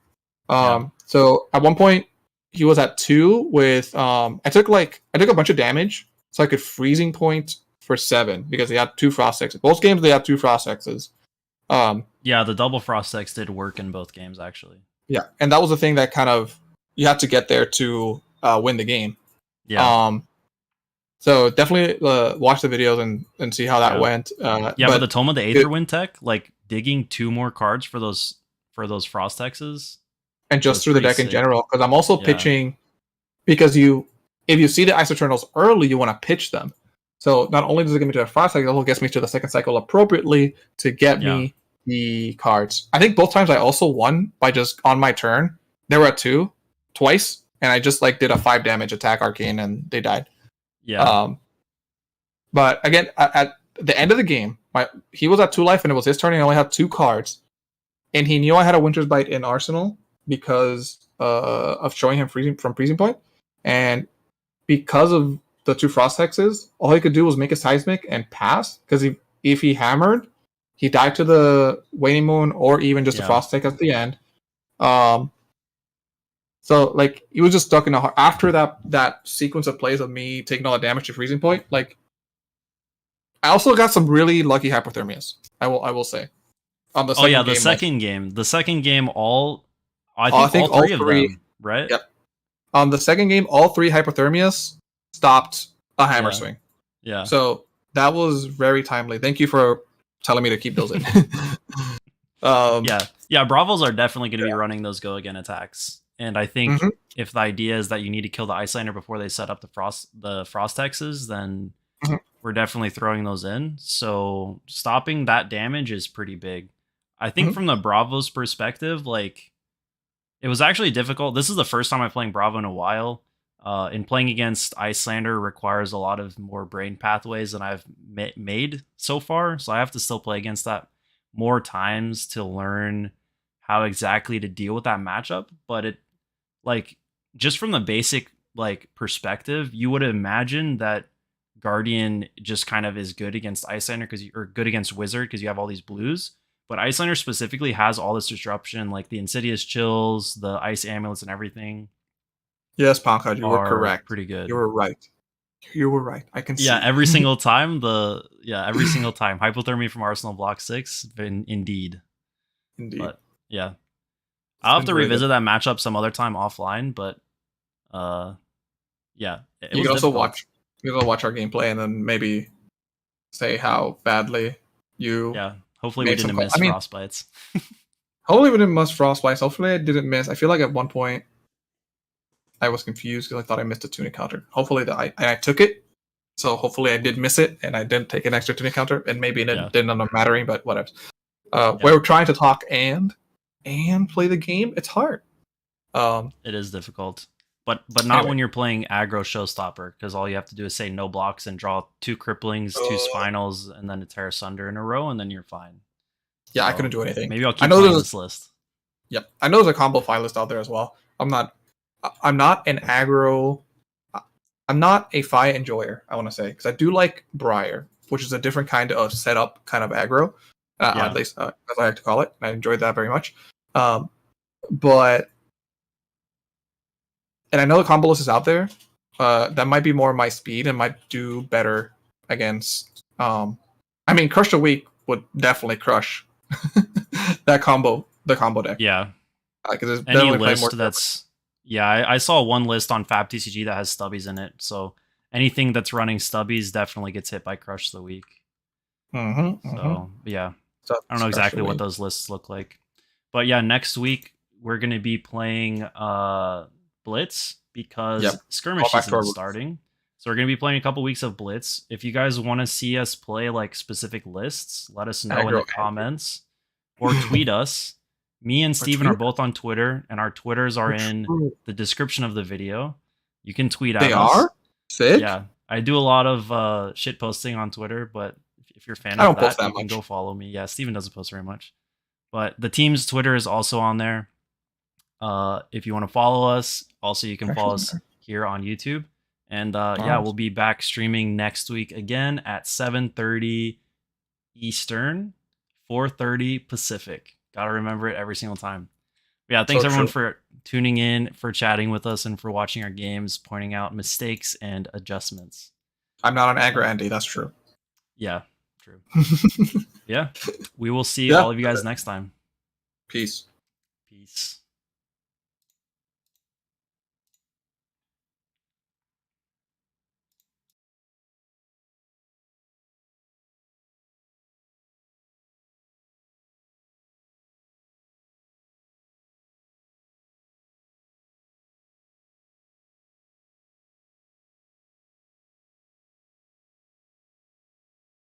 Speaker 2: So at one point he was at 2 with I took a bunch of damage so I could freezing point for 7 because they had 2 frost X's. Both games they had 2 frost X's.
Speaker 1: Yeah, the double frost X did work in both games actually.
Speaker 2: Yeah, and that was the thing that kind of you had to get there to win the game.
Speaker 1: Yeah.
Speaker 2: So definitely watch the videos and see how that went.
Speaker 1: But the Toma the Aether Wind tech, like digging 2 more cards for those frost X's,
Speaker 2: and just through the deck in general, because I'm also pitching, because if you see the Ice Eternals early, you want to pitch them. So not only does it get me to a frost cycle, it also gets me to the second cycle appropriately to get me the cards. I think both times I also won by just on my turn. They were at 2 twice, and I just did a 5 damage attack arcane and they died.
Speaker 1: Yeah.
Speaker 2: But again, at the end of the game, he was at 2 life and it was his turn, and I only had 2 cards. And he knew I had a Winter's Bite in Arsenal because of showing him freezing point. And because of the 2 frost hexes, all he could do was make a seismic and pass. Because if he hammered, he died to the Waning Moon or even just a frost hex at the end. So he was just stuck in after that sequence of plays of me taking all the damage to freezing point. I also got some really lucky hypothermias. I will say. On the second
Speaker 1: game. The second game, I think all three of them, right?
Speaker 2: Yep. On the second game, all 3 hypothermias stopped a hammer swing.
Speaker 1: Yeah.
Speaker 2: So that was very timely. Thank you for telling me to keep those in.
Speaker 1: Bravos are definitely going to be running those go again attacks. And I think if the idea is that you need to kill the Iyslander before they set up the frost hexes, then we're definitely throwing those in. So stopping that damage is pretty big. I think from the Bravos perspective, it was actually difficult. This is the first time I'm playing Bravo in a while. And playing against Iyslander requires a lot of more brain pathways than I've made so far. So I have to still play against that more times to learn how exactly to deal with that matchup. But it, just from the basic perspective, you would imagine that Guardian just kind of is good against Iyslander or good against Wizard because you have all these blues. But Iyslander specifically has all this disruption, like the Insidious Chills, the Ice Amulets, and everything.
Speaker 2: Yes, Pankaj, you were correct.
Speaker 1: Pretty good.
Speaker 2: You were right. I can see.
Speaker 1: Yeah, every single time. Hypothermia from Arsenal Block 6. Indeed. But yeah, I'll have to revisit that matchup some other time offline. But
Speaker 2: you can also watch our gameplay and then maybe say how badly you.
Speaker 1: Yeah. Hopefully we didn't miss frostbites.
Speaker 2: Hopefully we didn't miss frostbites. Hopefully I didn't miss. I feel like at one point I was confused because I thought I missed a tunic counter. Hopefully I took it. So hopefully I did miss it and I didn't take an extra tunic counter, and maybe it didn't end up mattering, but whatever. We're trying to talk and play the game. It's hard.
Speaker 1: It is difficult. But not
Speaker 2: Anyway.
Speaker 1: when you're playing aggro showstopper, because all you have to do is say no blocks and draw 2 cripplings, 2 spinals, and then a tear asunder in a row, and then you're fine.
Speaker 2: Yeah, I
Speaker 1: So
Speaker 2: couldn't do anything.
Speaker 1: maybe I'll
Speaker 2: I
Speaker 1: keep
Speaker 2: know
Speaker 1: playing
Speaker 2: there's
Speaker 1: this list.
Speaker 2: Yep, I know there's a combo file list out there as well. I'm not an aggro. I'm not a Fai enjoyer, I want to say, because I do like Briar, which is a different kind of setup, kind of aggro,
Speaker 1: Yeah.
Speaker 2: at least as I like to call it. And I enjoyed that very much. But and I know the combo list is out there. That might be more my speed and might do better against. I mean, Crush the Week would definitely crush that combo, the combo deck.
Speaker 1: Yeah.
Speaker 2: Because
Speaker 1: Any list that's I saw one list on Fab TCG that has stubbies in it, so anything that's running stubbies definitely gets hit by Crush the Week. So yeah,
Speaker 2: So
Speaker 1: I don't know exactly what those lists look like, but yeah, next week we're gonna be playing Blitz because skirmish season is starting. So we're gonna be playing a couple weeks of Blitz. If you guys want to see us play like specific lists, let us know in the comments or tweet us. Me and Steven are both on Twitter, and our Twitters are in the description of the video. You can tweet at us.
Speaker 2: They are? Sick.
Speaker 1: Yeah. I do a lot of shit posting on Twitter, but if you're a fan
Speaker 2: I
Speaker 1: of
Speaker 2: don't post
Speaker 1: that,
Speaker 2: that
Speaker 1: you can
Speaker 2: much.
Speaker 1: go follow me. Yeah, Steven doesn't post very much. But the team's Twitter is also on there. If you want to follow us, also you can follow us here on YouTube. And yeah, we'll be back streaming next week again at 7:30 Eastern, 4:30 Pacific. Gotta remember it every single time. But yeah, thanks everyone for tuning in, for chatting with us, and for watching our games, pointing out mistakes and adjustments.
Speaker 2: I'm not an aggro Andy, that's true.
Speaker 1: Yeah, true. Yeah, we will see all of you guys next time.
Speaker 2: Peace.
Speaker 1: Peace.